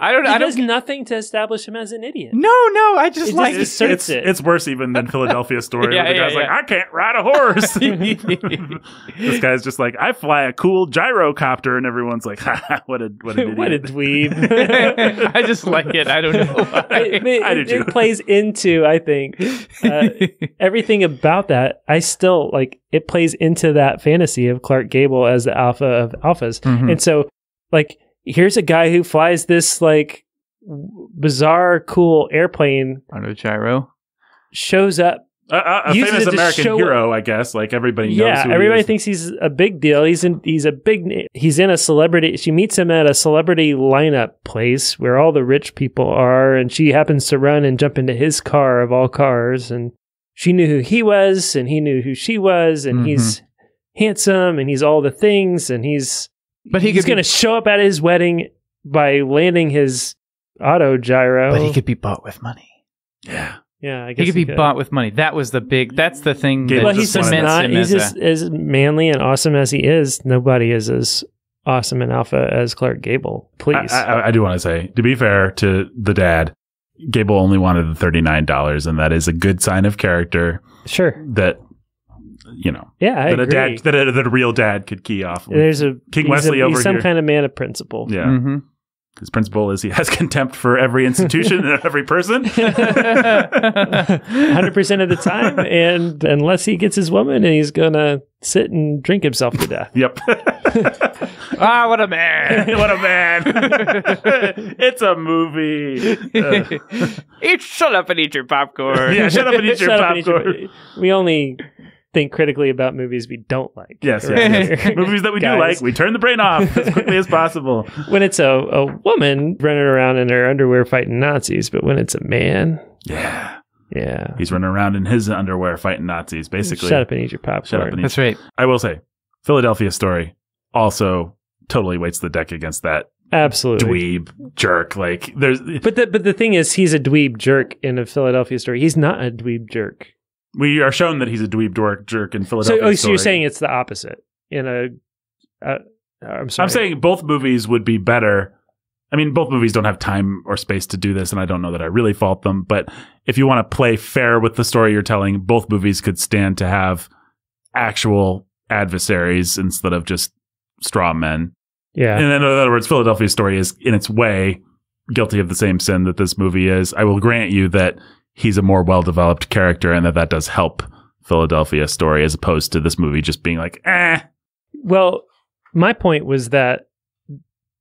Speaker 2: does nothing to establish him as an idiot.
Speaker 3: No, I just like
Speaker 1: it's worse even than Philadelphia Story. Where the guy's like, I can't ride a horse. This guy's just like, I fly a cool gyrocopter, and everyone's like, what an idiot.
Speaker 2: What a dweeb.
Speaker 3: I just like it. I don't know why.
Speaker 2: It plays into, I think, everything about that. I still like it plays into that fantasy of Clark Gable as the alpha of alphas. Mm-hmm. And so, like, here's a guy who flies this like bizarre, cool airplane
Speaker 3: on a gyro.
Speaker 2: Shows up,
Speaker 1: a famous American hero, I guess. Like everybody knows.
Speaker 2: Yeah, everybody thinks he's a big deal. He's in a celebrity. She meets him at a celebrity lineup place where all the rich people are, and she happens to run and jump into his car of all cars. And she knew who he was, and he knew who she was, and he's handsome, and he's all the things, and he's going to show up at his wedding by landing his auto gyro.
Speaker 3: But he could be bought with money.
Speaker 1: Yeah.
Speaker 2: Yeah, I guess
Speaker 3: he could be bought with money. That's the thing.
Speaker 2: Well, he's just not. He's just as manly and awesome as he is. Nobody is as awesome and alpha as Clark Gable. Please.
Speaker 1: I do want to say, to be fair to the dad, Gable only wanted the $39, and that is a good sign of character.
Speaker 2: Sure.
Speaker 1: That, you know,
Speaker 2: I agree.
Speaker 1: That a real dad could key off.
Speaker 2: There's
Speaker 1: King Wesley over here.
Speaker 2: He's some kind of man of principle.
Speaker 1: Yeah. Mm-hmm. His principle is he has contempt for every institution and every person.
Speaker 2: 100% of the time. And unless he gets his woman, and he's going to sit and drink himself to death.
Speaker 1: Yep.
Speaker 3: What a man.
Speaker 1: What a man. It's a movie.
Speaker 3: Shut up and eat your popcorn.
Speaker 1: Yeah, shut up and eat your popcorn.
Speaker 2: We only think critically about movies we don't like.
Speaker 1: Yes. Movies that we do like, we turn the brain off as quickly as possible.
Speaker 2: When it's a woman running around in her underwear fighting Nazis, but when it's a man...
Speaker 1: Yeah.
Speaker 2: Yeah.
Speaker 1: He's running around in his underwear fighting Nazis, basically.
Speaker 2: Shut up and eat your popcorn.
Speaker 3: That's right.
Speaker 1: I will say, Philadelphia Story also totally weights the deck against that.
Speaker 2: Absolutely.
Speaker 1: Dweeb jerk. Like, there's...
Speaker 2: But the thing is, he's a dweeb jerk in a Philadelphia Story. He's not a dweeb jerk.
Speaker 1: We are shown that he's a dweeb jerk in Philadelphia Story.
Speaker 2: So you're saying it's the opposite? I'm sorry.
Speaker 1: I'm saying both movies would be better. I mean, both movies don't have time or space to do this, and I don't know that I really fault them. But if you want to play fair with the story you're telling, both movies could stand to have actual adversaries instead of just straw men.
Speaker 2: Yeah.
Speaker 1: And in other words, Philadelphia Story is, in its way, guilty of the same sin that this movie is. I will grant you that he's a more well-developed character, and that does help Philadelphia Story as opposed to this movie just being like,
Speaker 2: Well, my point was that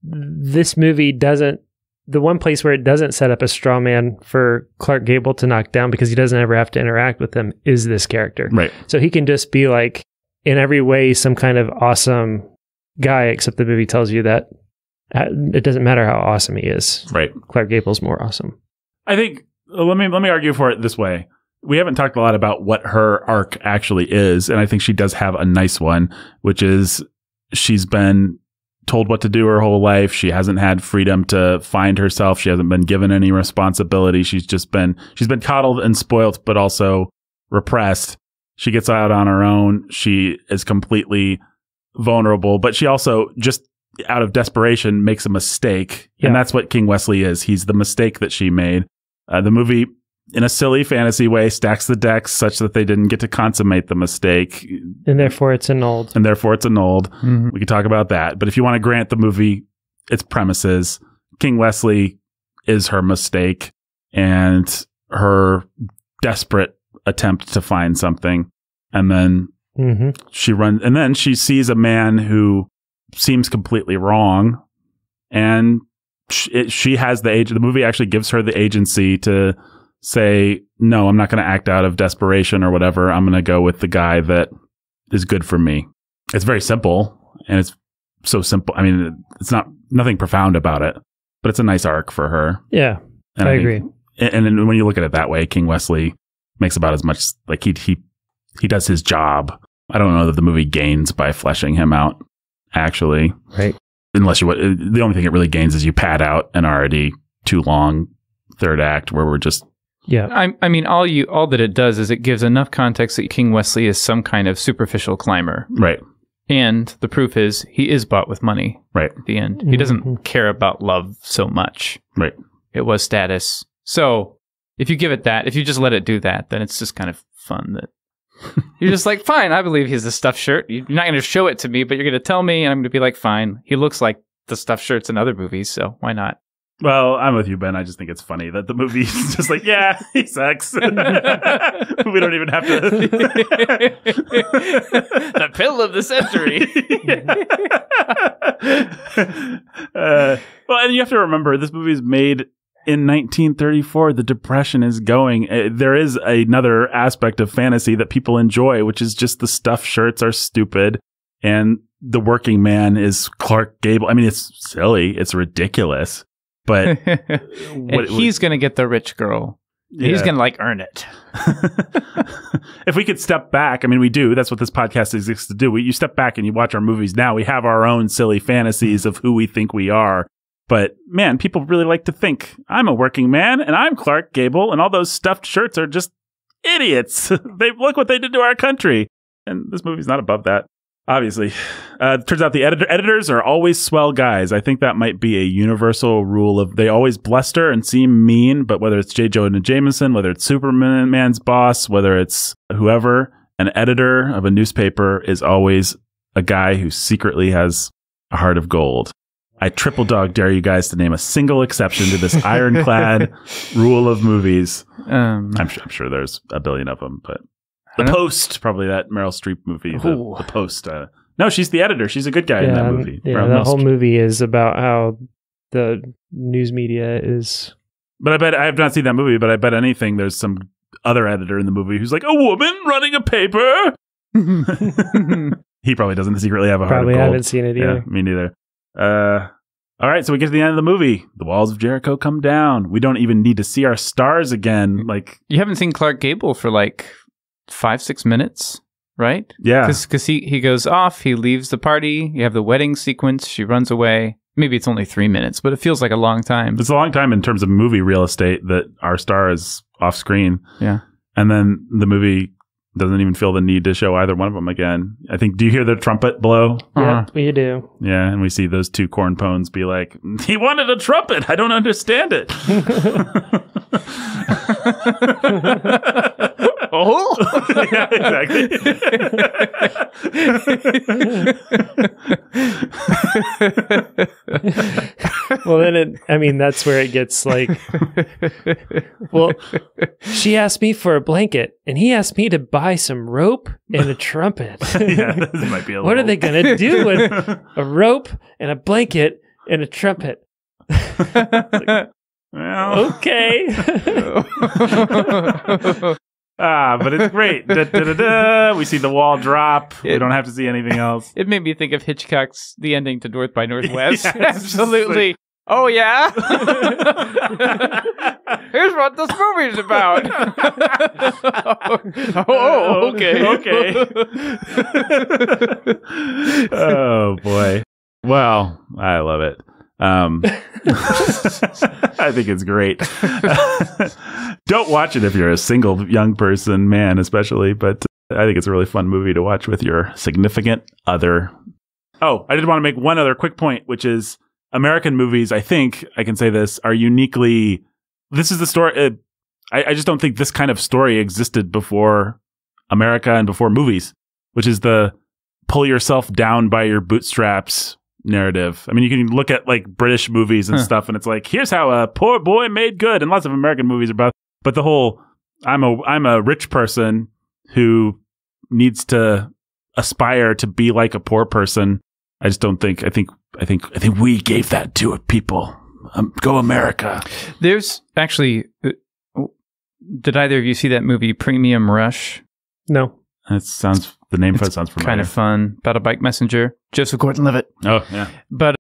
Speaker 2: this movie doesn't, the one place where it doesn't set up a straw man for Clark Gable to knock down because he doesn't ever have to interact with him is this character.
Speaker 1: Right.
Speaker 2: So he can just be like, in every way, some kind of awesome guy, except the movie tells you that it doesn't matter how awesome he is.
Speaker 1: Right.
Speaker 2: Clark Gable's more awesome.
Speaker 1: I think, let me argue for it this way. We haven't talked a lot about what her arc actually is, and I think she does have a nice one, which is she's been told what to do her whole life. She hasn't had freedom to find herself. She hasn't been given any responsibility. She's been coddled and spoilt, but also repressed. She gets out on her own. She is completely vulnerable, but she also just out of desperation makes a mistake. Yeah. And that's what King Wesley is. He's the mistake that she made. The movie, in a silly fantasy way, stacks the decks such that they didn't get to consummate the mistake.
Speaker 2: And therefore it's annulled.
Speaker 1: Mm-hmm. We could talk about that. But if you want to grant the movie its premises, King Wesley is her mistake and her desperate attempt to find something. And then she runs, and then she sees a man who seems completely wrong and she has the movie actually gives her the agency to say, no, I'm not going to act out of desperation or whatever. I'm going to go with the guy that is good for me. It's very simple, and it's so simple. I mean, it's nothing profound about it, but it's a nice arc for her.
Speaker 2: Yeah,
Speaker 1: and
Speaker 2: I agree.
Speaker 1: And then when you look at it that way, King Wesley makes about as much, like he does his job. I don't know that the movie gains by fleshing him out, actually.
Speaker 2: Right.
Speaker 1: Unless the only thing it really gains is you pad out an already too long third act where we're just...
Speaker 3: Yeah. I mean, all that it does is it gives enough context that King Wesley is some kind of superficial climber.
Speaker 1: Right.
Speaker 3: And the proof is he is bought with money.
Speaker 1: Right.
Speaker 3: At the end. He doesn't care about love so much.
Speaker 1: Right.
Speaker 3: It was status. So if you give it that, if you just let it do that, then it's just kind of fun that you're just like, fine, I believe he's a stuffed shirt. You're not going to show it to me, but you're going to tell me, and I'm going to be like, fine. He looks like the stuffed shirts in other movies, so why not?
Speaker 1: Well, I'm with you, Ben. I just think it's funny that the movie is just like, yeah, he sucks. We don't even have to.
Speaker 3: The pill of the century.
Speaker 1: Well, and you have to remember, this movie is made in 1934. The Depression is going. There is another aspect of fantasy that people enjoy, which is just the stuffed shirts are stupid. And the working man is Clark Gable. I mean, it's silly. It's ridiculous. But
Speaker 3: he's going to get the rich girl. Yeah. He's going to like earn it.
Speaker 1: If we could step back, I mean, we do. That's what this podcast exists to do. You step back and you watch our movies now. We have our own silly fantasies of who we think we are. But man, people really like to think I'm a working man and I'm Clark Gable and all those stuffed shirts are just idiots. Look what they did to our country. And this movie's not above that. Obviously, turns out the editors are always swell guys. I think that might be a universal rule of they always bluster and seem mean. But whether it's J. Jonah Jameson, whether it's Superman's boss, whether it's whoever, an editor of a newspaper is always a guy who secretly has a heart of gold. I triple dog dare you guys to name a single exception to this ironclad rule of movies. I'm sure there's a billion of them, but. The Post, probably that Meryl Streep movie. The Post. No, she's the editor. She's a good guy in that movie.
Speaker 2: Yeah, that whole movie is about how the news media is.
Speaker 1: But I have not seen that movie, but I bet anything there's some other editor in the movie who's like, a woman running a paper. He probably doesn't secretly have a heart of gold.
Speaker 2: Probably haven't seen it either.
Speaker 1: Yeah, me neither. All right, so we get to the end of the movie. The walls of Jericho come down. We don't even need to see our stars again. Like,
Speaker 3: you haven't seen Clark Gable for like 5-6 minutes, right?
Speaker 1: Yeah,
Speaker 3: because he goes off, he leaves the party, you have the wedding sequence, she runs away. Maybe it's only 3 minutes, but it feels like a long time.
Speaker 1: It's a long time in terms of movie real estate that our star is off screen.
Speaker 3: Yeah,
Speaker 1: and then the movie doesn't even feel the need to show either one of them again. I think, do you hear the trumpet blow?
Speaker 2: Yeah, we do.
Speaker 1: Yeah, and we see those two corn pones be like, he wanted a trumpet, I don't understand it.
Speaker 3: Oh,
Speaker 1: yeah, exactly.
Speaker 2: Well, then that's where it gets like, well, she asked me for a blanket and he asked me to buy some rope and a trumpet.
Speaker 1: Yeah, this might be a
Speaker 2: what are they going to do with a rope and a blanket and a trumpet? Like, well, okay.
Speaker 1: But it's great. Da, da, da, da. We see the wall drop. We don't have to see anything else.
Speaker 3: It made me think of Hitchcock's The Ending to North by Northwest.
Speaker 1: Yeah,
Speaker 3: absolutely. Like, oh, yeah? Here's what this movie's about. Okay.
Speaker 1: Oh, boy. Well, I love it. I think it's great. Don't watch it if you're a single young person, man, especially, but I think it's a really fun movie to watch with your significant other. Oh, I did want to make one other quick point, which is American movies, I think I can say this, are uniquely, this is the story. I just don't think this kind of story existed before America and before movies, which is the pull yourself down by your bootstraps narrative. I mean, you can look at like British movies and stuff, and it's like, here's how a poor boy made good, and lots of American movies are about. But the whole, I'm a rich person who needs to aspire to be like a poor person. I just don't think. I think we gave that to people Go America.
Speaker 3: There's actually, did either of you see that movie Premium Rush?
Speaker 2: No.
Speaker 1: The name sounds familiar.
Speaker 3: Kind of fun. About a bike messenger. Joseph Gordon-Levitt.
Speaker 1: Oh, yeah.
Speaker 3: But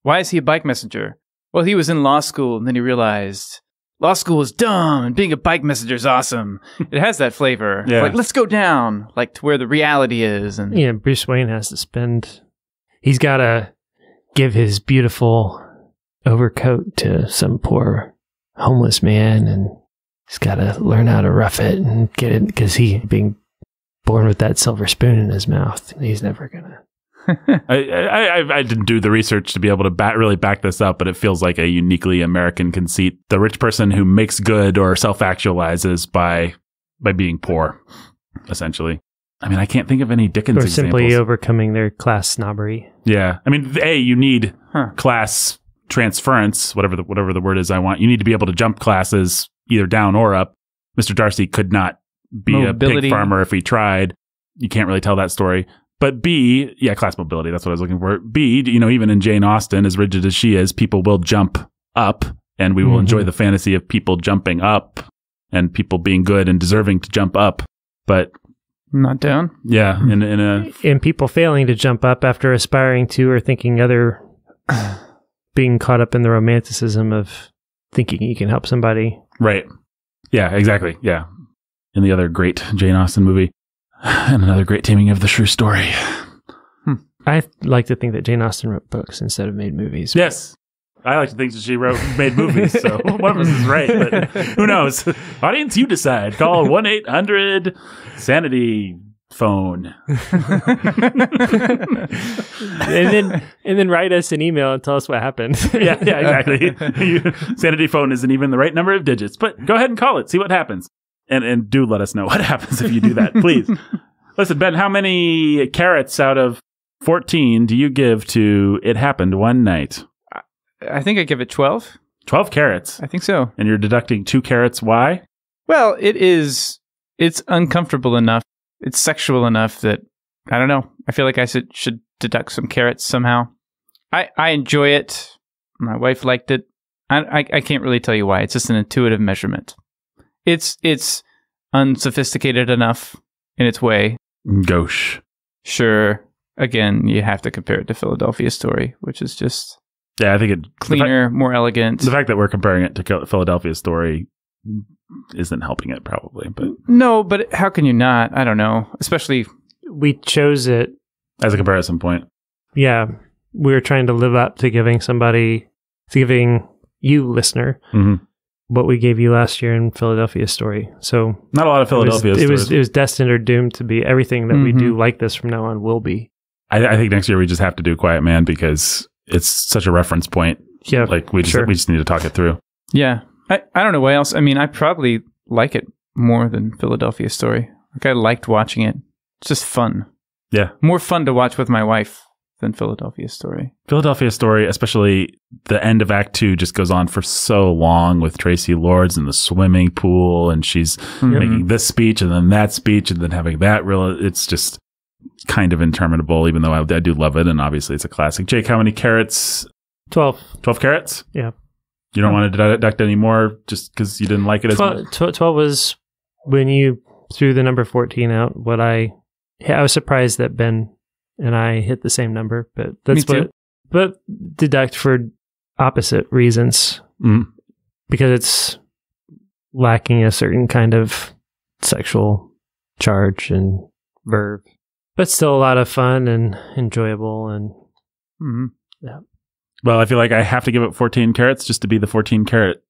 Speaker 3: why is he a bike messenger? Well, he was in law school and then he realized law school is dumb and being a bike messenger is awesome. It has that flavor.
Speaker 1: Yeah.
Speaker 3: Like, let's go down, like to where the reality is. And
Speaker 2: yeah, Bruce Wayne has to he's got to give his beautiful overcoat to some poor homeless man, and he's got to learn how to rough it and get it, because being born with that silver spoon in his mouth, he's never gonna.
Speaker 1: I didn't do the research to be able to really back this up, but it feels like a uniquely American conceit. The rich person who makes good or self-actualizes by being poor, essentially. I mean, I can't think of any Dickens examples.
Speaker 2: Or simply overcoming their class snobbery.
Speaker 1: Yeah. I mean, you need class transference, whatever the word is I want. You need to be able to jump classes either down or up. Mr. Darcy could not be
Speaker 3: mobility.
Speaker 1: A pig farmer if he tried. You can't really tell that story. But B, class mobility, that's what I was looking for. B, even in Jane Austen, as rigid as she is, people will jump up, and we will enjoy the fantasy of people jumping up and people being good and deserving to jump up. But
Speaker 3: not down.
Speaker 1: Yeah,
Speaker 2: and people failing to jump up after aspiring to or thinking being caught up in the romanticism of thinking you can help somebody.
Speaker 1: Right. Yeah, exactly. Yeah. In the other great Jane Austen movie. And another great taming of the shrew story.
Speaker 2: I like to think that Jane Austen wrote books instead of made movies.
Speaker 1: Yes. I like to think that she made movies, so one of us is right, but who knows? Audience, you decide. Call 1-800-SANITY phone.
Speaker 2: and then write us an email and tell us what happened.
Speaker 1: yeah, exactly. Sanity phone isn't even the right number of digits, but go ahead and call it. See what happens. And do let us know what happens if you do that, please. Listen, Ben, how many carrots out of 14 do you give to It Happened One Night?
Speaker 3: I think I give it 12.
Speaker 1: 12 carrots?
Speaker 3: I think so.
Speaker 1: And you're deducting 2 carrots. Why?
Speaker 3: Well, it's uncomfortable enough. It's sexual enough that, I don't know. I feel like I should deduct some carrots somehow. I enjoy it. My wife liked it. I can't really tell you why. It's just an intuitive measurement. It's unsophisticated enough in its way.
Speaker 1: Gauche.
Speaker 3: Sure. Again, you have to compare it to Philadelphia Story, which is just
Speaker 1: I think it
Speaker 3: cleaner, more elegant.
Speaker 1: The fact that we're comparing it to Philadelphia Story isn't helping it, probably. But
Speaker 3: no, but how can you not? I don't know. Especially
Speaker 2: we chose it
Speaker 1: as a comparison point.
Speaker 2: Yeah, we were trying to live up to giving you, listener, what we gave you last year in Philadelphia Story. So
Speaker 1: not a lot of Philadelphia stories.
Speaker 2: It was destined or doomed to be everything that we do like this from now on will be.
Speaker 1: I think next year we just have to do Quiet Man because it's such a reference point.
Speaker 2: Yeah,
Speaker 1: like we just need to talk it through.
Speaker 3: Yeah, I don't know why else. I mean, I probably like it more than Philadelphia Story. Like I liked watching it. It's just fun.
Speaker 1: Yeah,
Speaker 3: more fun to watch with my wife than Philadelphia Story.
Speaker 1: Philadelphia Story, especially the end of Act 2, just goes on for so long with Tracy Lords in the swimming pool, and she's making this speech and then that speech and then having that it's just kind of interminable, even though I do love it, and obviously it's a classic. Jake, how many carrots?
Speaker 2: 12.
Speaker 1: 12 carrots?
Speaker 2: Yeah.
Speaker 1: You don't want to deduct any more just because you didn't like it as much?
Speaker 2: 12 was when you threw the number 14 out. I was surprised that Ben and I hit the same number, but that's but deduct for opposite reasons. Because it's lacking a certain kind of sexual charge and verve, but still a lot of fun and enjoyable. And yeah.
Speaker 1: Well, I feel like I have to give it 14 carats just to be the 14 carat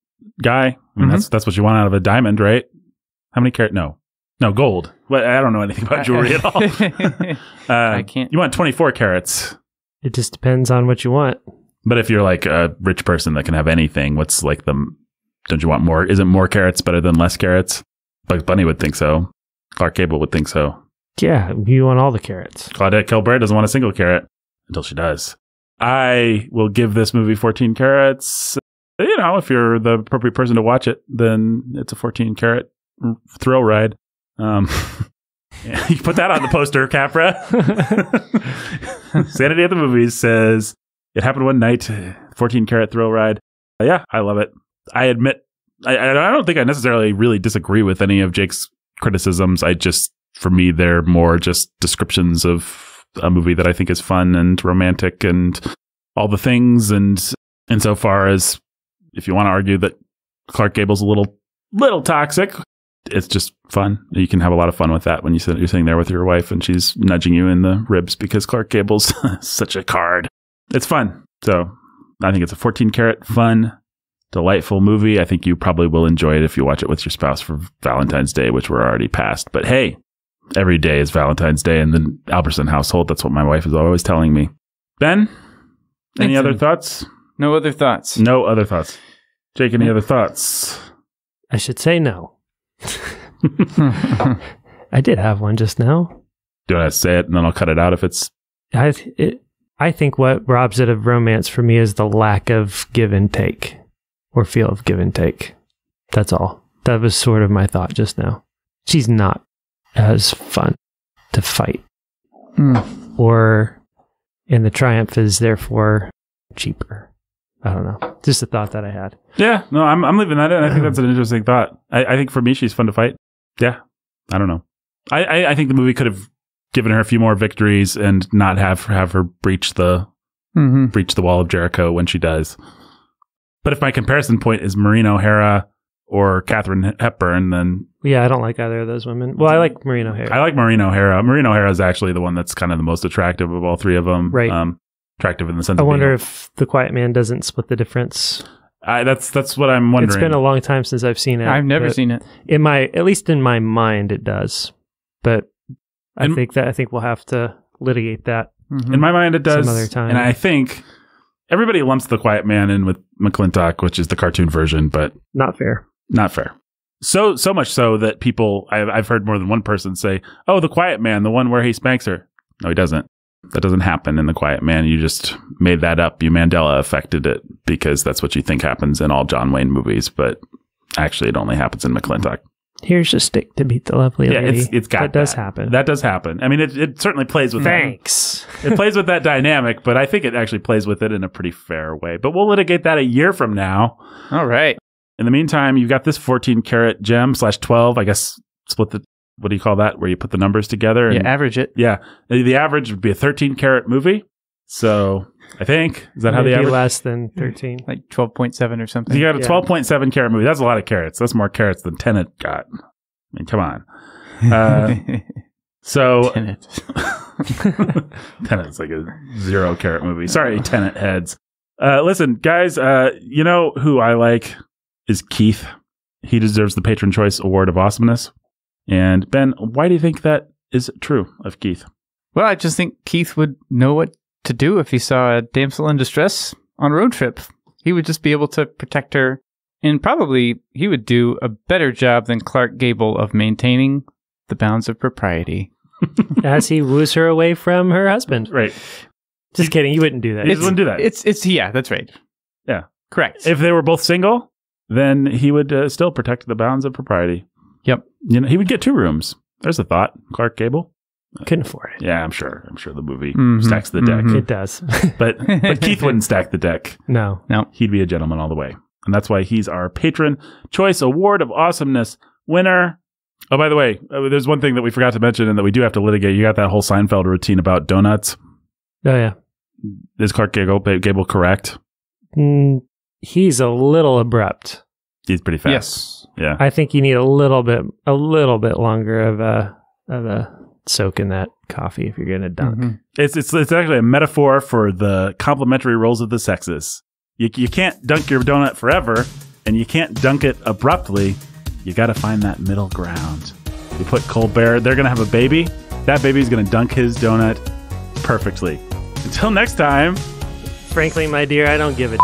Speaker 1: guy. I mean, that's what you want out of a diamond, right? How many carat? No, gold. Well, I don't know anything about jewelry at all.
Speaker 3: I can't.
Speaker 1: You want 24 carats.
Speaker 2: It just depends on what you want.
Speaker 1: But if you're like a rich person that can have anything, what's like don't you want more? Isn't more carats better than less carats? Bugs Bunny would think so. Clark Gable would think so.
Speaker 2: Yeah, you want all the carats.
Speaker 1: Claudette Colbert doesn't want a single carat until she does. I will give this movie 14 carats. You know, if you're the appropriate person to watch it, then it's a 14 carat thrill ride. You put that on the poster, Capra. Sanity at the Movies says, It Happened One Night. 14 karat thrill ride. Yeah, I love it. I admit, I don't think I necessarily really disagree with any of Jake's criticisms. For me, they're more just descriptions of a movie that I think is fun and romantic and all the things. And insofar as if you want to argue that Clark Gable's a little toxic, it's just fun. You can have a lot of fun with that when you're sitting there with your wife and she's nudging you in the ribs because Clark Gable's such a card. It's fun. So I think it's a 14 karat fun, delightful movie. I think you probably will enjoy it if you watch it with your spouse for Valentine's Day, which we're already past. But hey, every day is Valentine's Day in the Albertson household. That's what my wife is always telling me. Ben, any other thoughts?
Speaker 3: No other thoughts.
Speaker 1: No other thoughts. Jake, any other thoughts?
Speaker 2: I should say no. I did have one just now.
Speaker 1: Do I say it and then I'll cut it out if it's...
Speaker 2: I think what robs it of romance for me is the lack of give and take, or feel of give and take. That's all. That was sort of my thought just now. She's not as fun to fight. And the triumph is therefore cheaper. I don't know. Just a thought that I had.
Speaker 1: Yeah, no, I'm leaving that in. I think that's an interesting thought. I think for me, she's fun to fight. Yeah, I don't know. I think the movie could have given her a few more victories and not have her breach the wall of Jericho when she does. But if my comparison point is Maureen O'Hara or Katharine Hepburn, then...
Speaker 2: Yeah, I don't like either of those women. Well, I like Maureen O'Hara.
Speaker 1: I like Maureen O'Hara. Maureen O'Hara is actually the one that's kind of the most attractive of all three of them.
Speaker 2: Right.
Speaker 1: Attractive in the sense
Speaker 2: I wonder if The Quiet Man doesn't split the difference.
Speaker 1: That's what I'm wondering.
Speaker 2: It's been a long time since I've seen it.
Speaker 3: I've never seen it.
Speaker 2: At least in my mind, it does. But I think we'll have to litigate that.
Speaker 1: In my mind, it does.
Speaker 2: Some other time.
Speaker 1: And I think everybody lumps The Quiet Man in with McClintock, which is the cartoon version, but
Speaker 2: not fair.
Speaker 1: Not fair. So much so that people, I've heard more than one person say, "Oh, The Quiet Man, the one where he spanks her." No, he doesn't. That doesn't happen in The Quiet Man. You just made that up. You Mandela affected it because that's what you think happens in all John Wayne movies, but actually it only happens in McClintock.
Speaker 2: Here's a stick to beat the lovely lady.
Speaker 1: Yeah, it's got that.
Speaker 2: Does happen.
Speaker 1: That does happen. I mean, it certainly plays with
Speaker 2: Thanks.
Speaker 1: that. It plays with that dynamic, but I think it actually plays with it in a pretty fair way. But we'll litigate that a year from now.
Speaker 3: All right.
Speaker 1: In the meantime, you've got this 14 karat gem /12. I guess split the... What do you call that? Where you put the numbers together? And,
Speaker 3: average it.
Speaker 1: Yeah. The average would be a 13 karat movie. So I think, is that how the average?
Speaker 2: Less than 13.
Speaker 3: Like 12.7 or something.
Speaker 1: You got a 12.7 carat movie. That's a lot of carats. That's more carats than Tenet got. I mean, come on. So Tenet's like a 0 carat movie. Sorry, Tenet heads. Listen, guys, you know who I like is Keith. He deserves the Patron Choice Award of Awesomeness. And Ben, why do you think that is true of Keith?
Speaker 3: Well, I just think Keith would know what to do if he saw a damsel in distress on a road trip. He would just be able to protect her, and probably he would do a better job than Clark Gable of maintaining the bounds of propriety.
Speaker 2: As he woos her away from her husband.
Speaker 1: Right.
Speaker 2: Just kidding. You wouldn't do that.
Speaker 1: He wouldn't do that.
Speaker 3: It's yeah, that's right.
Speaker 1: Yeah.
Speaker 3: Correct.
Speaker 1: If they were both single, then he would still protect the bounds of propriety.
Speaker 3: Yep.
Speaker 1: You know, he would get 2 rooms. There's a thought. Clark Gable.
Speaker 2: Couldn't afford it.
Speaker 1: Yeah, I'm sure the movie stacks the deck.
Speaker 2: It does.
Speaker 1: But Keith wouldn't stack the deck.
Speaker 2: No.
Speaker 1: He'd be a gentleman all the way. And that's why he's our Patron Choice Award of Awesomeness winner. Oh, by the way, there's one thing that we forgot to mention and that we do have to litigate. You got that whole Seinfeld routine about donuts.
Speaker 2: Oh, yeah.
Speaker 1: Is Clark Gable correct?
Speaker 2: He's a little abrupt.
Speaker 1: He's pretty fast.
Speaker 3: Yes.
Speaker 1: Yeah.
Speaker 2: I think you need a little bit longer of a soak in that coffee if you're going to dunk.
Speaker 1: It's actually a metaphor for the complementary roles of the sexes. You can't dunk your donut forever, and you can't dunk it abruptly. You got to find that middle ground. You put Colbert, they're going to have a baby. That baby's going to dunk his donut perfectly. Until next time.
Speaker 2: Frankly, my dear, I don't give a